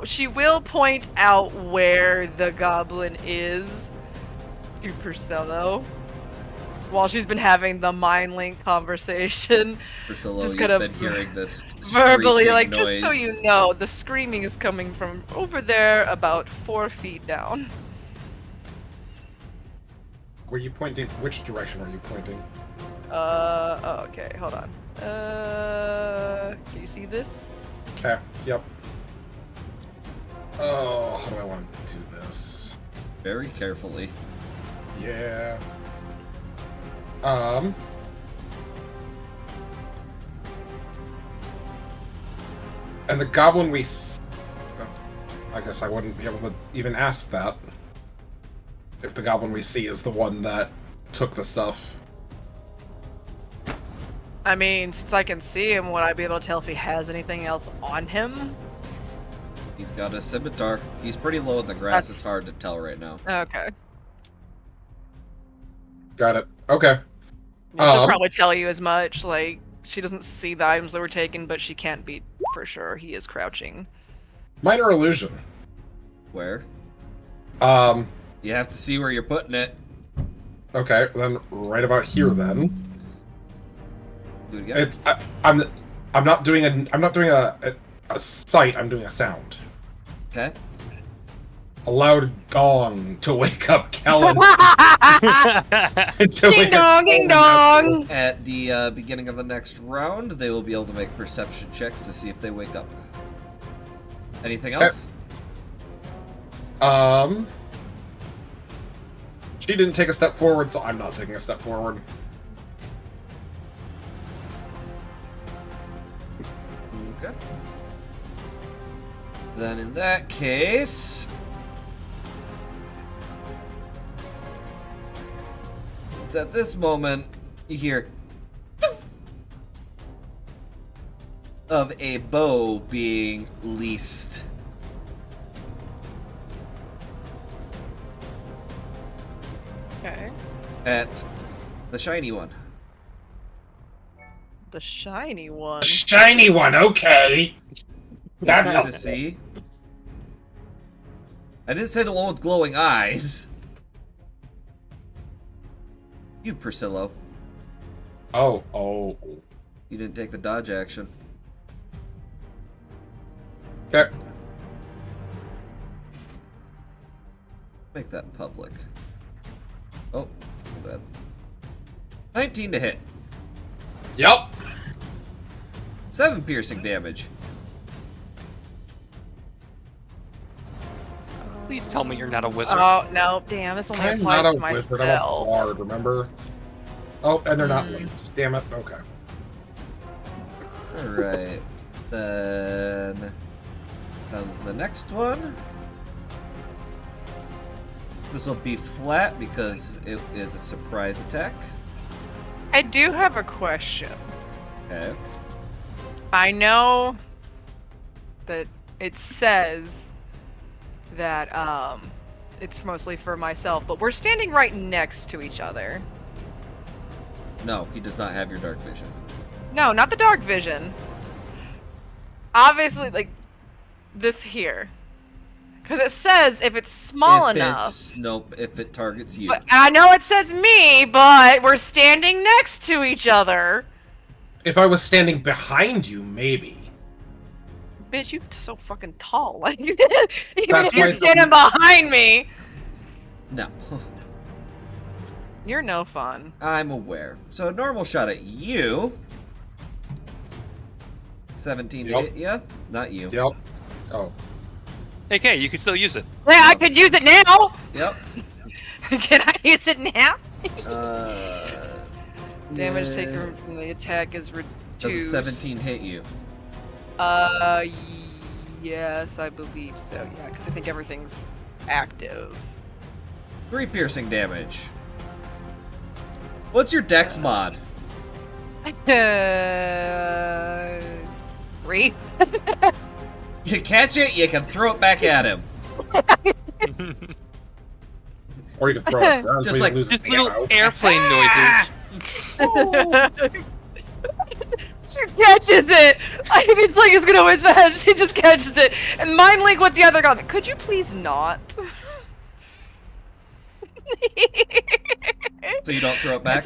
She will point out where the goblin is to Priscilla while she's been having the mind link conversation. Priscilla, Just you've kind of been hearing this verbally, screeching like, noise. just so you know, the screaming is coming from over there about 4 feet down. Were you pointing? Which direction were you pointing? Oh, okay, hold on. Can you see this? Okay. Yep. Oh, how do I want to do this? Very carefully. Yeah. And the goblin I guess I wouldn't be able to even ask that. If the goblin we see is the one that took the stuff. I mean, since I can see him, would I be able to tell if he has anything else on him? He's got a scimitar. He's pretty low in the grass. That's- It's hard to tell right now. Okay. Got it. Okay. She'll probably tell you as much, like, she doesn't see the items that were taken, but she can't be for sure. He is crouching. Minor illusion. Where? Um, You have to see where you're putting it. okay, then right about here then. Do it again. It's I'm not doing a sight, I'm doing a sound. Okay. A loud gong to wake up Kellen. Ding dong, ding dong! At the beginning of the next round, they will be able to make perception checks to see if they wake up. Anything else? She didn't take a step forward, so I'm not taking a step forward. Okay. Then in that case... It's at this moment you hear... of a bow being leased. Okay. At the shiny one. The shiny one. Shiny one, okay. That's Easy to see. I didn't say the one with glowing eyes. You, Priscilla. Oh. You didn't take the dodge action. Okay. Make that public. Oh, too bad. 19 to hit. Yep. 7 piercing damage. Please tell me you're not a wizard. Oh no, damn! This only I'm applies not to a wizard, I'm a myself. bard, remember? Oh, and they're not linked. Damn it, okay. Alright. Then comes the next one. This will be flat because it is a surprise attack. I do have a question. Okay. I know that it says that it's mostly for myself, but we're standing right next to each other. No, he does not have your dark vision. No, not the dark vision. Obviously, like this here, because it says if it's small enough. Nope, if it targets you. But I know it says me, but we're standing next to each other. If I was standing behind you, maybe. Bitch, you're so fucking tall. Like, even That's if you're why- standing behind me, No. you're no fun. I'm aware. So normal shot at you. 17 to Yep. hit ya? Not you. Yep. Oh. Okay, you can still use it. Yeah, I could use it now. Yep. Can I use it now? Damage yeah. taken from the attack is reduced. Does a 17 hit you? Yes, I believe so. Yeah, because I think everything's active. 3 piercing damage. What's your dex mod? 3. You catch it, you can throw it back at him. Or you can throw it down Just so you like- lose Just little ammo. airplane noises. She catches it. I think it's like it's gonna whiz past. She just catches it, and mind link with the other guy. Could you please not? So you don't throw it back?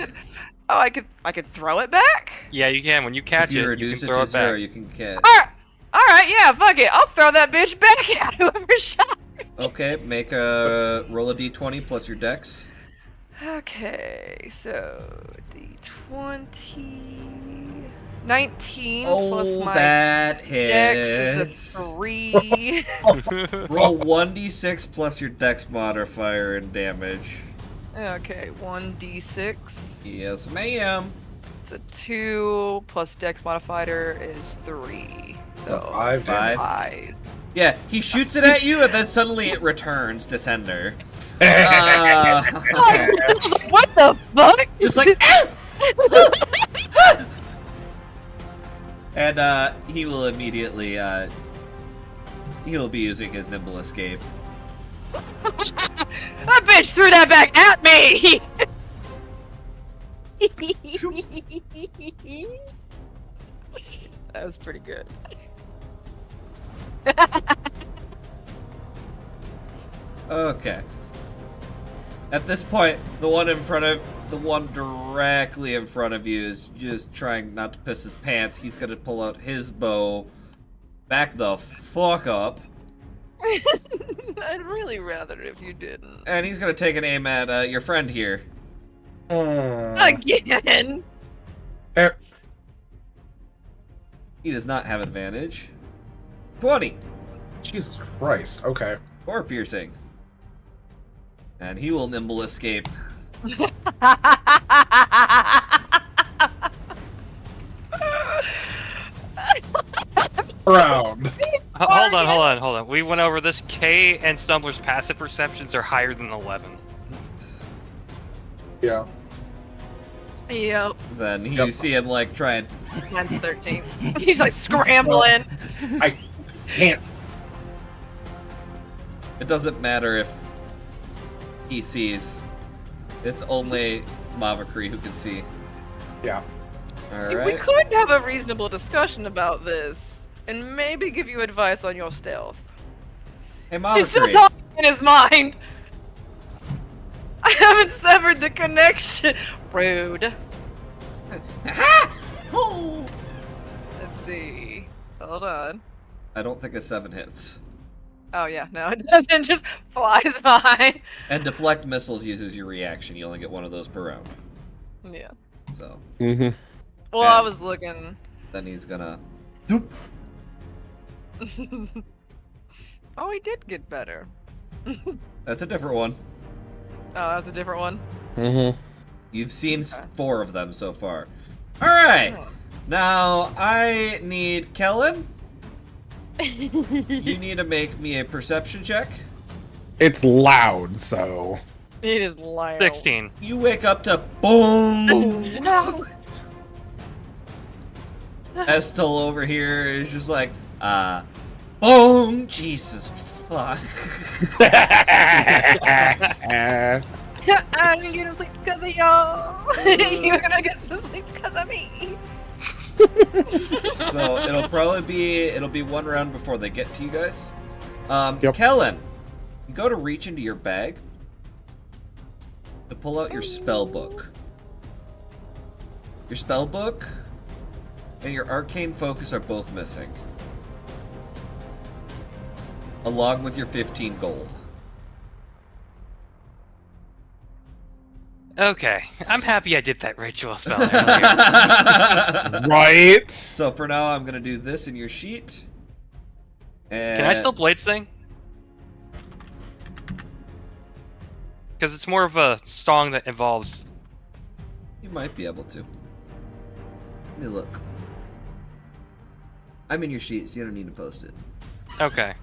Oh, I could throw it back. Yeah, you can. When you If catch you it, you reduce can it throw to it back. 0, you can catch. All right, yeah, fuck it. I'll throw that bitch back at whoever shot me. Okay, make a roll a d20 plus your dex. Okay, so d20. 19 Oh, plus my that dex is hits. a 3. Roll 1d6 plus your dex modifier and damage. Okay, 1d6. Yes, ma'am. It's a 2 plus dex modifier is 3. So 5 Five. 5. Yeah, he shoots it at you and then suddenly it returns to sender. What the fuck? Just like. And he will immediately he will be using his nimble escape. That bitch threw that back at me. That was pretty good. Okay. At this point, the one directly in front of you is just trying not to piss his pants. He's gonna pull out his bow, back the fuck up, I'd really rather if you didn't. and he's gonna take an aim at your friend here. Again. He does not have advantage. 20. Jesus Christ. Okay. 4 piercing. And he will nimble escape. Round. Hold on. We went over this. K and Stumblr's passive perceptions are higher than 11. Yeah. Yep. Then you Yep. see him like try and Mine's 13. He's like scrambling. I can't. it doesn't matter if he sees. It's only Mavakri who can see. Yeah. We Alright. could have a reasonable discussion about this, and maybe give you advice on your stealth. Hey She's still Mavakri. talking in his mind. I haven't severed the connection. Rude. Let's see. Hold on. I don't think a 7 hits. Oh yeah, no, it Doesn't just flies by. And deflect missiles uses your reaction. You only get one of those per round. yeah. So Mm-hmm. Well, I was looking. then he's gonna. Doop. Oh, he did get better. That's a different one. Oh, that's a different one. Mm-hmm. You've seen 4 of them so far. Alright. Now, I need Kellen. You need to make me a perception check. It's loud, so. It is loud. 16. You wake up to boom. No. Estel over here is just like, boom. Jesus fuck. I didn't get to sleep because of y'all. You're gonna get to sleep because of me. So it'll be 1 round before they get to you guys. Yep. Kellen, you go to reach into your bag to pull out your spell book. Your spell book and your arcane focus are both missing, along with your 15 gold. Okay, I'm happy I did that ritual spell earlier. Right? So for now, I'm gonna do this in your sheet. And Can I still Blades thing? Because it's more of a song that involves... You might be able to. Let me look. I'm in your sheet, so you don't need to post it. Okay.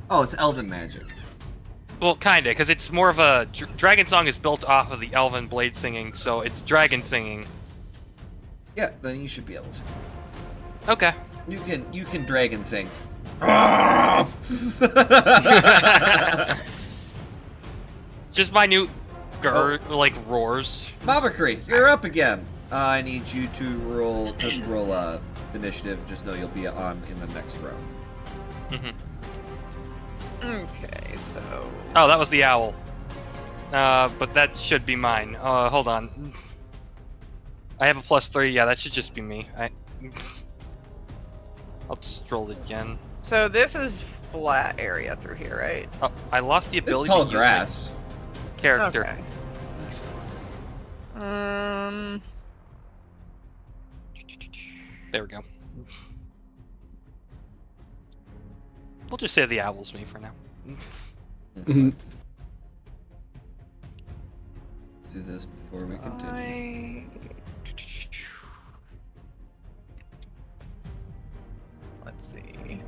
Oh, it's elven magic. Well, kinda, because it's more of a... Dragon Song is built off of the Elven Blade singing, so it's dragon singing. Yeah, then you should be able to. Okay. You can dragon sing. Just my new... roars. Mavakri, you're up again. I need you to roll initiative. Just know you'll be on in the next round. Mm-hmm. Okay, so. Oh, that was the owl. But that should be mine. Hold on. I have a +3. Yeah, that should just be me. I'll just roll it again. So this is flat area through here, right? Oh, I lost the It's ability tall to use grass. my character. Okay. There we go. We'll just say the owl's me for now. Mhm. Let's do this before we continue. Let's see.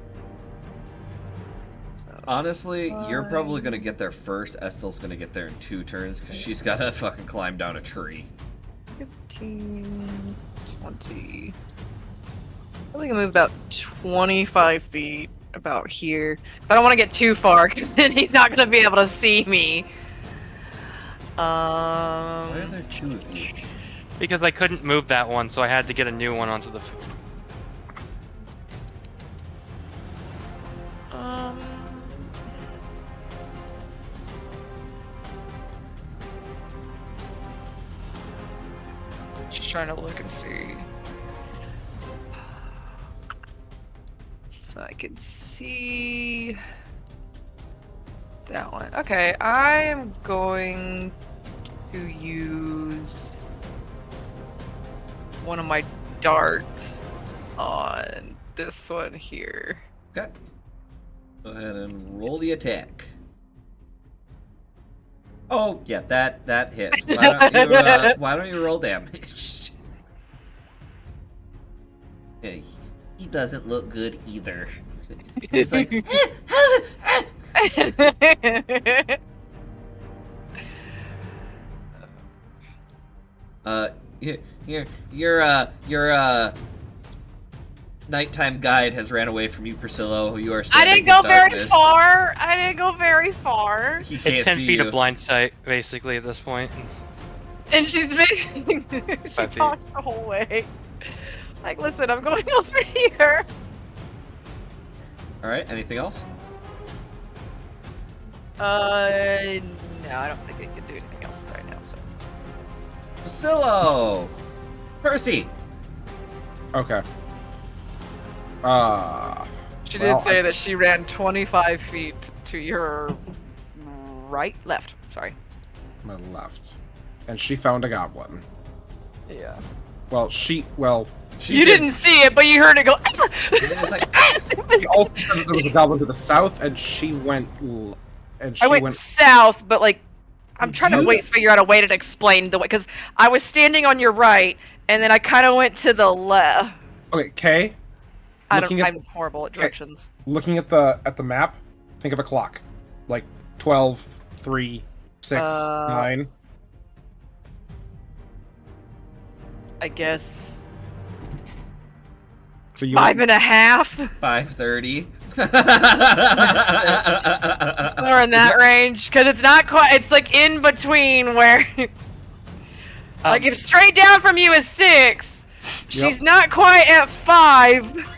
So, Honestly, you're probably gonna get there first. Estel's gonna get there in 2 turns because she's gotta fucking climb down a tree. 15, 20. We can move about 25 feet about here. Because I don't want to get too far, because then he's not going to be able to see me. Why are there 2 of you? Because I couldn't move that one, so I had to get a new one onto the... Just trying to look and see. So I can see that one. Okay, I am going to use one of my darts on this one here. Okay. Go ahead and roll the attack. Oh, yeah, that hits. Why don't you roll damage? Yeah, he doesn't look good either. He's like, your nighttime guide has ran away from you, Priscilla. You are I standing didn't go in very darkness. far. I didn't go very far. He can't It's 10 see feet you. of blind sight, basically, at this point. And she's making. She 5 feet. talks the whole way. Like, listen, I'm going over here. All right. Anything else? No, I don't think I can do anything else right now. So Priscilla, Percy. Okay. she Well, did say that she ran 25 feet to your left. Sorry. my left. And she found a goblin. Yeah. Well, She You didn't see it, but you heard it go. It was like, He also said that there was a goblin to the south, and she went and she I went south, but like, I'm trying to figure out a way to explain the way, because I was standing on your right, and then I kind of went to the left. Okay, Kay. I'm horrible at directions. Looking at the map, think of a clock, like 12, 3, 6, 9. I guess So you 5.5. 5:30. Somewhere in that range, because it's not quite. It's like in between where, like, if straight down from you is 6, she's not quite at 5.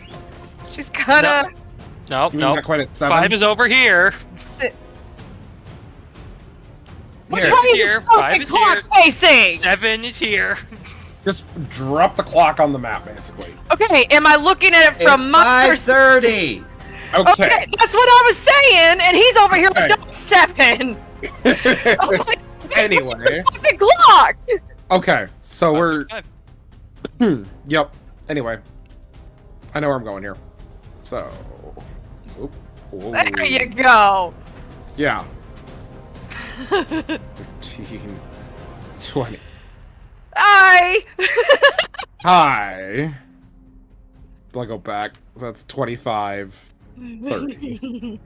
She's kind of. No, not quite at 7. 5 is over here. Which Here, way is here, this fucking 5 is clock here. facing? 7 is here. Just drop the clock on the map, basically. Okay, am I looking at it from It's my perspective? 5:30. Okay. That's what I was saying, and he's over here like, no, 7. I'm like, Anyway. what's the fucking clock? Okay, so we're... 5. Yep. Anyway. I know where I'm going here. So... Oop. Whoa. There you go. Yeah. 15... 20... Hi. Hi. I'll go back. So that's 25... 30.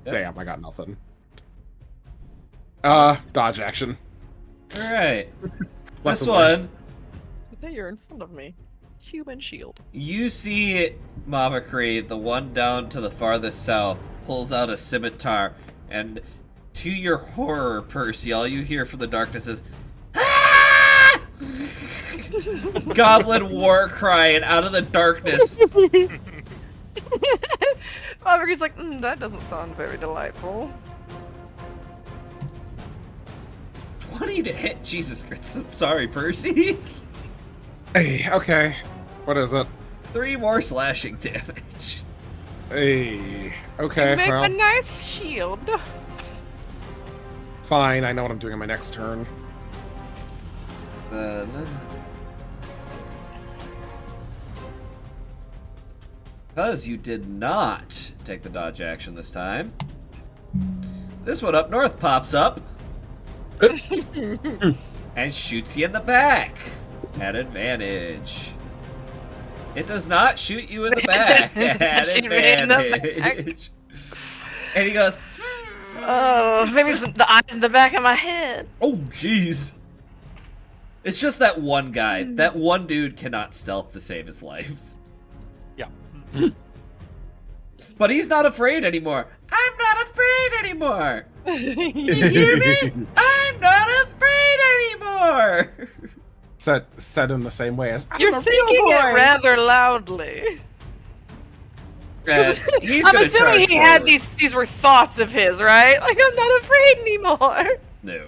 Damn, I got nothing. Dodge action. Alright. Less This than one, There you're in front of me. Human shield. you see Mavakri, the one down to the farthest south, pulls out a scimitar, and to your horror, Percy, all you hear from the darkness is, "Ah!" Goblin war cry, and out of the darkness, Maverick's like, that doesn't sound very delightful. 20 to hit. Jesus Christ, I'm sorry, Percy. Hey, okay. What is it? 3 more slashing damage. Hey, okay, Make well, a nice shield. fine. I know what I'm doing on my next turn. Because you did not take the dodge action this time, this one up north pops up and shoots you in the back at advantage. It does not shoot you in the back at Shoot me in the advantage. And he goes, Oh, maybe the eyes in the back of my head. oh jeez. It's just that one guy. That one dude cannot stealth to save his life. Yeah. But he's not afraid anymore. I'm not afraid anymore. You hear me? I'm not afraid anymore. Said in the same way as You're thinking it rather loudly. He's I'm gonna assuming charge he had forward. these were thoughts of his, right? Like, I'm not afraid anymore. No.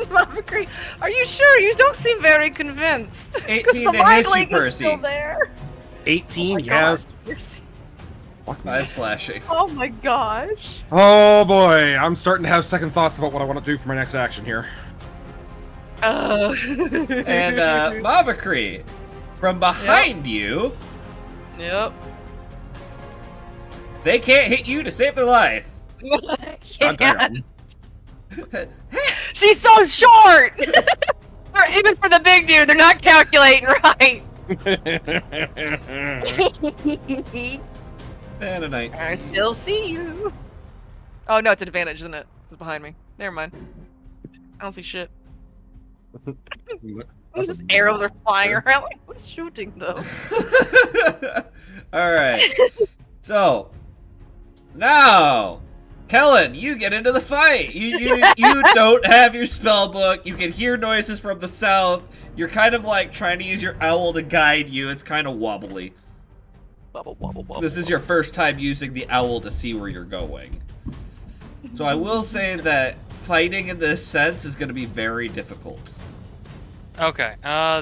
Maverick, are you sure? You don't seem very convinced. Because 18 the to mind hit you, link is Percy. still there. 18, Oh my yes. God. Fuck me. 5 slashing. Oh my gosh. Oh boy, I'm starting to have second thoughts about what I want to do for my next action here. And Mavakri, from behind you, Yep. they can't hit you to save their life. God damn. She's so short. Even for the big dude, they're not calculating right. And a 19. I still see you. Oh no, it's an advantage, isn't it? It's behind me. Never mind. I don't see shit. Just arrows are flying around. Like, who's shooting though? Alright. So, now, Kellen, you get into the fight. You don't have your spell book. You can hear noises from the south. You're kind of like trying to use your owl to guide you. It's kind of wobbly. Wobble, wobble, wobble. This is your first time using the owl to see where you're going. So I will say that fighting in this sense is going to be very difficult. Okay,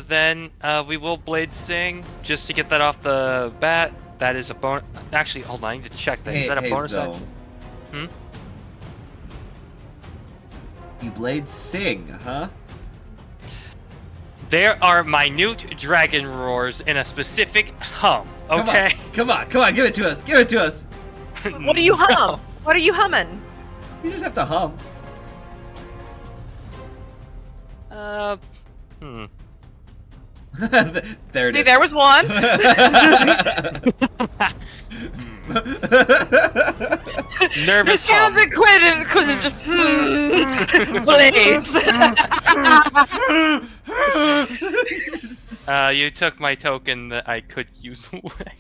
then we will Blade Sing just to get that off the bat. That is a bonus. Actually, hold on, I need to check that. Is that a bonus Zoe. action? You blade sing, huh? There are minute dragon roars in a specific hum. Okay. Come on, give it to us. Give it to us. What do you hum? What are you humming? You just have to hum. There it See, is. there was one. Nervous. It sounds acquitted because of just blades. You took my token that I could use away.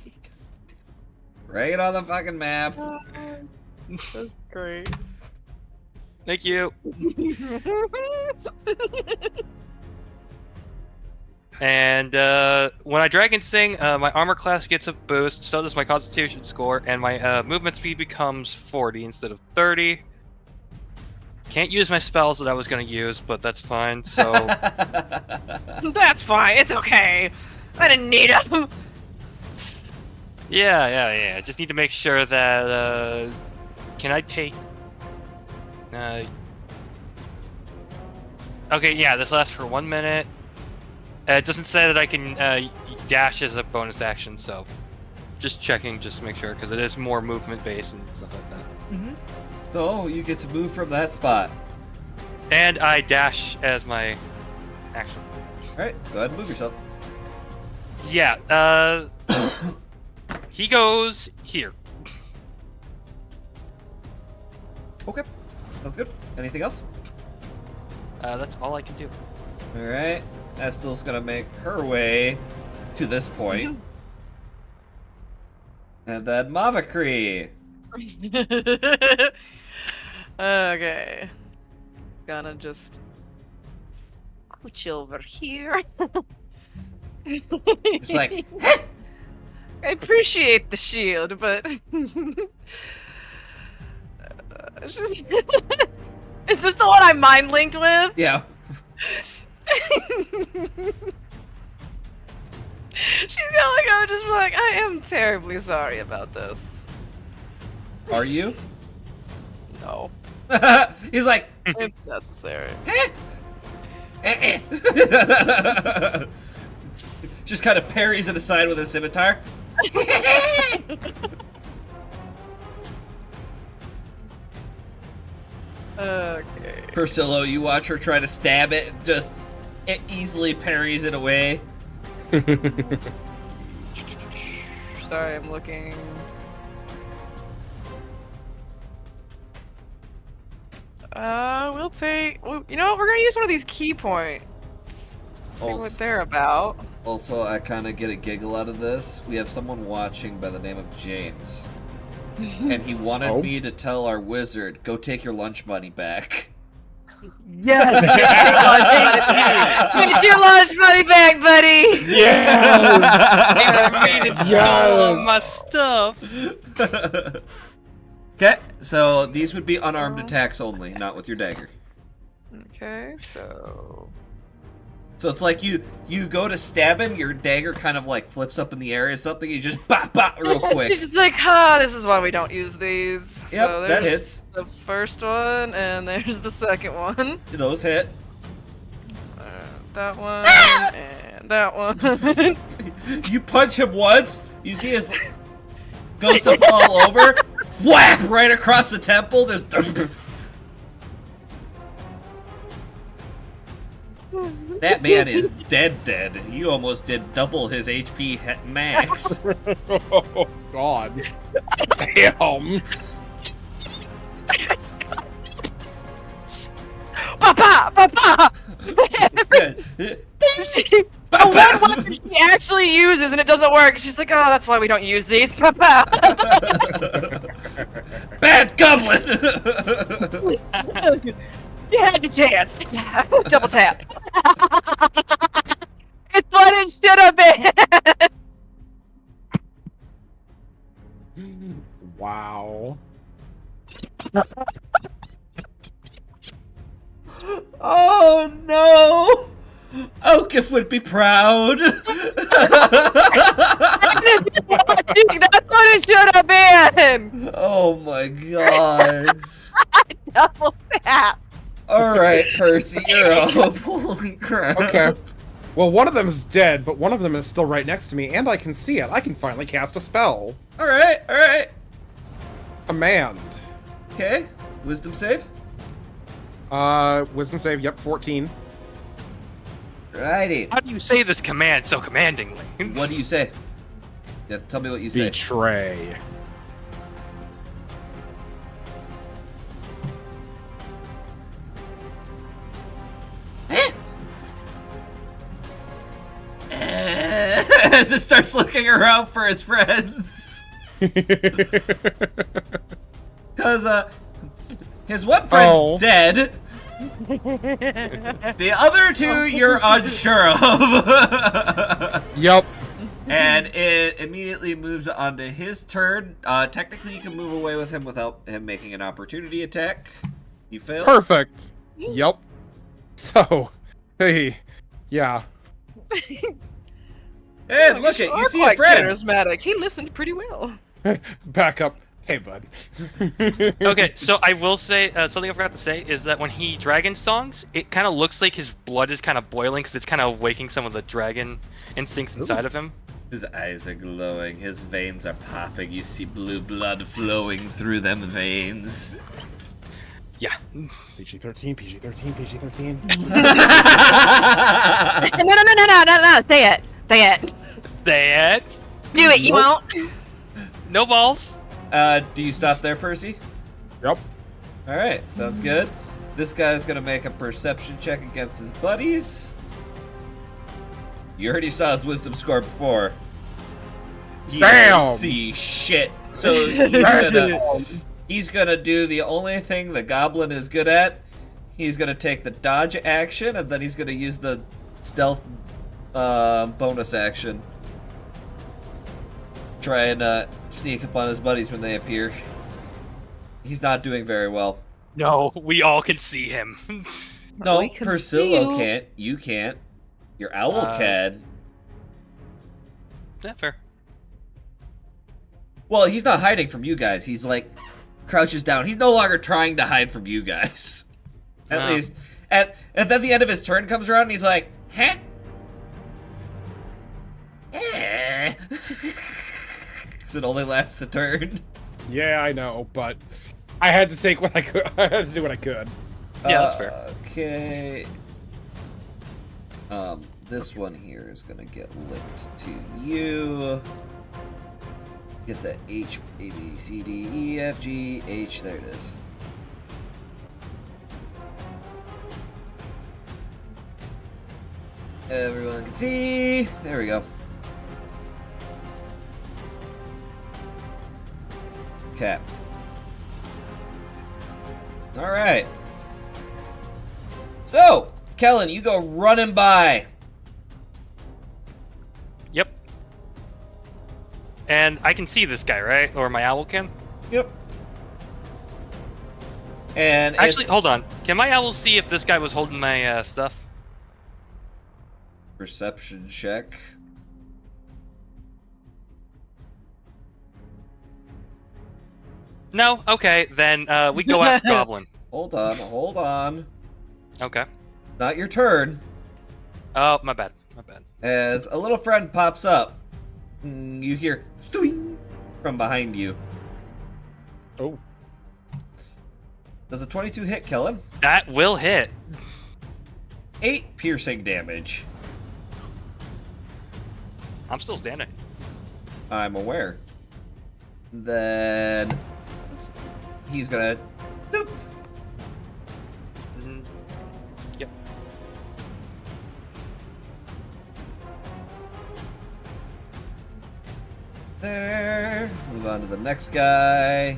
Right on the fucking map. That's great. Thank you. And when I Dragon Sing, my armor class gets a boost, so does my Constitution score, and my movement speed becomes 40 instead of 30. Can't use my spells that I was going to use, but that's fine, so... That's fine. It's okay. I didn't need them. Yeah. Just need to make sure that, can I take... Okay, yeah, this lasts for 1 minute. It doesn't say that I can dash as a bonus action, so just checking, just to make sure, because it is more movement based and stuff like that. Mm-hmm. So you get to move from that spot. And I dash as my action. Alright, go ahead and move yourself. Yeah, he goes here. Okay, sounds good. Anything else? That's all I can do. Alright, Estel's gonna make her way to this point. And then Mavakri. Okay. Gonna just scooch over here. It's like, I appreciate the shield, but it's just... Is this the one I'm mind linked with? yeah. She's gonna look up and just be like, I am terribly sorry about this. Are you? No. He's like, It's necessary. just kind of parries it aside with a scimitar. Okay. Persillo, you watch her try to stab it, just it easily parries it away. Sorry, I'm looking. We'll take. You know what? We're gonna use one of these key points. See Also- what they're about. Also, I kind of get a giggle out of this. We have someone watching by the name of James. And he wanted Oh. me to tell our wizard, go take your lunch money back. Yes. Get your lunch money back, buddy. Yeah. I mean, it's Yes. all of my stuff. Okay, so these would be unarmed attacks only, not with your dagger. Okay, so. So it's like you go to stab him, your dagger kind of like flips up in the air or something, you just bop bop real quick. She's just like, this is why we don't use these. Yep, so that there's hits. the first one, and there's the second one. Those hit. That one, and that one. You punch him once, you see his goes to fall over, whap right across the temple. Just that man is dead. You almost did double his HP max. Oh God. Damn. Papa! The one weapon she actually uses and it doesn't work. She's like, that's why we don't use these. Papa! Bad goblin. You had your chance. Double tap. It's what it should have been. Wow. Oh no! Okif would be proud. That's what it should have been. Oh my god. Double tap. Alright, Percy, you're up. Holy crap. Okay. Well, one of them is dead, but one of them is still right next to me, and I can see it. I can finally cast a spell. Alright. Command. Okay. Wisdom save? Wisdom save, yep, 14. Righty. How do you say this command so commandingly? What do you say? Yeah, tell me what you say. Betray. As it starts looking around for its friends. Because, his one friend's dead. The other two you're unsure of. Yep. And it immediately moves on to his turn. Technically, you can move away with him without him making an opportunity attack. You fail. Perfect. Yep. So, hey, yeah. Hey, look it, you see a friend. Charismatic. He listened pretty well. Back up. Hey, bud. Okay, so I will say something I forgot to say is that when he dragon songs, it kind of looks like his blood is kind of boiling because it's kind of waking some of the dragon instincts inside of him. His eyes are glowing, his veins are popping, you see blue blood flowing through them veins. Yeah. PG-13, PG-13, PG-13. No. Say it. Say it. Say it. Do it. You won't. No balls. Do you stop there, Percy? Yep. Alright, sounds good. This guy's gonna make a perception check against his buddies. You already saw his wisdom score before. He doesn't see shit. So he's gonna do the only thing the goblin is good at. He's gonna take the dodge action, and then he's gonna use the stealth bonus action. Try and sneak up on his buddies when they appear. He's not doing very well. No, we all can see him. No, We can Persillo see you. can't. You can't. Your owl can. Yeah, fair. Well, he's not hiding from you guys. He's like crouches down. He's no longer trying to hide from you guys. At Oh. least. And then the end of his turn comes around and he's like, huh? Eh. 'Cause it only lasts a turn. Yeah, I know, but I had to take what I could. I had to do what I could. Yeah, that's fair. Okay. This one here is gonna get linked to you. Get the H, A, B, C, D, E, F, G, H. There it is. Everyone can see. There we go. Okay. All right. So, Kellen, you go running by. Yep. And I can see this guy, right? Or my owl can? Yep. And Actually, hold on. Can my owl see if this guy was holding my stuff? perception check. No? Okay, then we go after Goblin. Hold on. Okay. Not your turn. Oh, my bad. As a little friend pops up, you hear "Thwing" from behind you. Oh. Does a 22 hit kill him? That will hit. 8 piercing damage. I'm still standing. I'm aware. Then he's gonna. Doop. Yep. There. Move on to the next guy.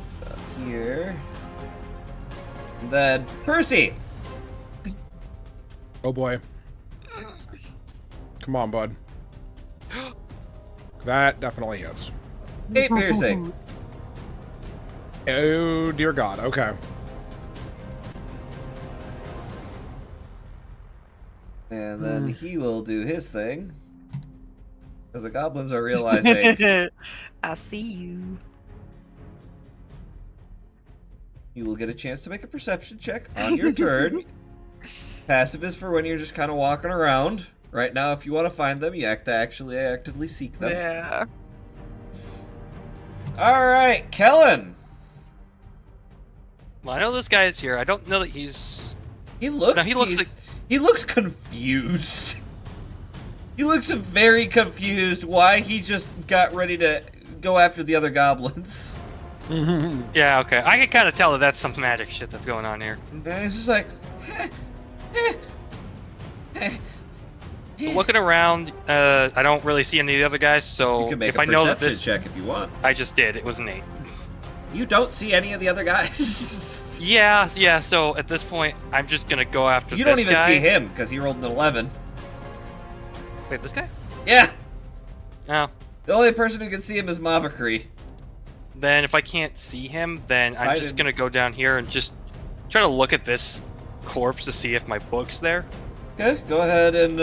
Stop here. And then Percy. Oh boy. Come on, bud. That definitely hits. 8 piercing. Oh dear God. Okay. And then he will do his thing. Because the goblins are realizing I see you. you will get a chance to make a perception check on your turn. Passive is for when you're just kind of walking around. Right now, if you want to find them, you have to actually actively seek them. Yeah. All right, Kellen. Well, I know this guy is here. I don't know that he's. He looks. No, he looks like. He looks confused. He looks very confused. Why he just got ready to go after the other goblins? Yeah, okay. I can kind of tell that that's some magic shit that's going on here. And he's just like. Looking around, I don't really see any of the other guys. So You can make if a I know that perception this, check if you want. I just did. It was an 8. You don't see any of the other guys. Yeah. So at this point, I'm just gonna go after. You this don't even guy. see him because he rolled an 11. Wait, this guy? Yeah. Oh. The only person who can see him is Mavakri. Then if I can't see him, then I'm I just didn't- gonna go down here and just try to look at this corpse to see if my book's there. Okay, go ahead and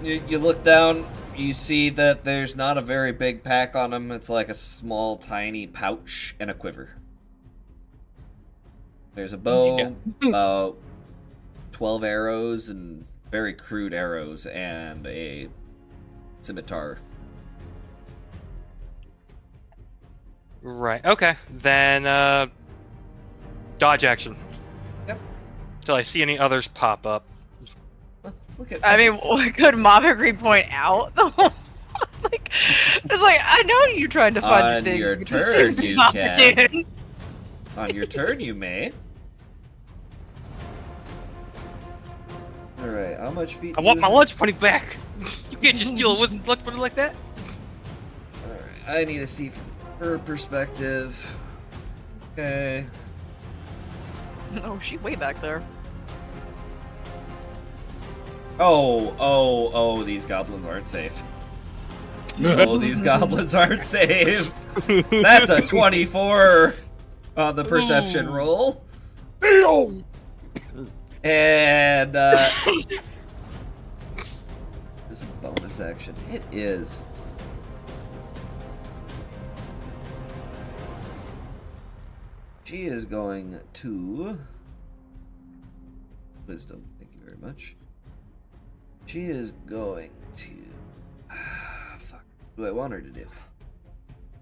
you look down. You see that there's not a very big pack on him. It's like a small, tiny pouch and a quiver. There's a bow, about 12 arrows and very crude arrows, and a scimitar. Right. Okay. Then dodge action. Yep. Till I see any others pop up. Look at I mean, this. what could Maverick point out though? Like, it's like I know you're trying to fudge On things, your but turn, this seems you inopportune. On your turn, you may. Alright, how much feet I do want you my have? lunch money back. You can't just steal a wizard's lunch money like that. Alright, I need to see from her perspective. Okay. Oh, she's way back there. Oh, these goblins aren't safe. Oh, these goblins aren't safe. That's a 24 on the perception Ooh. roll. Damn! And, this is a bonus action. It is. She is going to... Wisdom, thank you very much. She is going to... fuck. What do I want her to do?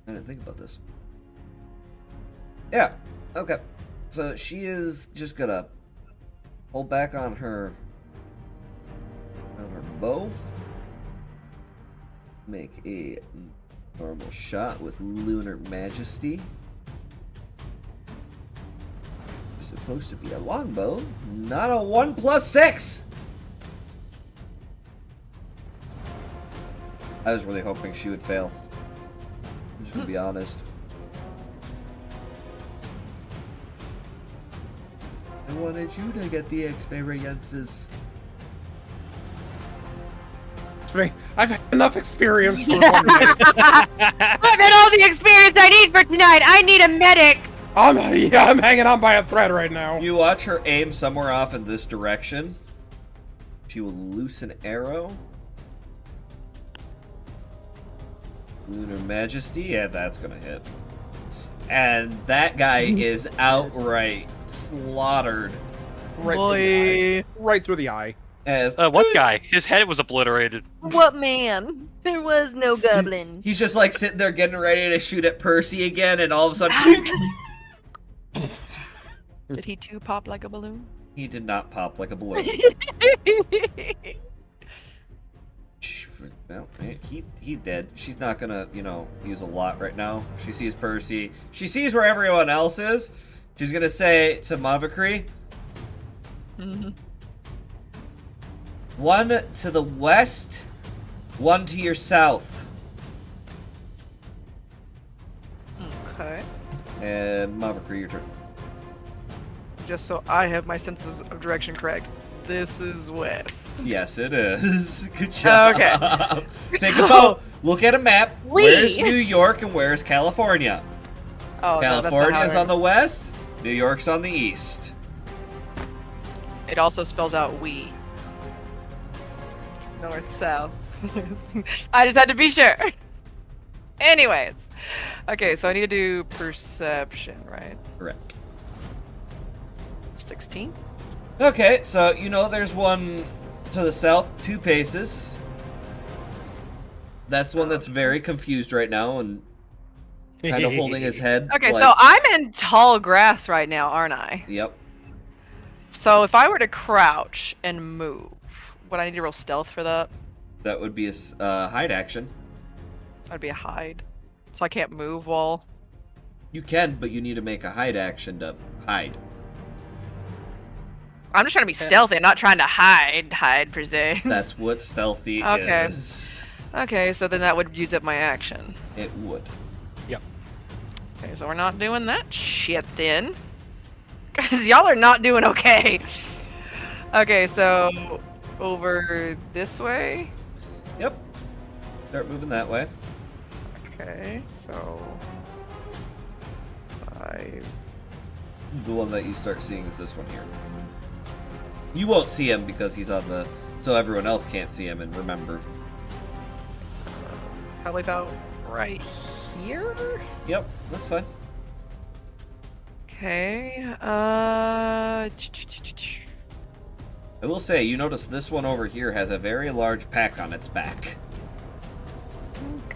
I didn't think about this. Yeah, okay. So she is just gonna hold back on her bow. Make a normal shot with Lunar Majesty. It's supposed to be a longbow, not a 1+6. I was really hoping she would fail. I'm just gonna be honest. I wanted you to get the experiences. It's me. I've had enough experience for one day. I've had all the experience I need for tonight. I need a medic. I'm hanging on by a thread right now. You watch her aim somewhere off in this direction. She will loose an arrow. Lunar Majesty, yeah, that's gonna hit. And that guy is outright slaughtered. Right through the eye. As What guy? His head was obliterated. What man? There was no goblin. he's just like sitting there getting ready to shoot at Percy again, and all of a sudden, Did he too pop like a balloon? he did not pop like a balloon. Well, he's dead. She's not gonna, use a lot right now. She sees Percy. She sees where everyone else is. She's gonna say to Mavakri, one to the west, one to your south. Okay. And Mavakri, your turn. Just so I have my senses of direction correct. This is west. Yes, it is. Good job. Okay. Think about, look at a map. Wee. Where's New York and where's California? Oh, no, that's not California's how on the west, New York's on the east. It also spells out we. North, south. I just had to be sure. Anyways. Okay, so I need to do perception, right? Correct. 16? Okay, so there's one to the south, 2 paces. That's one that's very confused right now, and kind of holding his head. Okay, like, so I'm in tall grass right now, aren't I? Yep. So if I were to crouch and move, would I need to roll stealth for that? That would be a hide action. That'd be a hide. So I can't move while... You can, but you need to make a hide action to hide. I'm just trying to be stealthy. I'm not trying to hide per se. That's what stealthy Okay. is. Okay, so then that would use up my action. It would. Yep. Okay, so we're not doing that shit then. Because y'all are not doing okay. Okay, so over this way. Yep. Start moving that way. Okay, so 5. The one that you start seeing is this one here. You won't see him because he's on the... So everyone else can't see him, and remember. So probably about right here? Yep, that's fine. Okay, I will say, you notice this one over here has a very large pack on its back.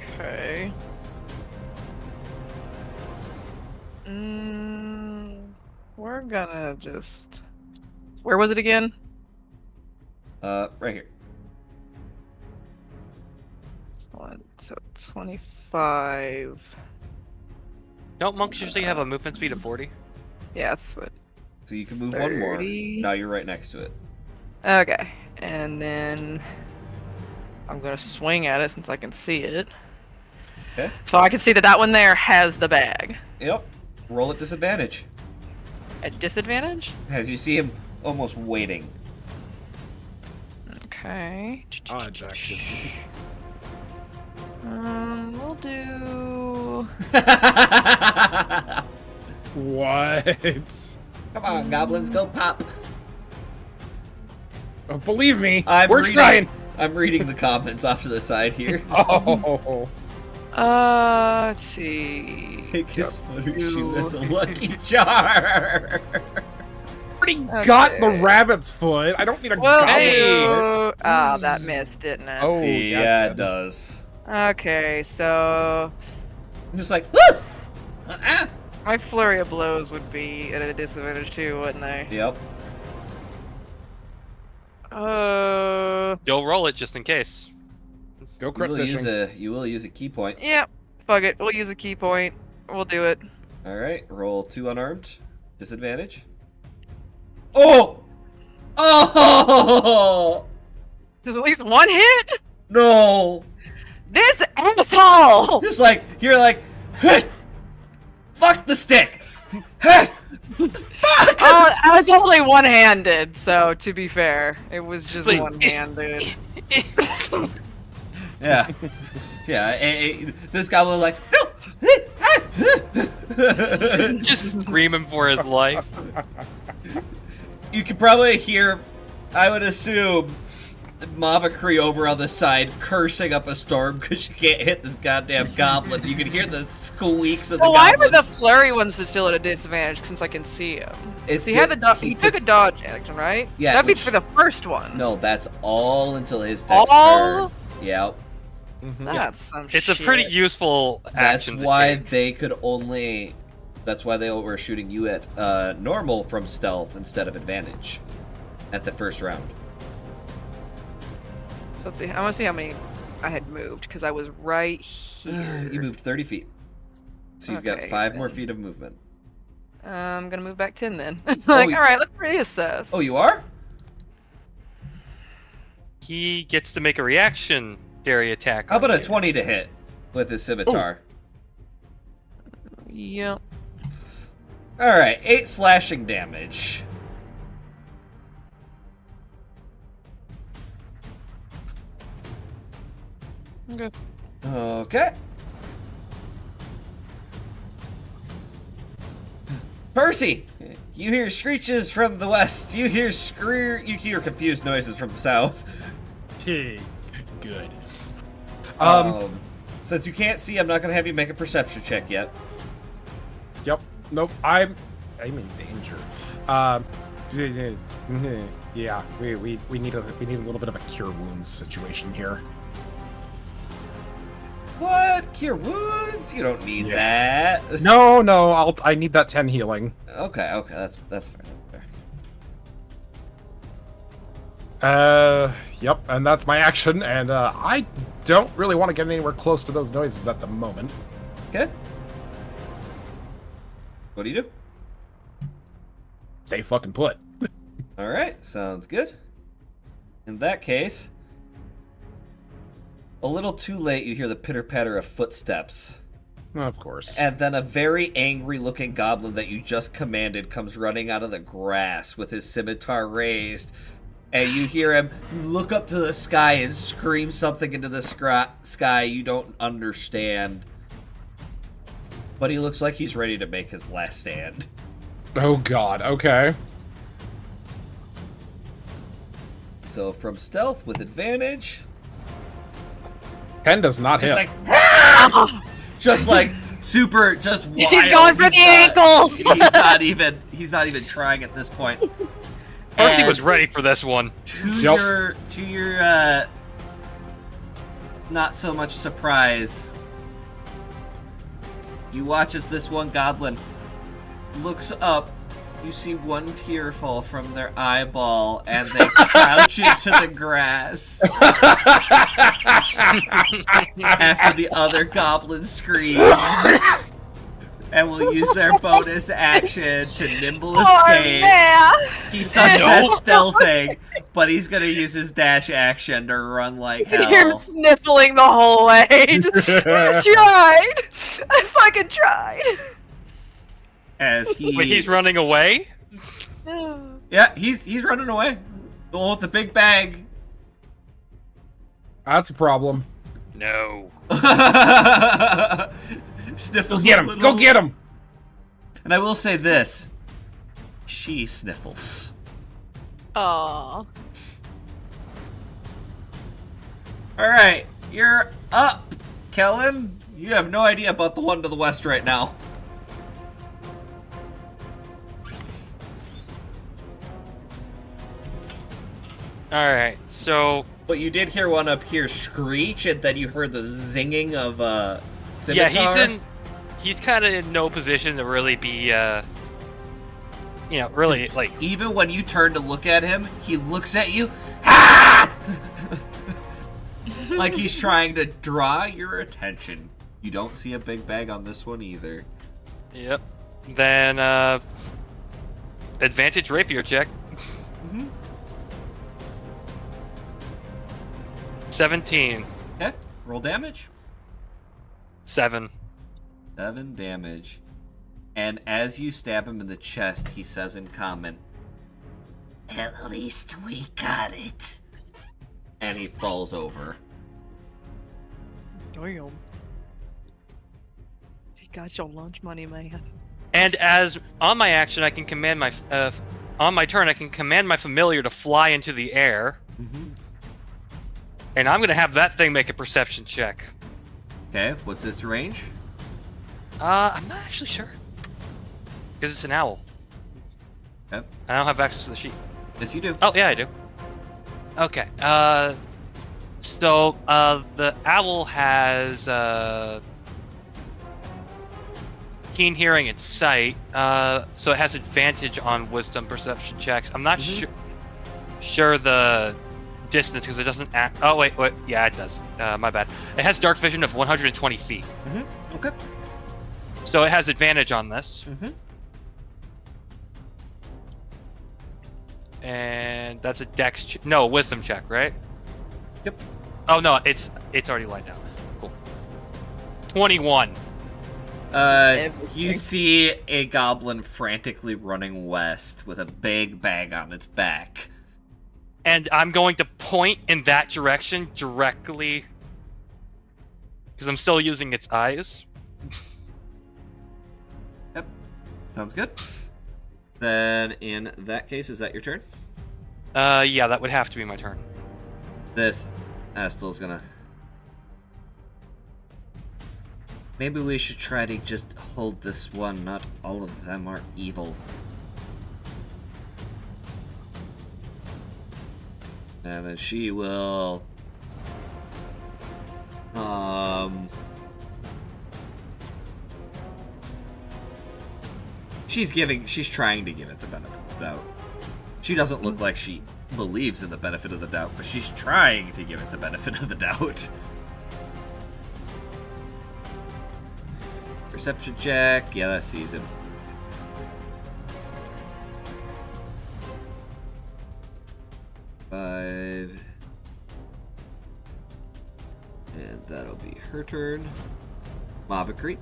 Okay. We're gonna just... Where was it again? Right here. So 25. Don't monks usually have a movement speed of 40? Yeah, that's what... So you can move one more. 30. Now you're right next to it. Okay, and then I'm gonna swing at it since I can see it. Okay. So I can see that that one there has the bag. Yep. Roll at disadvantage. At disadvantage? As you see him almost waiting. Okay. Dodge action. We'll do... What? Come on, goblins, go pop. Oh, believe me, I'm we're reading, trying. I'm reading the comments off to the side here. Oh. let's see. Take his photo shoot as a lucky charm. Already got the rabbit's foot. I don't need a goblin foot. Ah, that missed, didn't it? Oh, Yeah, it God. does. Okay, so I'm just like, woo! my flurry of blows would be at a disadvantage too, wouldn't they? Yep. You'll roll it just in case. Go You crit will, fishing. you will use a key point. Yep. Fuck it. We'll use a key point. We'll do it. Alright, roll 2 unarmed. Disadvantage. Oh! Oh! There's at least one hit? No! This asshole! Just like, you're like, fuck the stick! What the fuck? I was only one-handed, so to be fair, it was just Wait. one-handed. Yeah. Yeah, this goblin was like, no! Just screaming for his life. You can probably hear, I would assume, Mavakri over on the side cursing up a storm because she can't hit this goddamn goblin. You can hear the squeaks of the Well, why were goblin. the flurry ones still at a disadvantage since I can see him? It's He had the the- he took a dodge action, right? Yeah, That'd be which- for the first one. No, that's all until his next All? turn. Yeah. That's some It's shit. a pretty useful That's action to why take. they could only... That's why they were shooting you at normal from stealth instead of advantage at the first round. So let's see. I want to see how many I had moved because I was right here. You moved 30 feet. So you've got Okay, 5 more then. feet of movement. I'm gonna move back 10 then. Oh, Like, you- all right, let's reassess. Oh, you are? He gets to make a reaction dairy attack. How on about a you. 20 to hit with his scimitar? Yep. Alright, 8 slashing damage. Okay. Okay. Percy, you hear screeches from the west. You hear confused noises from the south. Good. Since you can't see, I'm not gonna have you make a perception check yet. Yep. Nope. I'm in danger. Yeah. We need a little bit of a cure wounds situation here. What? Cure wounds? You don't need that. No, I need that 10 healing. Okay, that's fair. That's fair. Yep, and that's my action, and I don't really want to get anywhere close to those noises at the moment. Okay. What do you do? Stay fucking put. Alright, sounds good. In that case, a little too late, you hear the pitter-patter of footsteps. Of course. And then a very angry-looking goblin that you just commanded comes running out of the grass with his scimitar raised. And you hear him look up to the sky and scream something into the sky you don't understand. But he looks like he's ready to make his last stand. Oh god, okay. So from stealth with advantage... Ken does not Just hit. like... just like super, just wild. He's going for the ankles! He's not even trying at this point. Percy was ready for this one. To your not so much surprise, you watch as this one goblin looks up. You see one tear fall from their eyeball, and they crouch into the grass. After the other goblin screams, and will use their bonus action to nimble escape. He sucks at stealthing, but he's gonna use his dash action to run like hell. You're sniffling the whole way. I tried. I fucking tried. As he... Wait, he's running away? Yeah, he's running away. The one with the big bag. That's a problem. No. Sniffles. Get him! Go get him! And I will say this. She sniffles. Aww. Alright, you're up, Kellen. You have no idea about the one to the west right now. Alright, so... But you did hear one up here screech, and then you heard the zinging of scimitar. Yeah, he's kind of in no position to really be, really, like... Even when you turn to look at him, he looks at you, ah! Like he's trying to draw your attention. You don't see a big bag on this one either. Yep. Then, advantage rapier check. Mm-hmm. 17. Okay, roll damage. 7. 7 damage. And as you stab him in the chest, he says in comment, "At least we got it." And he falls over. Damn. He got your lunch money, man. And as on my action, I can command my on my turn, I can command my familiar to fly into the air. Mm-hmm. And I'm gonna have that thing make a perception check. Okay, what's its range? I'm not actually sure. Because it's an owl. Okay. I don't have access to the sheet. Yes, you do. Oh, yeah, I do. Okay. So, the owl has, keen hearing and sight, so it has advantage on wisdom perception checks. I'm not sure the distance, because it doesn't act... Oh, wait, yeah, it does. My bad. It has dark vision of 120 feet. Mm-hmm. Okay. So it has advantage on this. Mm-hmm. And that's a wisdom check, right? Yep. Oh no, it's already lined out. Cool. 21. You see a goblin frantically running west with a big bag on its back. And I'm going to point in that direction directly, because I'm still using its eyes. Yep. Sounds good. Then, in that case, is that your turn? Yeah, that would have to be my turn. This Astel's gonna... Maybe we should try to just hold this one. Not all of them are evil. And then she will... She's trying to give it the benefit of the doubt. She doesn't look like she believes in the benefit of the doubt, but she's trying to give it the benefit of the doubt. Perception check. Yeah, that sees him. Five. And that'll be her turn. Mavakri.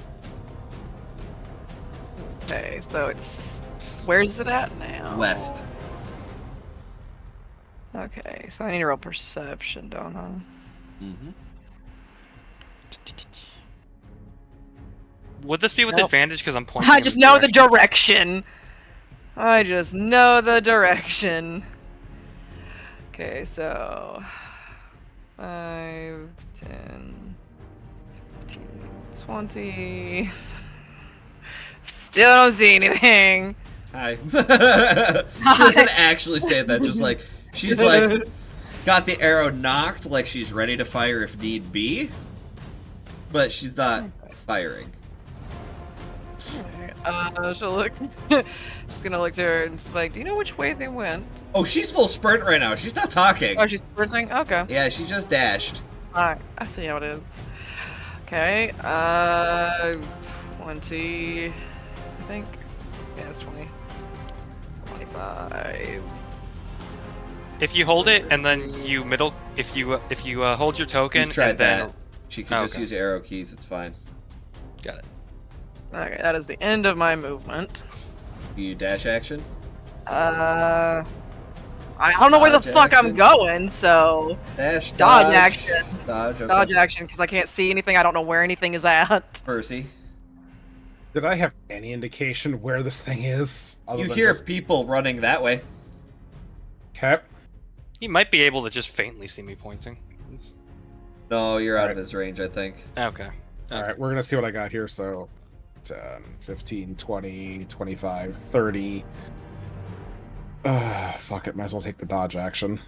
Okay, so it's... Where's it at now? West. Okay, so I need to roll perception, don't I? Mm-hmm. Would this be with Nope. advantage because I'm pointing? I in just the know the direction? direction. I just know the direction. Okay, so 5, 10, 15, 20. Still don't see anything. Hi. She doesn't actually say that, just like, she's like, got the arrow knocked, like she's ready to fire if need be, but she's not firing. She'll look. She's gonna look to her and just like, do you know which way they went? Oh, she's full sprint right now. She's not talking. Oh, she's sprinting? Okay. Yeah, she just dashed. Alright, I see how it is. Okay, 20, I think. Yeah, it's 20. 25. If you hold it and then you middle, if you hold your token We've tried and then that. She can just use arrow keys. It's fine. got it. Okay, that is the end of my movement. You dash action? I don't know where the Dodge fuck I'm action. going, so Dash, Dodge action. Dodge, okay. dodge action because I can't see anything. I don't know where anything is at. Percy. Did I have any indication where this thing is? You hear people running that way. Okay. He might be able to just faintly see me pointing. No, you're out of Alright. his range, I think. Okay. Alright, we're gonna see what I got here. So 10, 15, 20, 25, 30. Fuck it, might as well take the dodge action.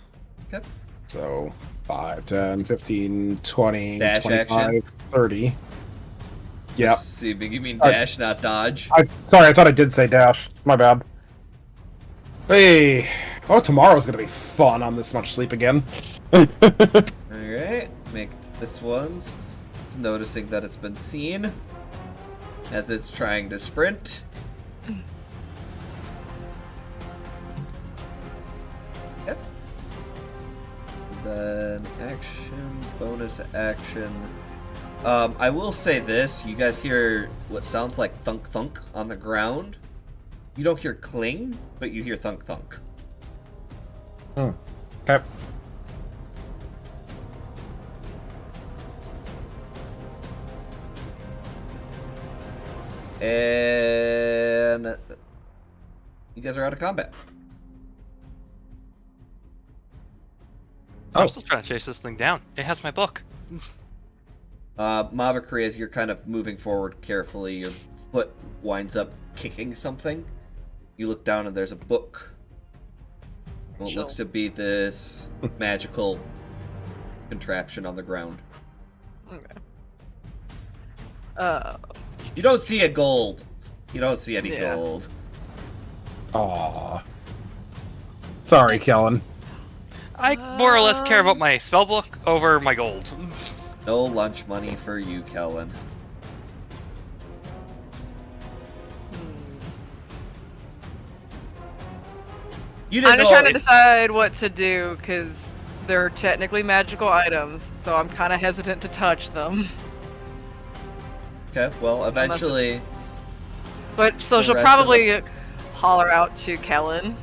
Okay. So 5, 10, 15, 20, Dash 25, action. 30. Yep. See, but you mean dash, not dodge. Sorry, I thought I did say dash. My bad. Hey. Oh, tomorrow's gonna be fun on this much sleep again. Alright, make this one's. It's noticing that it's been seen as it's trying to sprint. Yep. Then action, bonus action. I will say this, you guys hear what sounds like thunk thunk on the ground. You don't hear cling, but you hear thunk thunk. Okay. And you guys are out of combat. I'm still trying to chase this thing down. It has my book. Mavakri, as you're kind of moving forward carefully, your foot winds up kicking something. You look down and there's a book. What looks to be this magical contraption on the ground. Okay. You don't see a gold. You don't see any Yeah. gold. Aw. Sorry, Kellen. I more or less care about my spellbook over my gold. No lunch money for you, Kellen. You didn't I'm just know trying to it- decide what to do because they're technically magical items, so I'm kind of hesitant to touch them. Okay, well, eventually... But so The she'll rest of probably holler out to Kellen.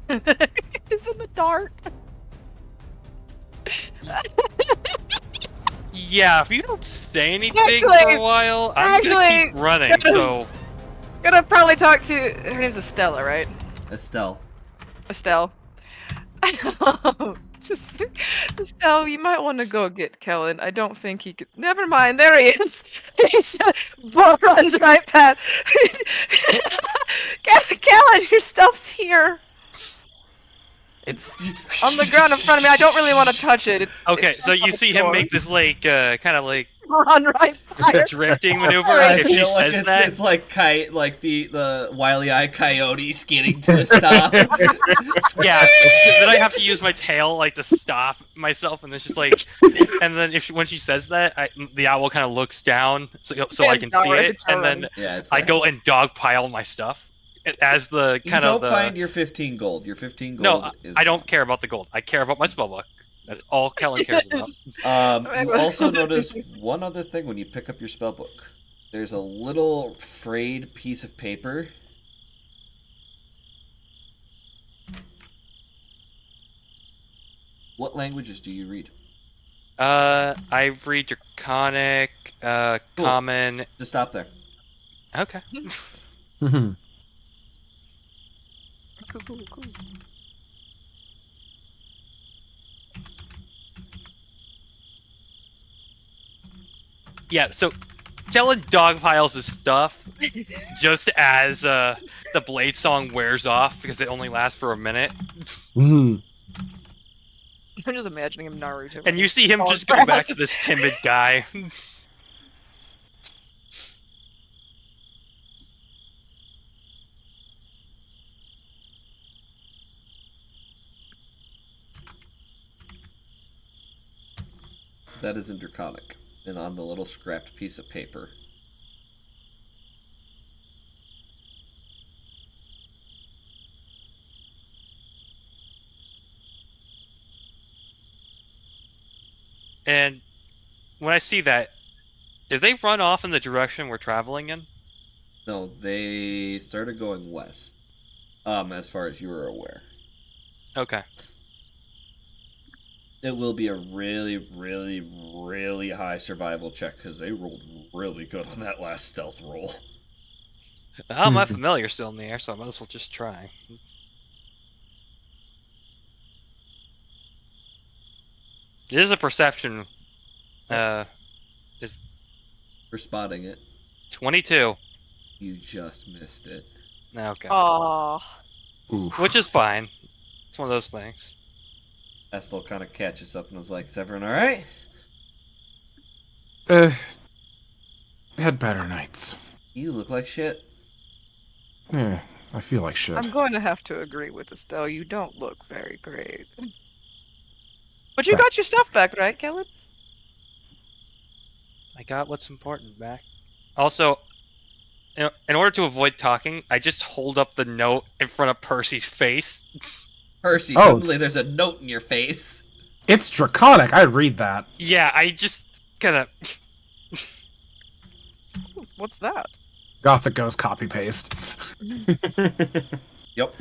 It's in the dark. Yeah, if you don't say anything Actually- for a while, I'm gonna actually- keep running. So Gonna probably talk to her name's Estella, right? Estelle. Estelle. Just Estelle, you might want to go get Kellen. I don't think he could. Never mind. There he is. He just runs right past. Kellen, your stuff's here. It's on the ground in front of me. I don't really want to touch it. okay, so you see him make this like kind of like run right by The her. drifting maneuver. I If she feel like says that, it's like the wily-eyed coyote skating to a stop. yeah. Then I have to use my tail like to stop myself, and it's just like, and then when she says that, the owl kind of looks down so I It's can not see right, it, it's her and then running. Yeah, it's I like, go and dogpile my stuff as the you kind don't of the. find your 15 gold. Your 15 No, gold is I don't care about the gold. I care about my spellbook. That's all Kellen cares about. You also notice one other thing when you pick up your spellbook. There's a little frayed piece of paper. What languages do you read? I read Draconic, Cool. Common. Just stop there. Okay. Cool. Yeah, so Kellen dogpiles his stuff just as the Blade song wears off because it only lasts for a minute. I'm just imagining him Naruto. And you see him Oh, just go back to this timid guy. That is in Draconic, and on the little scrapped piece of paper. And when I see that, did they run off in the direction we're traveling in? No, they started going west. As far as you were aware. Okay. It will be a really, really, really high survival check because they rolled really good on that last stealth roll. Oh, my familiar's still in the air, so I might as well just try. It is a perception. For spotting it, 22. you just missed it. Okay. Aw. Oof. Which is fine. It's one of those things. Estel kind of catches up and was like, "Is everyone alright?" Had better nights. You look like shit. Yeah, I feel like shit. I'm going to have to agree with Estelle. You don't look very great. But you got Thanks. your stuff back, right, Kellen? I got what's important back. Also, in order to avoid talking, I just hold up the note in front of Percy's face. Percy, Oh. suddenly there's a note in your face. It's draconic. I read that. Yeah, I just kind of. What's that? Gothic Ghost copy paste. Yep.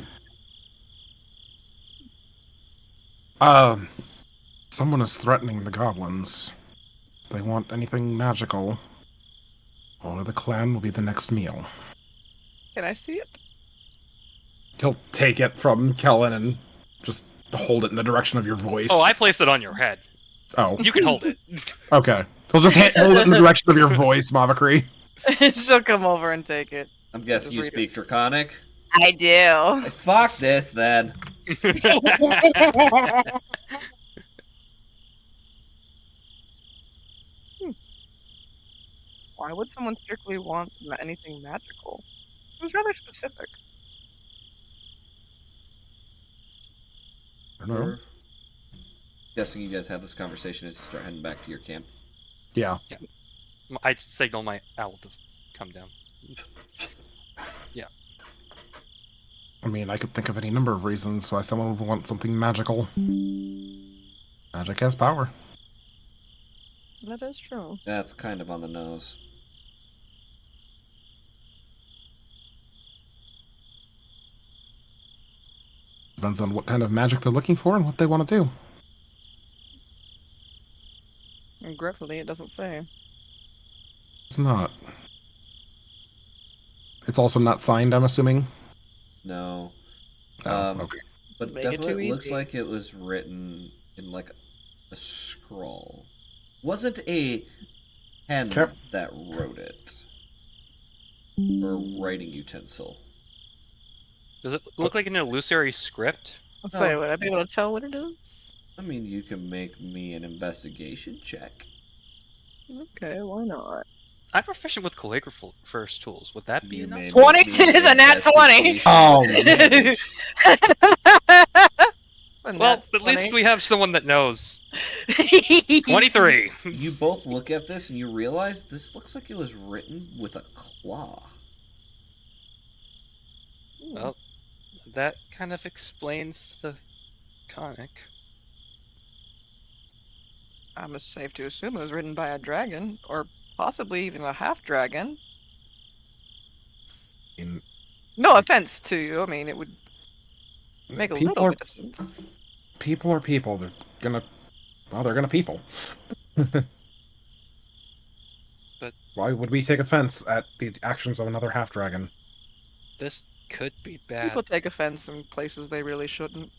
Someone is threatening the goblins. If they want anything magical, all of the clan will be the next meal. Can I see it? He'll take it from Kellen and just hold it in the direction of your voice. Oh, I placed it on your head. Oh, You can hold it. okay. He'll just hold it in the direction of your voice, Mavakri. She'll come over and take it. I'm guessing Just you read speak Draconic. I do. Fuck this, then. Why would someone strictly want anything magical? It was rather specific. I don't know. Guessing you guys have this conversation as you start heading back to your camp. Yeah. I signal my owl to come down. I mean, I could think of any number of reasons why someone would want something magical. Magic has power. That is true. That's kind of on the nose. Depends on what kind of magic they're looking for and what they want to do. Regretfully, it doesn't say. It's not. It's also not signed, I'm assuming. No. Oh, okay. But Make it definitely too looks easy. like it was written in like a scroll. Wasn't a pen Okay. that wrote it. Or writing utensil. Does it look like an illusory script? I'll say, would I be able to tell what it is? I mean, you can make me an investigation check. Okay, why not? I'm proficient with calligrapher's tools. Would that be You enough? may 22 make me is a nat 20. investigation Oh, with advantage. Well, at least we have someone that knows. we 23. You both look at this and you realize this looks like it was written with a claw. Well, that kind of explains the comic. I'm safe to assume it was written by a dragon, or possibly even a half dragon. In- No offense to you. I mean, it would make a people little are bit of sense. people are people. They're gonna people. But why would we take offense at the actions of another half dragon? this could be bad. People take offense in places they really shouldn't.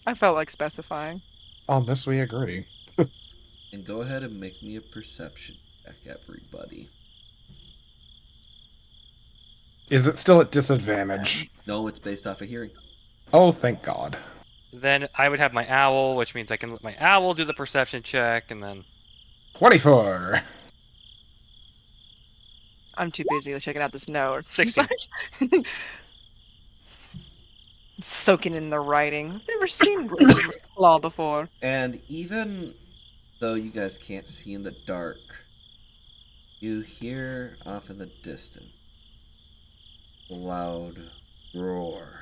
I felt like specifying. On this we agree. And go ahead and make me a perception check, everybody. Is it still at disadvantage? No, it's based off of hearing. Oh, thank God. Then I would have my owl, which means I can let my owl do the perception check, and then 24. I'm too busy checking out this note. 16. Soaking in the writing. I've never seen law before. And even though you guys can't see in the dark, you hear off in the distance a loud roar.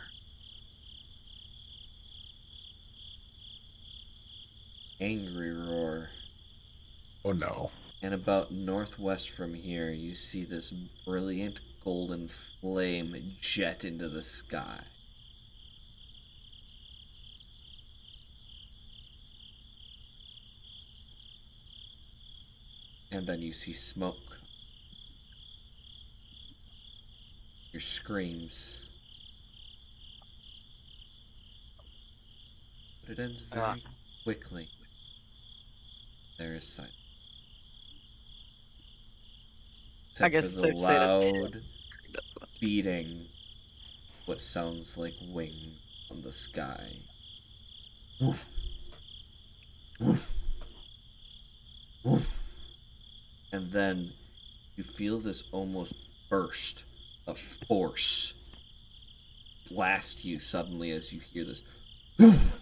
Angry roar. Oh no. And about northwest from here, you see this brilliant golden flame jet into the sky. And then you see smoke. Your screams. But it ends very quickly. There is silence. I Except guess for it's the safe to say that loud beating, what sounds like wings on the sky. Woof. Woof. Woof. And then you feel this almost burst of force blast you suddenly as you hear this. Woof.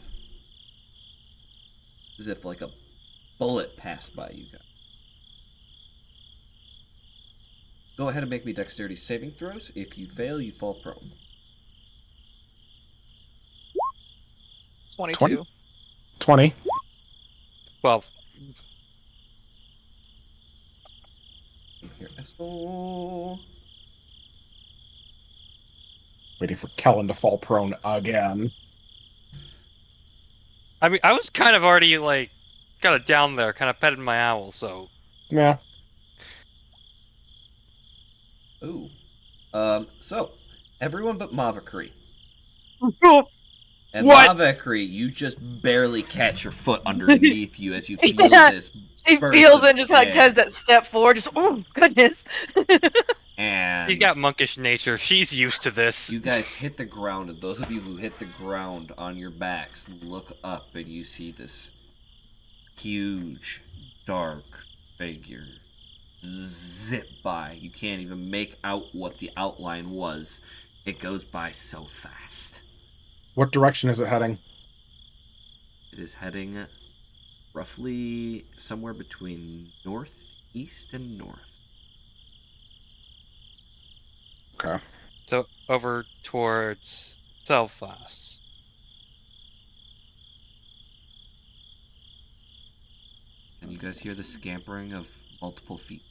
As if like a bullet passed by you guys. Go ahead and make me dexterity saving throws. If you fail, you fall prone. 22. 20. 12. Here, Estel. Waiting for Kellen to fall prone again. I mean, I was kind of already, like, kind of down there, kind of petting my owl, so... Yeah. Ooh. So, everyone but Mavakri. And What? Mavakri, you just barely catch your foot underneath you as you feel Yeah, this She burst feels of it and just like air. has that step forward, just oh goodness. And She's got monkish nature. She's used to this. you guys hit the ground, and those of you who hit the ground on your backs look up and you see this huge, dark figure zip by. You can't even make out what the outline was. It goes by so fast. What direction is it heading? It is heading roughly somewhere between northeast and north. Okay. So, over towards Selfast. And you guys hear the scampering of multiple feet.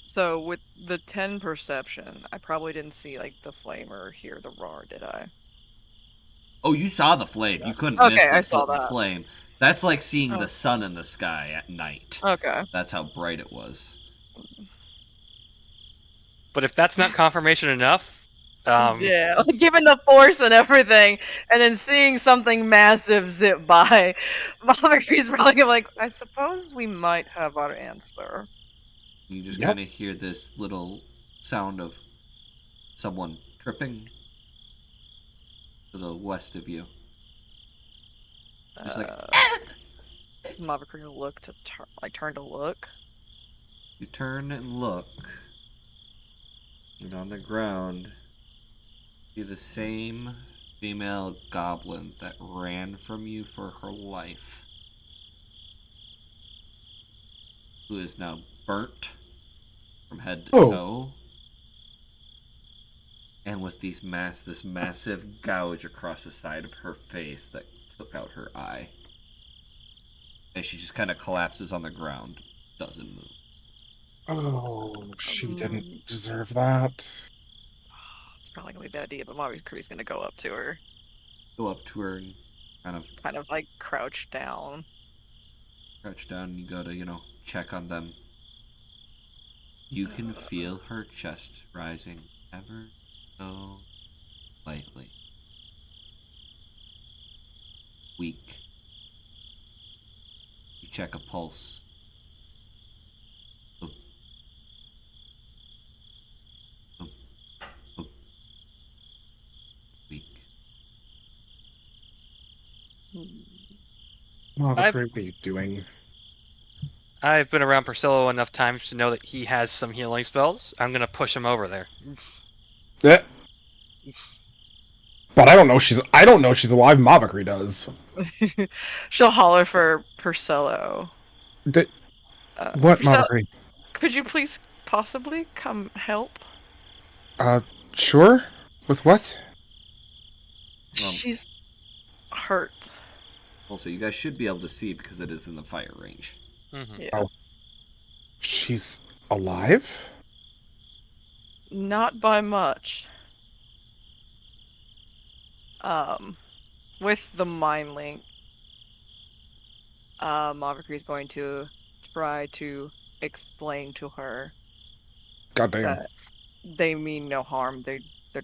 So with the 10 perception, I probably didn't see like the flame or hear the roar, did I? Oh, you saw the flame. You couldn't Okay, miss the I saw that. flame. That's like seeing Oh. the sun in the sky at night. Okay. That's how bright it was. But if that's not confirmation enough, Yeah, like, given the force and everything, and then seeing something massive zip by, Maverick's probably gonna be like, I suppose we might have our answer. You just Yep. kind of hear this little sound of someone tripping to the west of you. Just like, Maverick will look to turn to look. You turn and look, and on the ground, you see the same female goblin that ran from you for her life, who is now burnt from head to toe, and with this massive gouge across the side of her face that took out her eye. And she just kind of collapses on the ground, doesn't move. Oh, she didn't deserve that. It's probably gonna be a bad idea, but Maverick's gonna go up to her. Go up to her and Kind of like crouch down. Crouch down, and you go to, check on them. You can feel her chest rising ever so lightly. Weak. You check a pulse. Boop. Boop. Boop. Weak. What are you doing? I've been around Priscilla enough times to know that he has some healing spells. I'm gonna push him over there. Yeah. But I don't know she's alive. Mavakri does. She'll holler for Purcello. What, Purcello, Mavakri? could you please possibly come help? Sure. With what? She's hurt. Also, you guys should be able to see because it is in the fire range. Mm-hmm. Yeah. Oh. She's alive? Not by much. With the mind link, Maverick is going to try to explain to her Goddamn. that they mean no harm. They're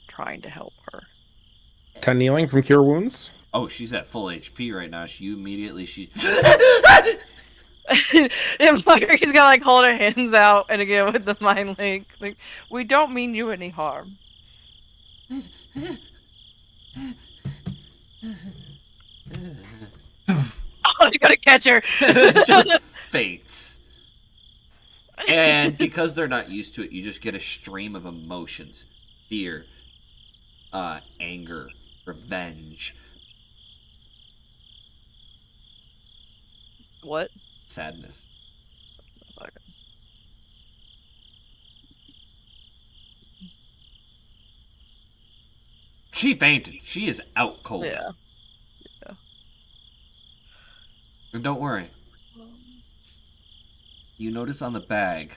trying to help her. 10 kneeling from Cure Wounds? Oh, she's at full HP right now. And Maverick's gonna like hold her hands out, and again with the mind link, like, we don't mean you any harm. Oh, you gotta catch her. Just faints. And because they're not used to it, you just get a stream of emotions. Fear, anger, revenge, What? sadness. She fainted. She is out cold. Yeah. And don't worry. You notice on the bag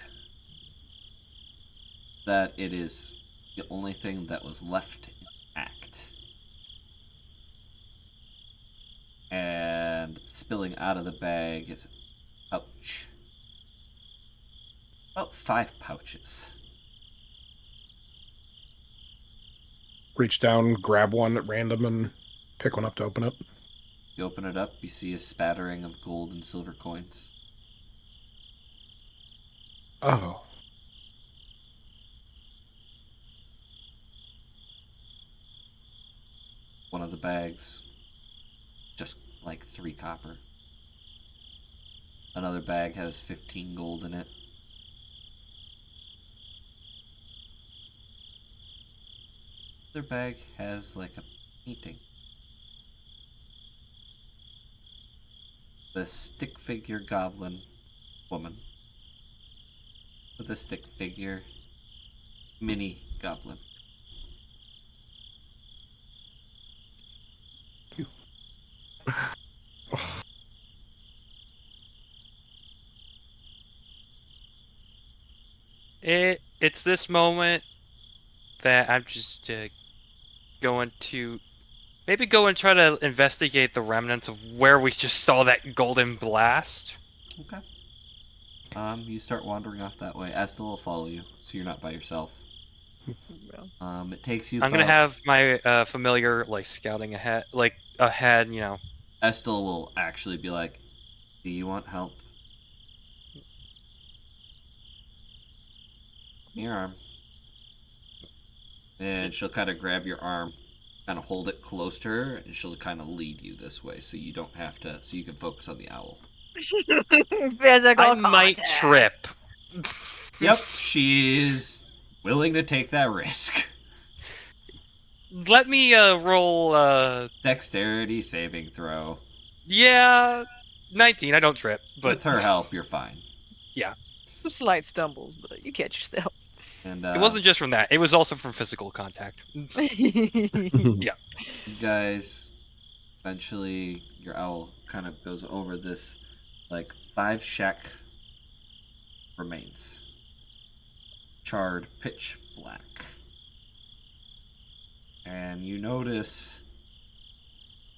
that it is the only thing that was left intact. And spilling out of the bag is a pouch. About 5 pouches. Reach down, grab one at random, and pick one up to open it. You open it up, you see a spattering of gold and silver coins. Oh. One of the bags, just like 3 copper. Another bag has 15 gold in it. Another bag has like a painting. The stick figure goblin woman with a stick figure mini goblin. It's this moment that I'm just going to maybe go and try to investigate the remnants of where we just saw that golden blast. Okay. You start wandering off that way. Estel will follow you, so you're not by yourself. It takes you. I'm gonna have my familiar like scouting ahead, Estel will actually be like, "Do you want help?" Your arm. And she'll kind of grab your arm, kind of hold it close to her, and she'll kind of lead you this way, so you don't have to, so you can focus on the owl. Physical I might contact. trip. Yep, she's willing to take that risk. Let me roll. Dexterity saving throw. Yeah, 19. I don't trip, but With her help, you're fine. yeah, Some slight stumbles, but you catch yourself. And it wasn't just from that. It was also from physical contact. you guys, eventually, your owl kind of goes over this, like, 5 shack remains. Charred pitch black. And you notice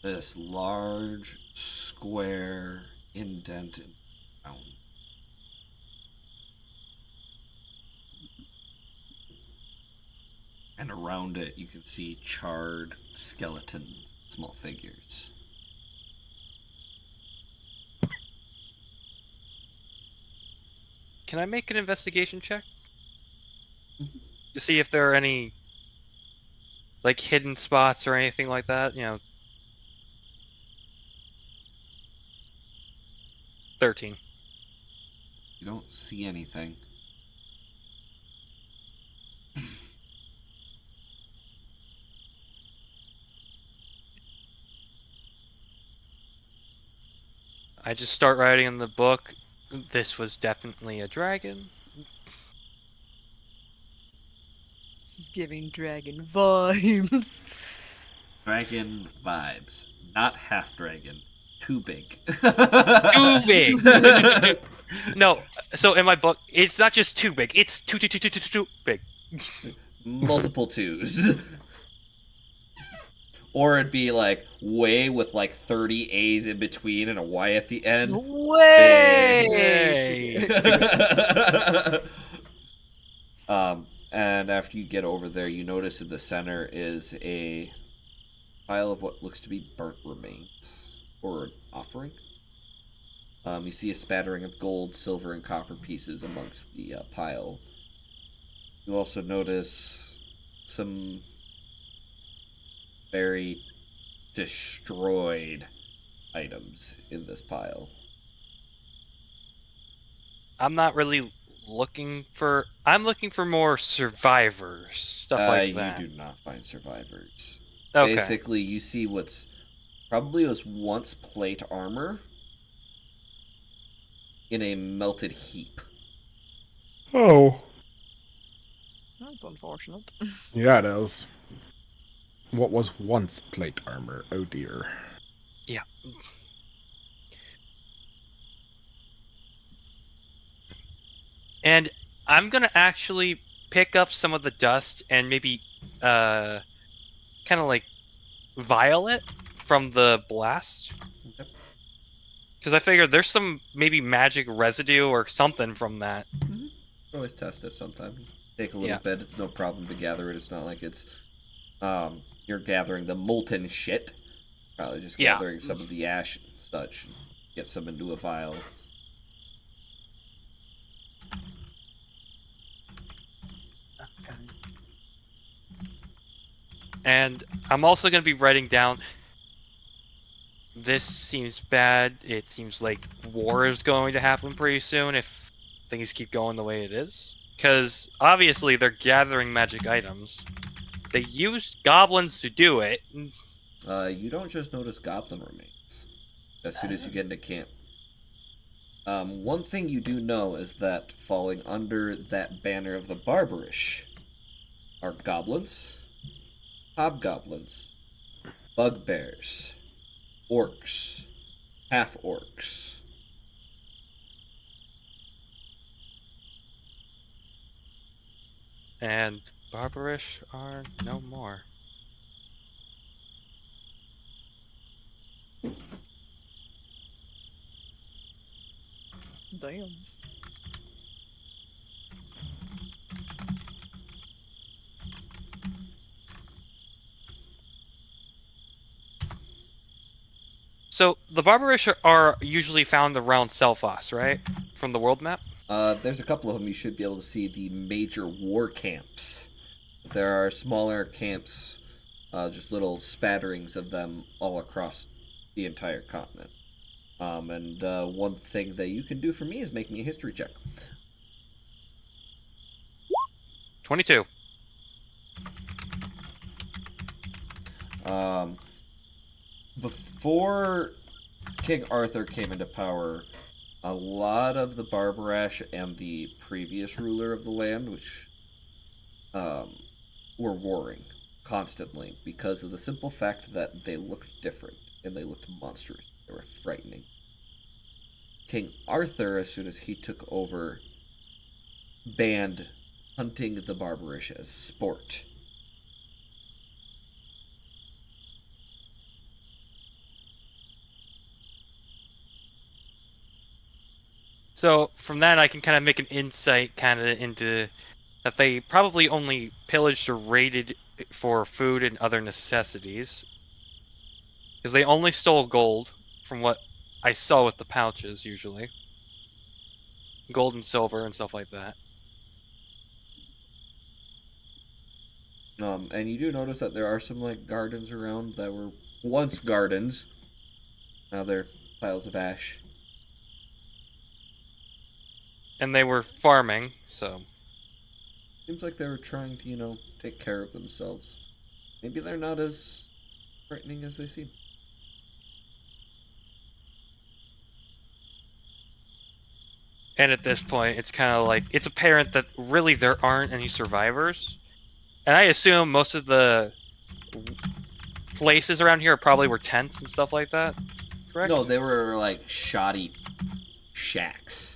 this large square indent in the ground. And around it you can see charred skeletons, small figures. Can I make an investigation check to see if there are any like hidden spots or anything like that? 13. You don't see anything. I just start writing in the book. This was definitely a dragon. This is giving dragon vibes. Dragon vibes. Not half dragon. Too big. Too big. No, so in my book, it's not just too big. It's too big. Multiple twos. Or it'd be like way with like 30 A's in between and a Y at the end. Way. And after you get over there, you notice in the center is a pile of what looks to be burnt remains or an offering. You see a spattering of gold, silver, and copper pieces amongst the pile. You also notice some very destroyed items in this pile. I'm not really looking for. I'm looking for more survivors, stuff like that. You do not find survivors. Okay. Basically, you see what's probably was once plate armor in a melted heap. Oh. That's unfortunate. Yeah, it is. What was once plate armor? Oh dear. Yeah. And I'm gonna actually pick up some of the dust and maybe kind of like vial it from the blast. Yep. Because I figured there's some maybe magic residue or something from that. Always test it sometime. Take a little Yeah. bit. It's no problem to gather it. It's not like it's you're gathering the molten shit. Probably just Yeah. gathering some of the ash and such. Get some into a vial. And I'm also going to be writing down. This seems bad. It seems like war is going to happen pretty soon if things keep going the way it is. Because obviously they're gathering magic items. They used goblins to do it. You don't just notice goblin remains as soon as you get into camp. One thing you do know is that falling under that banner of the Barbarish are goblins, hobgoblins, bugbears, orcs, half-orcs. And Barbarish are no more. Damn. So the Barbarish are usually found around Selphos, right? From the world map? There's a couple of them you should be able to see the major war camps. There are smaller camps, just little spatterings of them all across the entire continent. And one thing that you can do for me is make me a history check. 22. Before King Arthur came into power, a lot of the Barbarash and the previous ruler of the land, which were warring constantly because of the simple fact that they looked different and they looked monstrous. They were frightening. King Arthur, as soon as he took over, banned hunting the Barbarish as sport. So from that, I can kind of make an insight kind of into that they probably only pillaged or raided for food and other necessities, because they only stole gold, from what I saw with the pouches usually, gold and silver and stuff like that. And you do notice that there are some like gardens around that were once gardens. Now they're piles of ash. And they were farming, so Seems like they were trying to, take care of themselves. Maybe they're not as frightening as they seem. and at this point it's kind of like it's apparent that really there aren't any survivors, and I assume most of the places around here probably were tents and stuff like that, correct? No, they were like shoddy shacks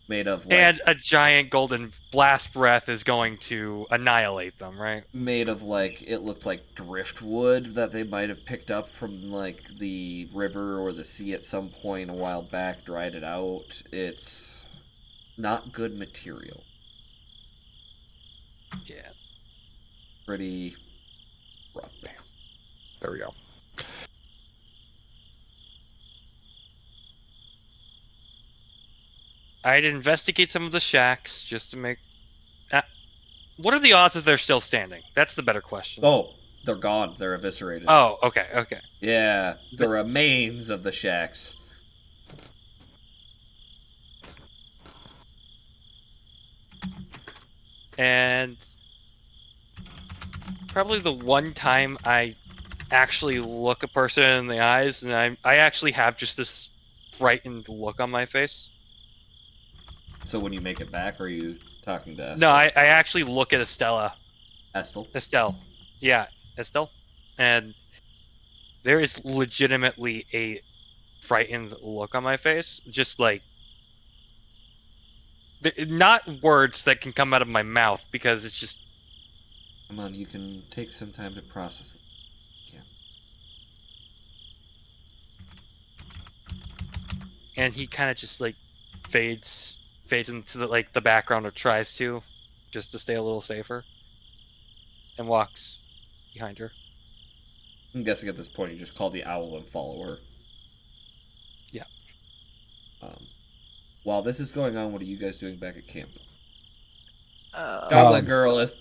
made of And a giant golden blast breath is going to annihilate them, right? made of it looked like driftwood that they might have picked up from like the river or the sea at some point a while back, dried it out. It's not good material. Yeah. Pretty rough. There we go. I'd investigate some of the shacks just to make. What are the odds that they're still standing? That's the better question. Oh, they're gone. They're eviscerated. Oh, okay, okay. Yeah, the remains of the shacks. And probably the one time I actually look a person in the eyes, and I actually have just this frightened look on my face. So when you make it back, are you talking to Estelle? No, I actually look at Estelle. Yeah, Estelle. And there is legitimately a frightened look on my face. Just like, not words that can come out of my mouth, because it's just... Come on, you can take some time to process it. Yeah. And he kind of just like fades into the background, or tries to, just to stay a little safer, and walks behind her. I'm guessing at this point you just call the owl and follow her. Yeah. While this is going on, what are you guys doing back at camp? Um, Girl is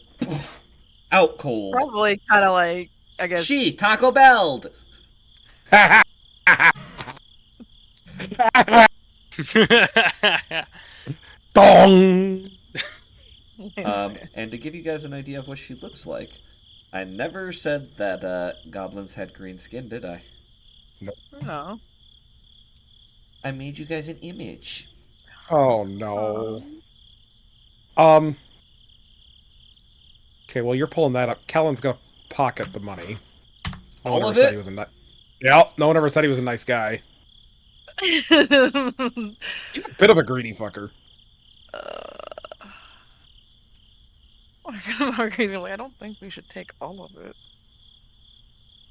out cold. Probably kind of like, I guess. She Taco Bell'd. Dong! And to give you guys an idea of what she looks like, I never said that goblins had green skin, did I? No. I made you guys an image. Oh no. Okay, well you're pulling that up. Kellen's gonna pocket the money. No one All ever of said it? he was a Yep, no one ever said he was a nice guy. He's a bit of a greedy fucker. Margary's gonna be like, I don't think we should take all of it.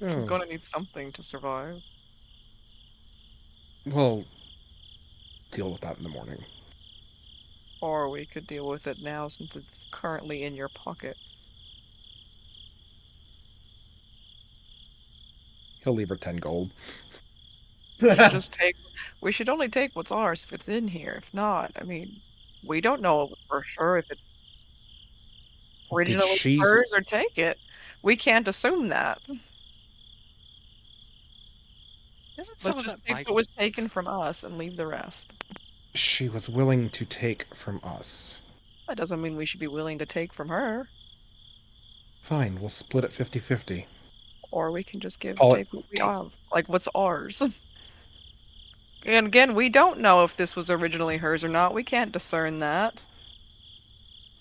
She's Oh. going to need something to survive. We'll deal with that in the morning. Or we could deal with it now since it's currently in your pockets. He'll leave her 10 gold. We should only take what's ours if it's in here. If not, I mean, we don't know for sure if it's originally she's- hers or take it. We can't assume that. Isn't some Let's of just that take my... what was taken from us and leave the rest. She was willing to take from us. That doesn't mean we should be willing to take from her. Fine, we'll split it 50-50. Or we can just Call it take what we have. Like, what's ours? And again, we don't know if this was originally hers or not. We can't discern that.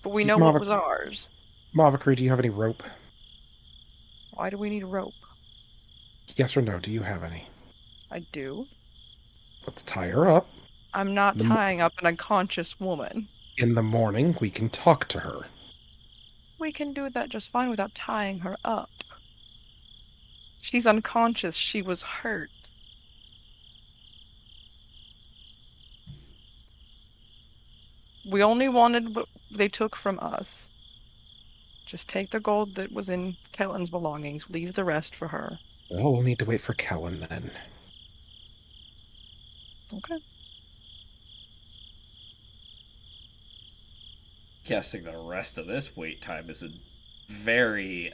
But we know what was ours. Mavakri, do you have any rope? Why do we need rope? Yes or no, do you have any? I do. Let's tie her up. I'm not tying up an unconscious woman. In the morning, we can talk to her. We can do that just fine without tying her up. She's unconscious. She was hurt. We only wanted what they took from us. Just take the gold that was in Kellen's belongings. Leave the rest for her. Well, we'll need to wait for Kellen then. Okay. Guessing the rest of this wait time is a very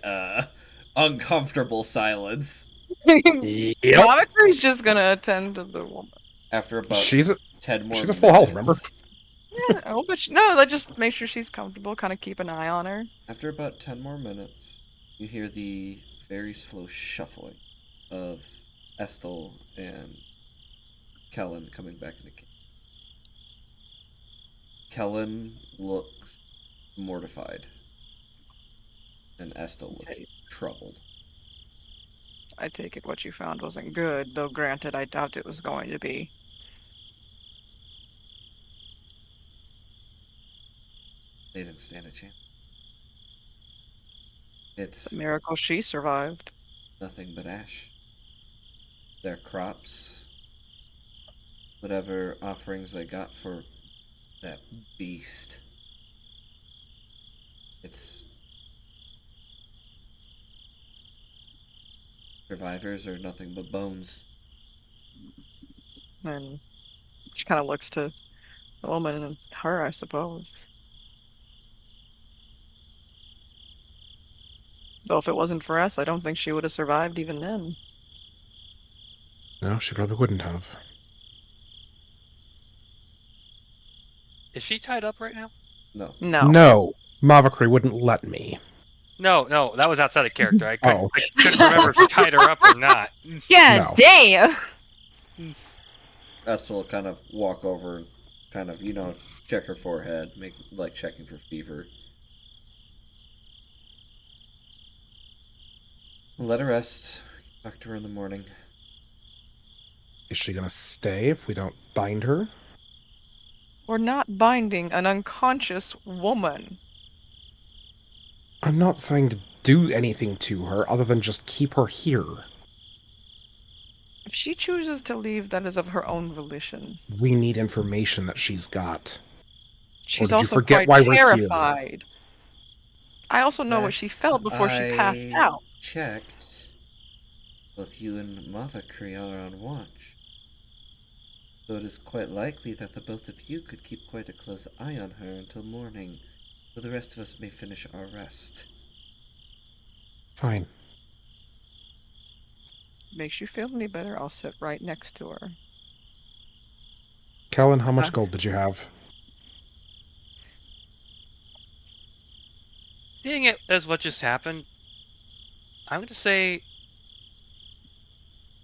uncomfortable silence. Monikari's just gonna attend to the woman. After about She's 10 more a full health, remember? Yeah, oh, but no, let's just make sure she's comfortable, kind of keep an eye on her. After about 10 more minutes, you hear the very slow shuffling of Estel and Kellen coming back into camp. Kellen looks mortified, and Estel looks troubled. I take it what you found wasn't good, though granted, I doubt it was going to be. They didn't stand a chance. It's It's a miracle she survived. nothing but ash. Their crops, whatever offerings I got for that beast. It's... survivors are nothing but bones. And she kind of looks to the woman and her, I suppose. Though if it wasn't for us, I don't think she would have survived even then. No, she probably wouldn't have. Is she tied up right now? No. No. No, Mavakri wouldn't let me. No, that was outside of character. I couldn't remember if she tied her up or not. Yeah, No. damn! Estel will kind of walk over and kind of, check her forehead, make like checking for fever. Let her rest. Talk to her in the morning. Is she gonna stay if we don't bind her? We're not binding an unconscious woman. I'm not saying to do anything to her other than just keep her here. If she chooses to leave, that is of her own volition. We need information that she's got. She's did you also forget quite why we're here? terrified. I also know what she felt before she passed out. Checked. Both you and Mavakri are on watch. So it is quite likely that the both of you could keep quite a close eye on her until morning, so the rest of us may finish our rest. Fine. Makes you feel any better, I'll sit right next to her. Kellen, how much gold did you have? Seeing it as what just happened, I'm going to say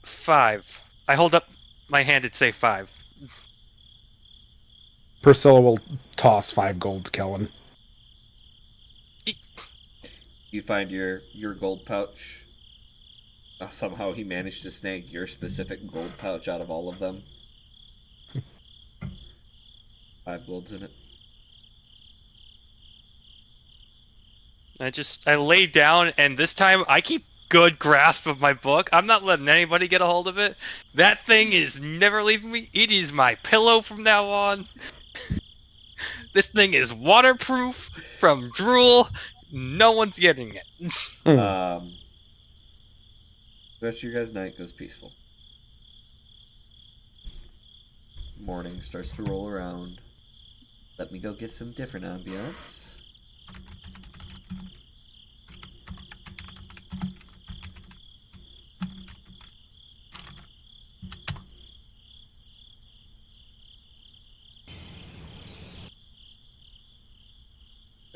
5. I hold up my hand and say 5. Priscilla will toss 5 gold to Kellen. You find your gold pouch. Somehow he managed to snag your specific gold pouch out of all of them. 5 golds in it. I lay down, and this time I keep good grasp of my book. I'm not letting anybody get a hold of it. That thing is never leaving me. It is my pillow from now on. This thing is waterproof from drool. No one's getting it. The rest of your guys' night goes peaceful. Morning starts to roll around. Let me go get some different ambiance.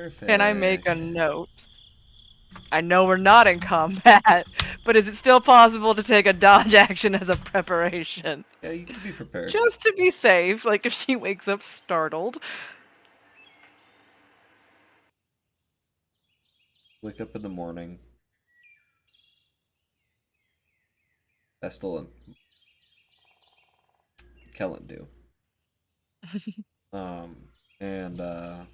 Perfect. Can I make a note? I know we're not in combat, but is it still possible to take a dodge action as a preparation? Yeah, you can be prepared. Just to be safe, like if she wakes up startled. Wake up in the morning. Estel and Kellen do. And the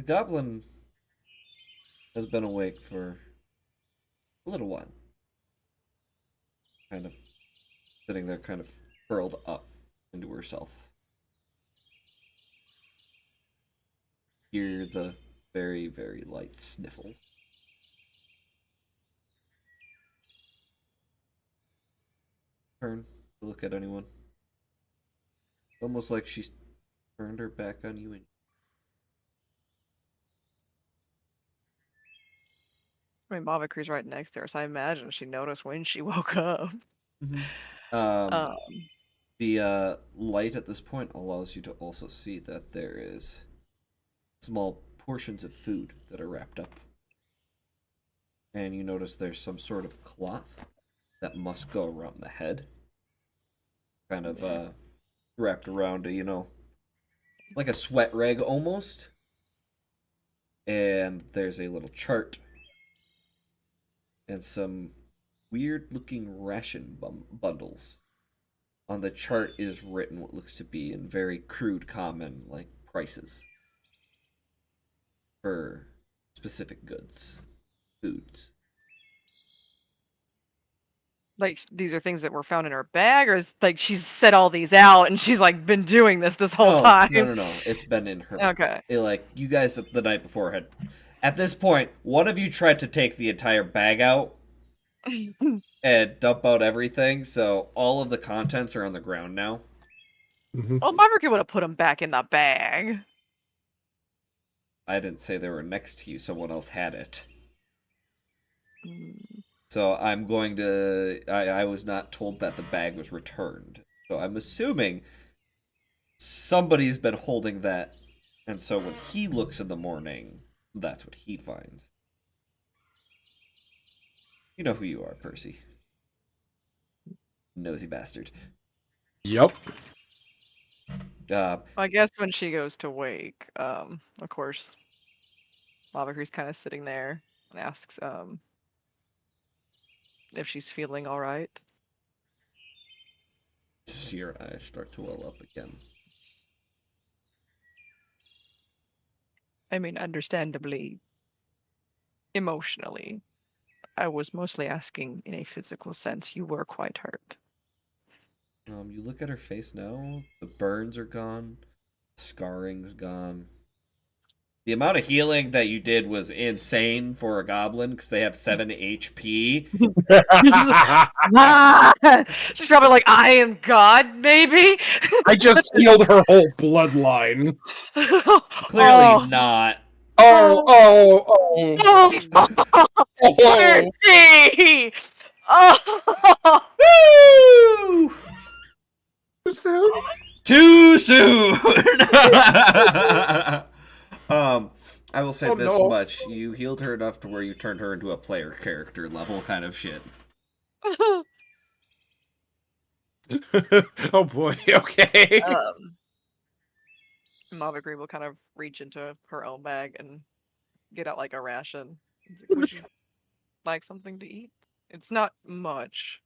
goblin has been awake for a little while. Kind of sitting there, kind of curled up into herself. Hear the very, very light sniffles. Turn to look at anyone. Almost like she's turned her back on you. I mean, Mavakri's right next to her, so I imagine she noticed when she woke up. The light at this point allows you to also see that there is small portions of food that are wrapped up. And you notice there's some sort of cloth that must go around the head. Kind of wrapped around a, like a sweat rag almost. And there's a little chart. And some weird looking ration bundles. On the chart is written what looks to be in very crude common, like, prices. For specific goods. Foods. Like, these are things that were found in her bag, or is like she's set all these out and she's like been doing this whole time? No. It's been in her. Okay. Like, you guys the night before had. At this point, one of you tried to take the entire bag out and dump out everything, so all of the contents are on the ground now. Well, Maverick would have put them back in the bag. I didn't say they were next to you, someone else had it. So I'm going to... I was not told that the bag was returned. So I'm assuming somebody's been holding that, and so when he looks in the morning, that's what he finds. You know who you are, Percy. Nosy bastard. Yep. I guess when she goes to wake, of course, Maverick's kind of sitting there and asks if she's feeling all right. See your eyes start to well up again. I mean, understandably, emotionally. I was mostly asking in a physical sense. You were quite hurt. You look at her face now. The burns are gone. Scarring's gone. The amount of healing that you did was insane for a goblin because they have 7 HP. She's probably like, I am God, maybe? I just healed her whole bloodline. Clearly not. Mercy! Oh! Woo! Too soon? Too soon! I will say this much. You healed her enough to where you turned her into a player character level kind of shit. Oh boy, okay. Mavagri will kind of reach into her own bag and get out like a ration. Like, would you like something to eat? It's not much.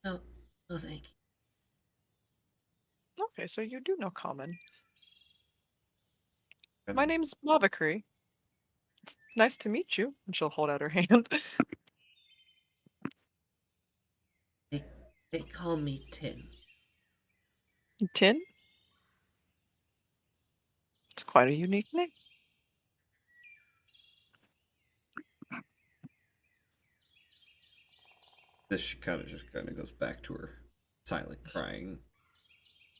No, thank you. Okay, so you do know common. My name's Mavakri. It's nice to meet you. And she'll hold out her hand. They call me Tin. Tin? It's quite a unique name. This kind of goes back to her silent crying.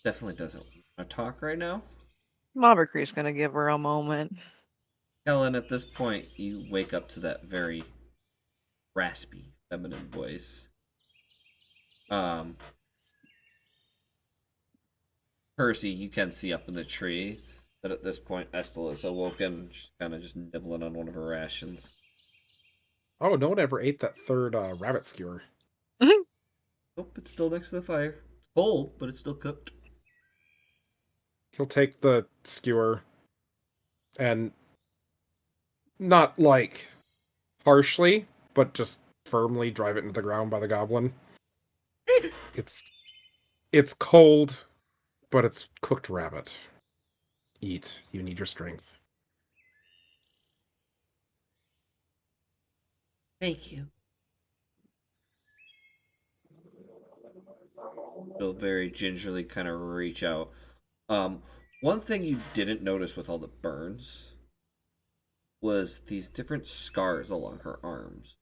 Definitely doesn't want to talk right now. Mavakri's gonna give her a moment. Helen, at this point, you wake up to that very raspy, feminine voice. Percy, you can see up in the tree that at this point Estel is awoken, she's kind of just nibbling on one of her rations. Oh, no one ever ate that third rabbit skewer. Nope, it's still next to the fire. It's cold, but it's still cooked. He'll take the skewer and not like harshly, but just firmly drive it into the ground by the goblin. It's cold, but it's cooked rabbit. Eat. You need your strength. Thank you. She'll very gingerly kind of reach out. One thing you didn't notice with all the burns was these different scars along her arms.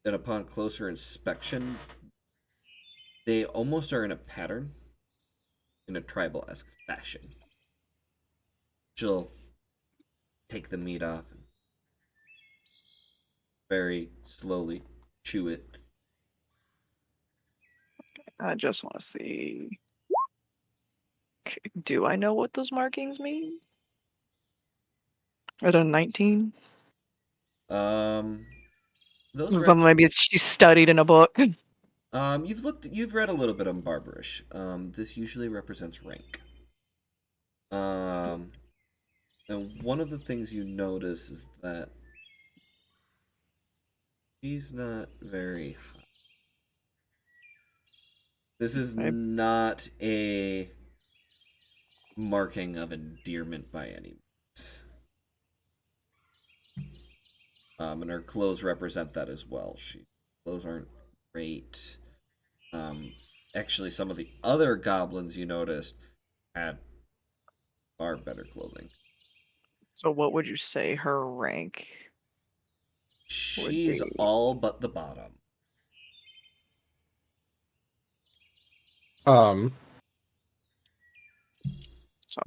And upon closer inspection, they almost are in a pattern, in a tribal-esque fashion. She'll take the meat off and very slowly chew it. I just want to see. Do I know what those markings mean? At a 19? Those Something maybe she studied in a book. you've read a little bit on Barbarish. This usually represents rank. And one of the things you notice is that she's not very high. This is not a marking of endearment by any means. And her clothes represent that as well. Clothes aren't great. Actually, some of the other goblins you noticed had far better clothing. So what would you say her rank? She's all but the bottom. It's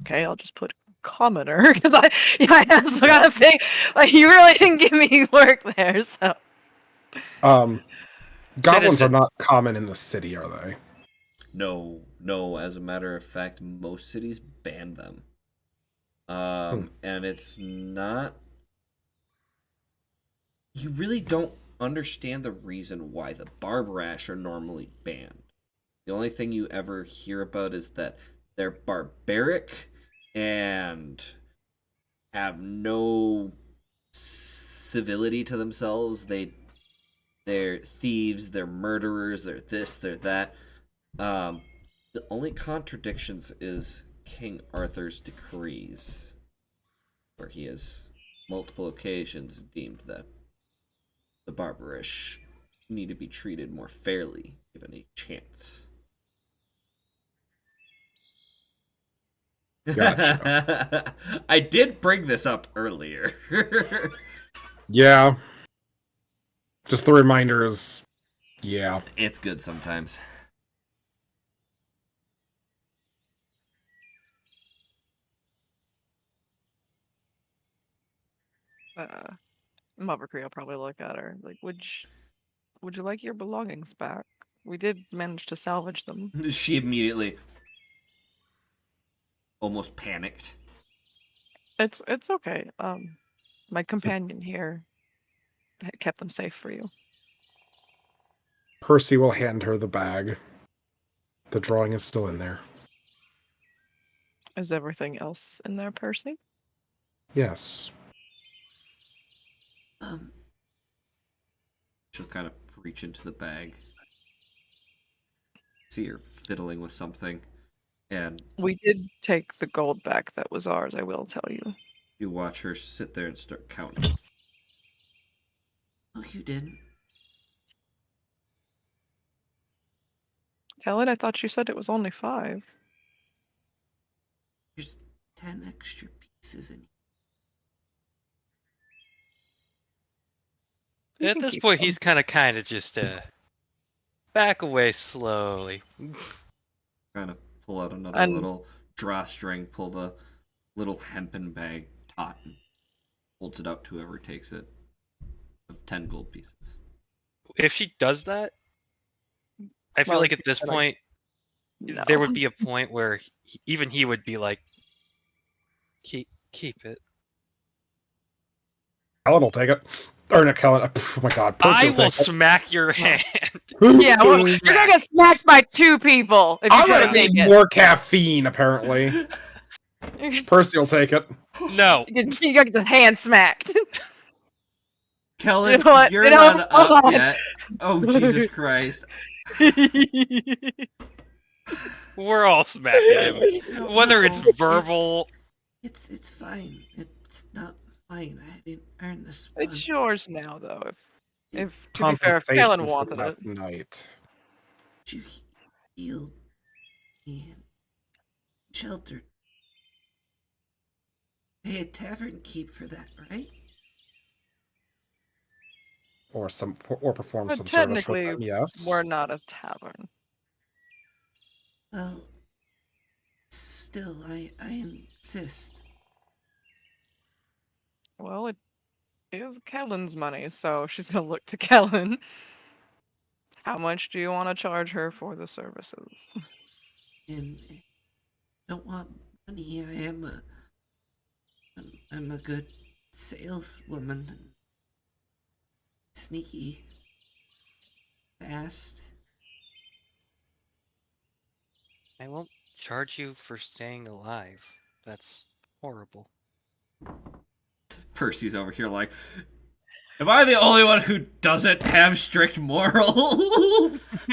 okay, I'll just put commoner because I still gotta think. Like you really didn't give me work there, so. Goblins are not common in the city, are they? No. As a matter of fact, most cities ban them. And it's not. You really don't understand the reason why the Barbarash are normally banned. The only thing you ever hear about is that they're barbaric and have no civility to themselves. They're thieves, they're murderers, they're this, they're that. The only contradictions is King Arthur's decrees, where he has multiple occasions deemed that the Barbarish need to be treated more fairly, given a chance. Gotcha. I did bring this up earlier. Yeah. Just the reminders. Yeah. It's good sometimes. Maverick will probably look at her like, would you like your belongings back? We did manage to salvage them. She immediately almost panicked. It's okay. My companion here kept them safe for you. Percy will hand her the bag. The drawing is still in there. Is everything else in there, Percy? Yes. She'll kind of reach into the bag. See her fiddling with something, and We did take the gold back that was ours, I will tell you. you watch her sit there and start counting. Oh, you didn't. Helen, I thought you said it was only 5. There's 10 extra pieces in You At can this keep point, them. he's kind of just back away slowly. Kind of pull out another And- little drawstring, pull the little hempen bag taut, and holds it out to whoever takes it. Of 10 gold pieces. If she does that, I feel Well, like at this but I- point, No. there would be a point where even he would be like, keep it. Kellen will take it. Or not Kellen. Oh my god. Percy I will will take smack your hand. it. Yeah, well, you're gonna get smacked by 2 people if you I'm try gonna to take need it. more caffeine, apparently. Percy will take it. No. You got the hand smacked. Kellen, You know what? you're You know not what? up yet. Oh, Jesus Christ. We're all smacking him. No, Whether it's no, verbal. It's fine. It's not mine. I didn't earn this one. It's yours now, though. If to be fair, if Compensation Kellen for wanted it. last night. You healed me and sheltered. Pay a tavern keep for that, right? Or perform But some service for technically, them, yes. we're not a tavern. Well, still, I insist. Well, it is Kellen's money, so she's gonna look to Kellen. How much do you want to charge her for the services? And I don't want money. I'm a good saleswoman. Sneaky. Fast. I won't charge you for staying alive. That's horrible. Percy's over here like, am I the only one who doesn't have strict morals?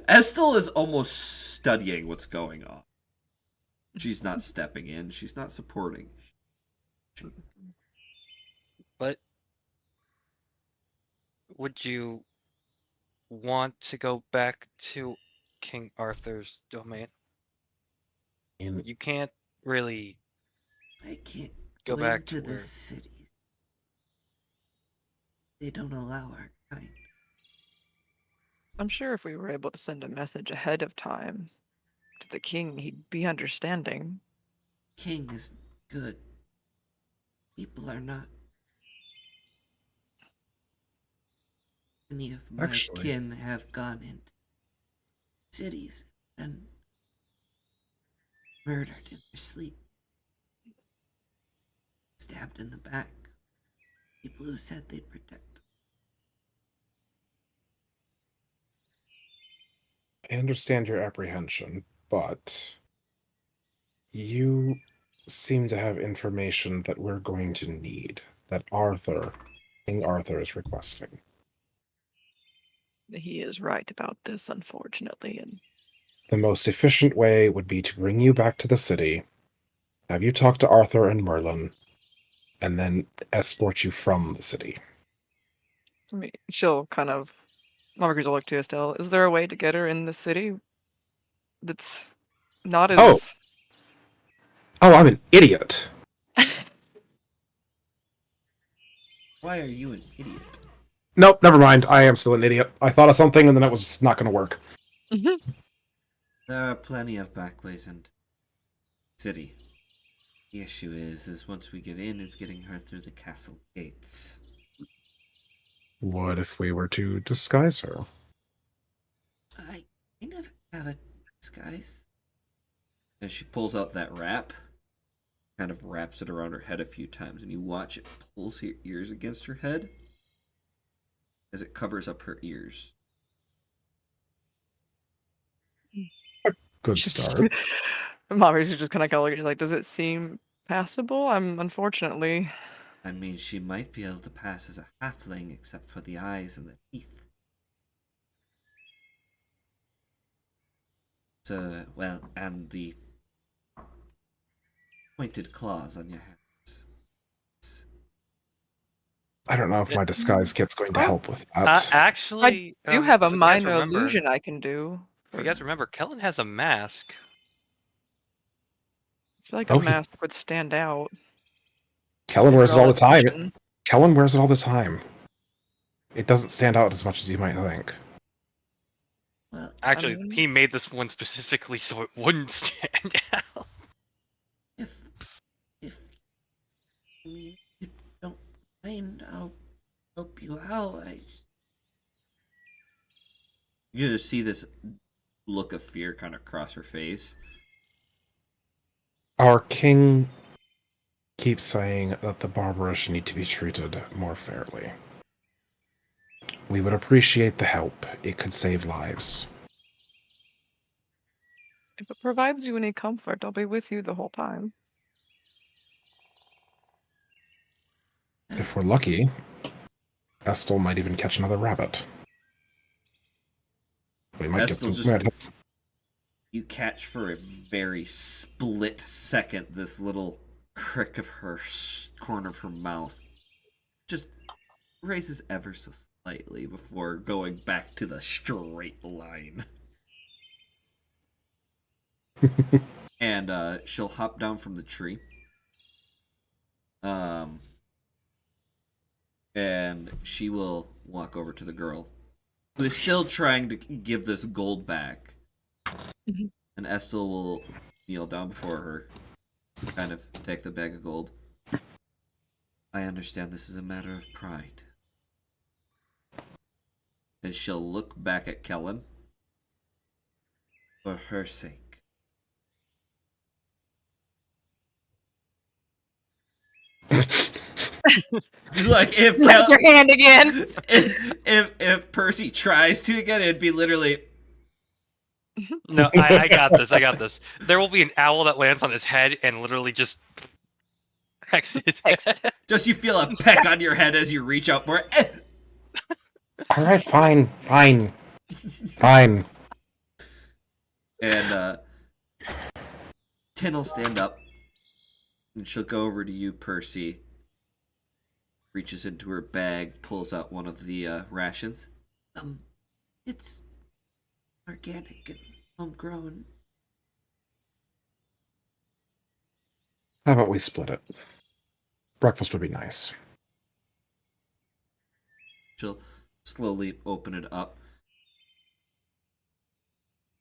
Estel is almost studying what's going on. She's not stepping in. She's not supporting. But would you want to go back to King Arthur's domain? You can't really I can't go back into to the where... city. They don't allow our kind. I'm sure if we were able to send a message ahead of time to the king, he'd be understanding. King is good. People are not. Many of my kin have gone into cities and murdered in their sleep. Stabbed in the back. People who said they'd protect them. I understand your apprehension, but you seem to have information that we're going to need, that King Arthur is requesting. He is right about this, unfortunately, and The most efficient way would be to bring you back to the city, have you talk to Arthur and Merlin, and then escort you from the city. I mean, she'll kind of... Margaret's will look to Estelle. Is there a way to get her in the city that's not as... Oh, I'm an idiot. Why are you an idiot? Nope, never mind. I am still an idiot. I thought of something and then it was not going to work. There are plenty of backways into the city. The issue is once we get in, is getting her through the castle gates. What if we were to disguise her? I never have a disguise. And she pulls out that wrap, kind of wraps it around her head a few times, and you watch it pulls her ears against her head as it covers up her ears. Good start. Margaret's just kind of look at you like, does it seem passable? Unfortunately. I mean, she might be able to pass as a halfling, except for the eyes and the teeth. So, well, and the pointed claws on your hands. I don't know if my disguise kit's going to help with that. Actually, I do have a if you guys minor remember- illusion I can do. If you guys remember, Kellen has a mask. I feel like Oh, a mask would stand out. Kellen wears it all the time. Relation. Kellen wears it all the time. It doesn't stand out as much as you might think. Well, Actually, mean- he made this one specifically so it wouldn't stand out. if you don't mind, I'll help you out. You just see this look of fear kind of cross her face. Our king keeps saying that the barbarous need to be treated more fairly. We would appreciate the help. It could save lives. If it provides you any comfort, I'll be with you the whole time. If we're lucky, Estel might even catch another rabbit. We might get Estel some. you catch for a very split second this little crick of her corner of her mouth. Just raises ever so slightly before going back to the straight line. And she'll hop down from the tree. And she will walk over to the girl, who is still trying to give this gold back. And Estel will kneel down before her, kind of take the bag of gold. I understand this is a matter of pride. And she'll look back at Kellen. For her sake. Like if Raise your hand again. if Percy tries to again, it'd be literally. No, I got this. I got this. There will be an owl that lands on his head and literally just exit. Just you feel a peck on your head as you reach out for it. All right, fine. And Tin will stand up, and she'll go over to you, Percy. Reaches into her bag, pulls out one of the rations. It's organic and homegrown. How about we split it? Breakfast would be nice. She'll slowly open it up.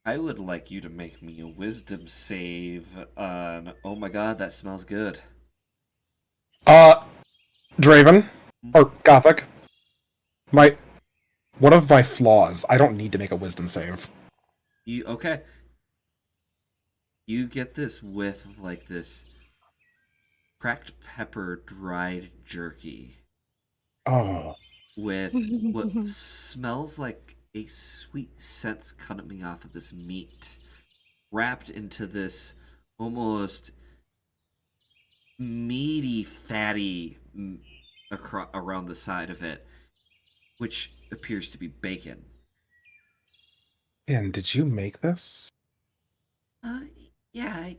I would like you to make me a wisdom save on... Oh my god, that smells good. Draven, or Gothic, one of my flaws, I don't need to make a wisdom save. Okay. You get this whiff of like this cracked pepper dried jerky. Oh. With what smells like a sweet scent coming off of this meat, wrapped into this almost meaty, fatty around the side of it, which appears to be bacon. And did you make this? Yeah, I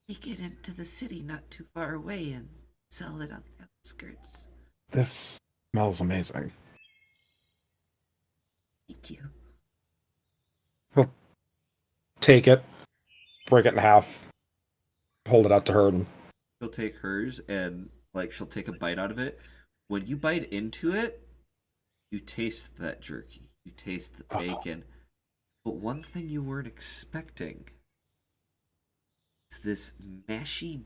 take it into the city not too far away and sell it on the outskirts. This smells amazing. Thank you. He'll take it, break it in half, hold it out to her, and She'll take hers and she'll take a bite out of it. When you bite into it, you taste that jerky. You taste the bacon. But one thing you weren't expecting is this mashy,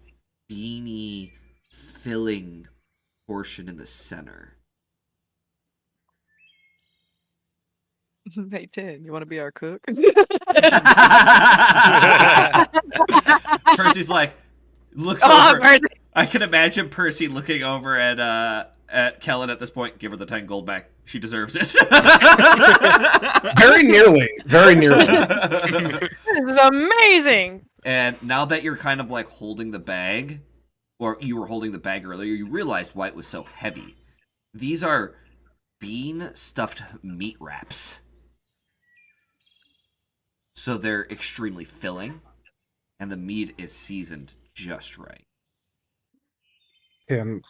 beany, filling portion in the center. Hey, Tin, you want to be our cook? Percy's like, looks over. I can imagine Percy looking over at Kellen at this point. Give her the 10 gold back. She deserves it. Very nearly. This is amazing. And now that you're kind of holding the bag, or you were holding the bag earlier, you realized why it was so heavy. These are bean stuffed meat wraps. So they're extremely filling, and the meat is seasoned just right. And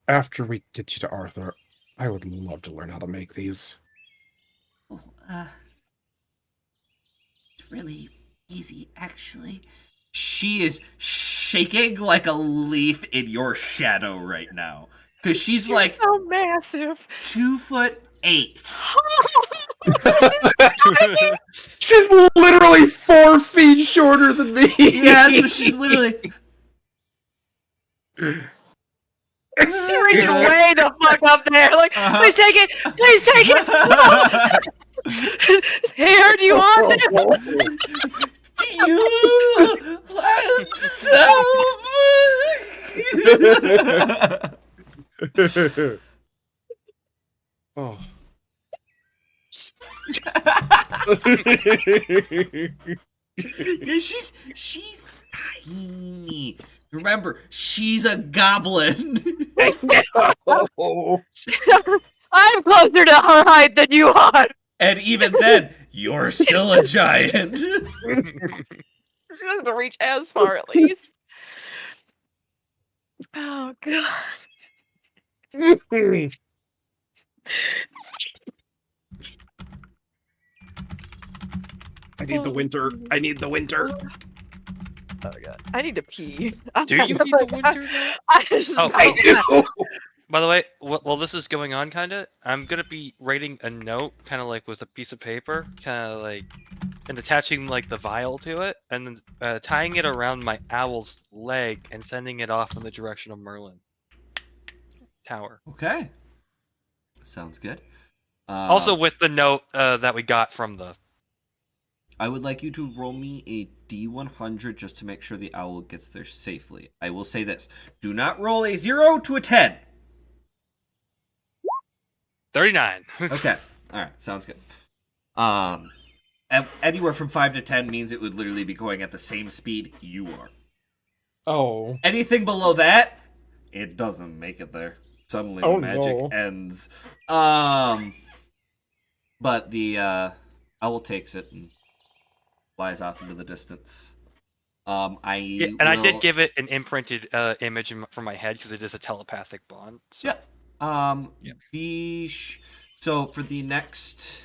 after we get you to Arthur, I would love to learn how to make these. Oh, it's really easy, actually. She is shaking like a leaf in your shadow right now. Because she's like so massive. 2'8". She's literally 4 feet shorter than me. Yeah, so she's literally... She reached way the fuck up there. Please take it! Please take it! Hair, do you want it? You are so Oh. Yeah, she's tiny. Remember, she's a goblin. I'm closer to her height than you are. And even then, you're still a giant. She doesn't reach as far, at least. Oh god. I need the winter. I need the winter. Oh god. I need to pee. Do you need the winter though? I just Oh, I do. By the way, while this is going on, I'm gonna be writing a note, kind of like with a piece of paper, and attaching like the vial to it, and then tying it around my owl's leg and sending it off in the direction of Merlin Tower. Okay. Sounds good. Also with the note that we got from the. I would like you to roll me a D100 just to make sure the owl gets there safely. I will say this. Do not roll a 0 to a 10. 39. Okay. All right. Sounds good. Anywhere from 5 to 10 means it would literally be going at the same speed you are. Oh. Anything below that, it doesn't make it there. Suddenly the magic ends. But the owl takes it and flies off into the distance. I did give it an imprinted image from my head because it is a telepathic bond. So. Yeah. So for the next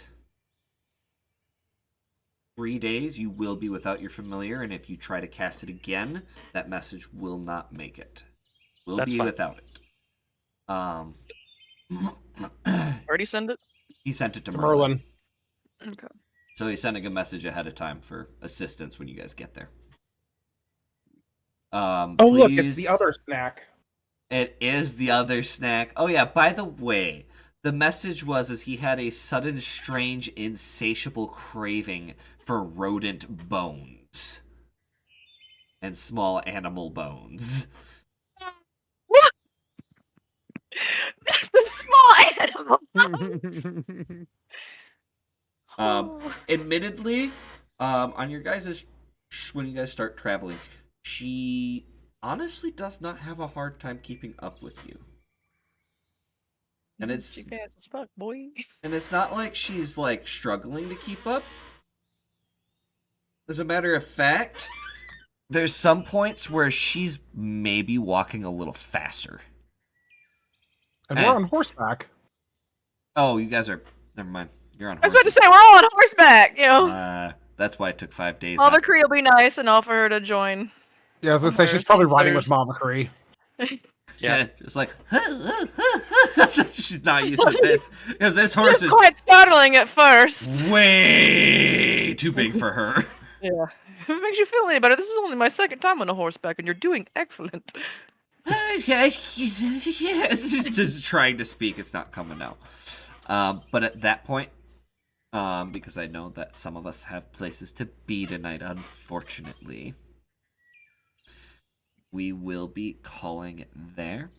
3 days, you will be without your familiar, and if you try to cast it again, that message will not make it. That's fine. Without it. Already send it? He sent it to Merlin. Okay. So he's sending a message ahead of time for assistance when you guys get there. Look, it's the other snack. It is the other snack. Oh yeah, by the way, the message was he had a sudden, strange, insatiable craving for rodent bones. And small animal bones. What? The small animal bones! Admittedly, on your guys' when you guys start traveling, she honestly does not have a hard time keeping up with you. And it's bad as fuck, boy. And it's not like she's like struggling to keep up. As a matter of fact, there's some points where she's maybe walking a little faster. And we're on horseback. Oh, you guys are. Never mind. You're on horseback. I was about to say, we're all on horseback, you know. That's why it took 5 days. Mama Cree will be nice and offer her to join. Yeah, I was gonna say she's probably riding with Mama Cree. Yeah, it's like she's not used to this because this horse is quite startling at first. Way too big for her. Yeah, if it makes you feel any better, this is only my second time on a horseback, and you're doing excellent. It's just trying to speak, it's not coming out. But at that point, because I know that some of us have places to be tonight, unfortunately, we will be calling it there.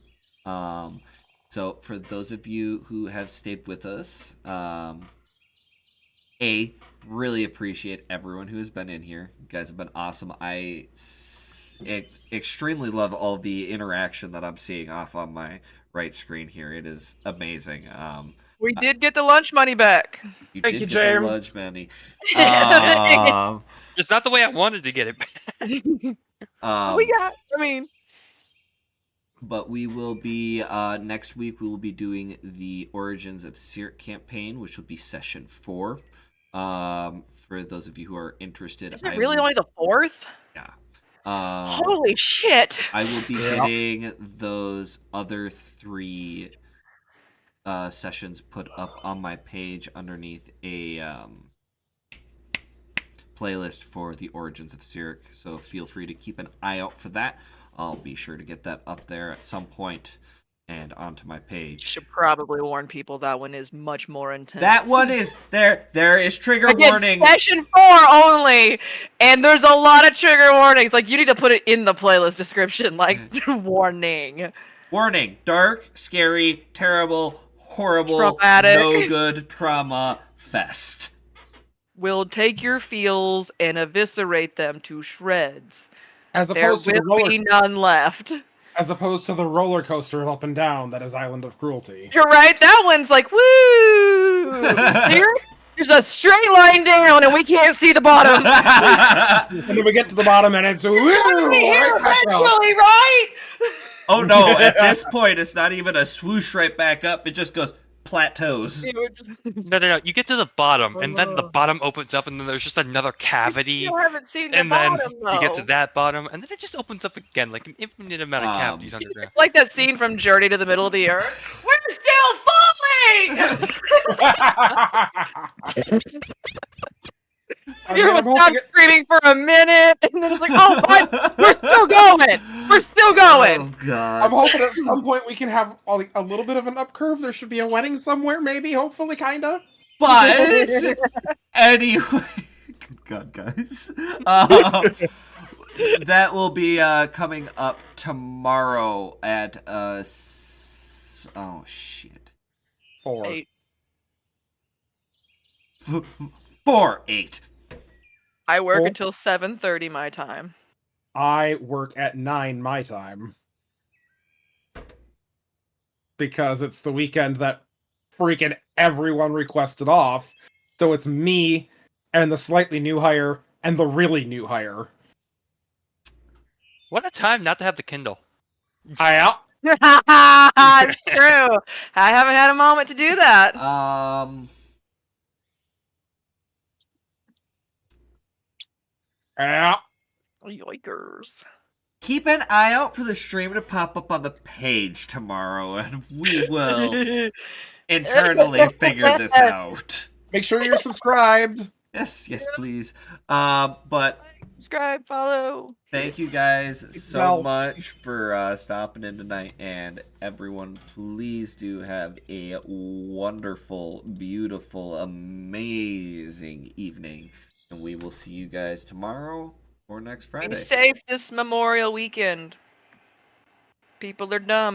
So for those of you who have stayed with us, really appreciate everyone who has been in here. You guys have been awesome. I extremely love all the interaction that I'm seeing off on my right screen here. It is amazing. We did get the lunch money back. Thank you, James. The lunch money. It's not the way I wanted to get it back. But we will be next week. We will be doing the Origins of Cyric campaign, which will be session 4. For those of you who are interested, is it really only the 4th? Yeah. Holy shit! I will be getting those other 3 sessions put up on my page underneath a playlist for the Origins of Cyric. So feel free to keep an eye out for that. I'll be sure to get that up there at some point. and onto my page. Should probably warn people that one is much more intense. That one is there. There is trigger Again, warning. session 4 only, and there's a lot of trigger warnings. Like, you need to put it in the playlist description, like, warning. Warning: dark, scary, terrible, horrible, Traumatic. no good trauma fest. Will take your feels and eviscerate them to shreds. As There opposed to the will roller, be none left. as opposed to the roller coaster of up and down that is Island of Cruelty. You're right. That one's like, woo! See? There's a straight line down, and we can't see the bottom. And then we get to the bottom, and it's woo! Here Right back up. eventually, right? Oh no! At this point, it's not even a swoosh right back up. It just goes plateaus. No. You get to the bottom, and then the bottom opens up, and then there's just another cavity. You haven't seen the And then bottom, you get to though. that bottom, and then it just opens up again, like an infinite amount of cavities underground. It's like that scene from Journey to the Middle of the Earth. We're still falling! Everyone stopped screaming for a minute, and then it's like, oh, what? We're still going! We're still going! Oh god! I'm hoping at some point we can have a little bit of an up curve. There should be a wedding somewhere, maybe, hopefully, kinda. But anyway, good god, guys. That will be coming up tomorrow at oh shit. 4. 8. 4-8. I work Cool. until 7:30 my time. I work at 9 my time. Because it's the weekend that freaking everyone requested off. So it's me and the slightly new hire and the really new hire. What a time not to have the Kindle. It's true. I haven't had a moment to do that. Yeah. Yoikers. Keep an eye out for the stream to pop up on the page tomorrow, and we will internally figure this out. Make sure you're subscribed. Yes, please. But Subscribe, follow. thank you guys so Well. much for stopping in tonight, and everyone, please do have a wonderful, beautiful, amazing evening, and we will see you guys tomorrow or next Friday. Be safe this Memorial weekend. People are dumb.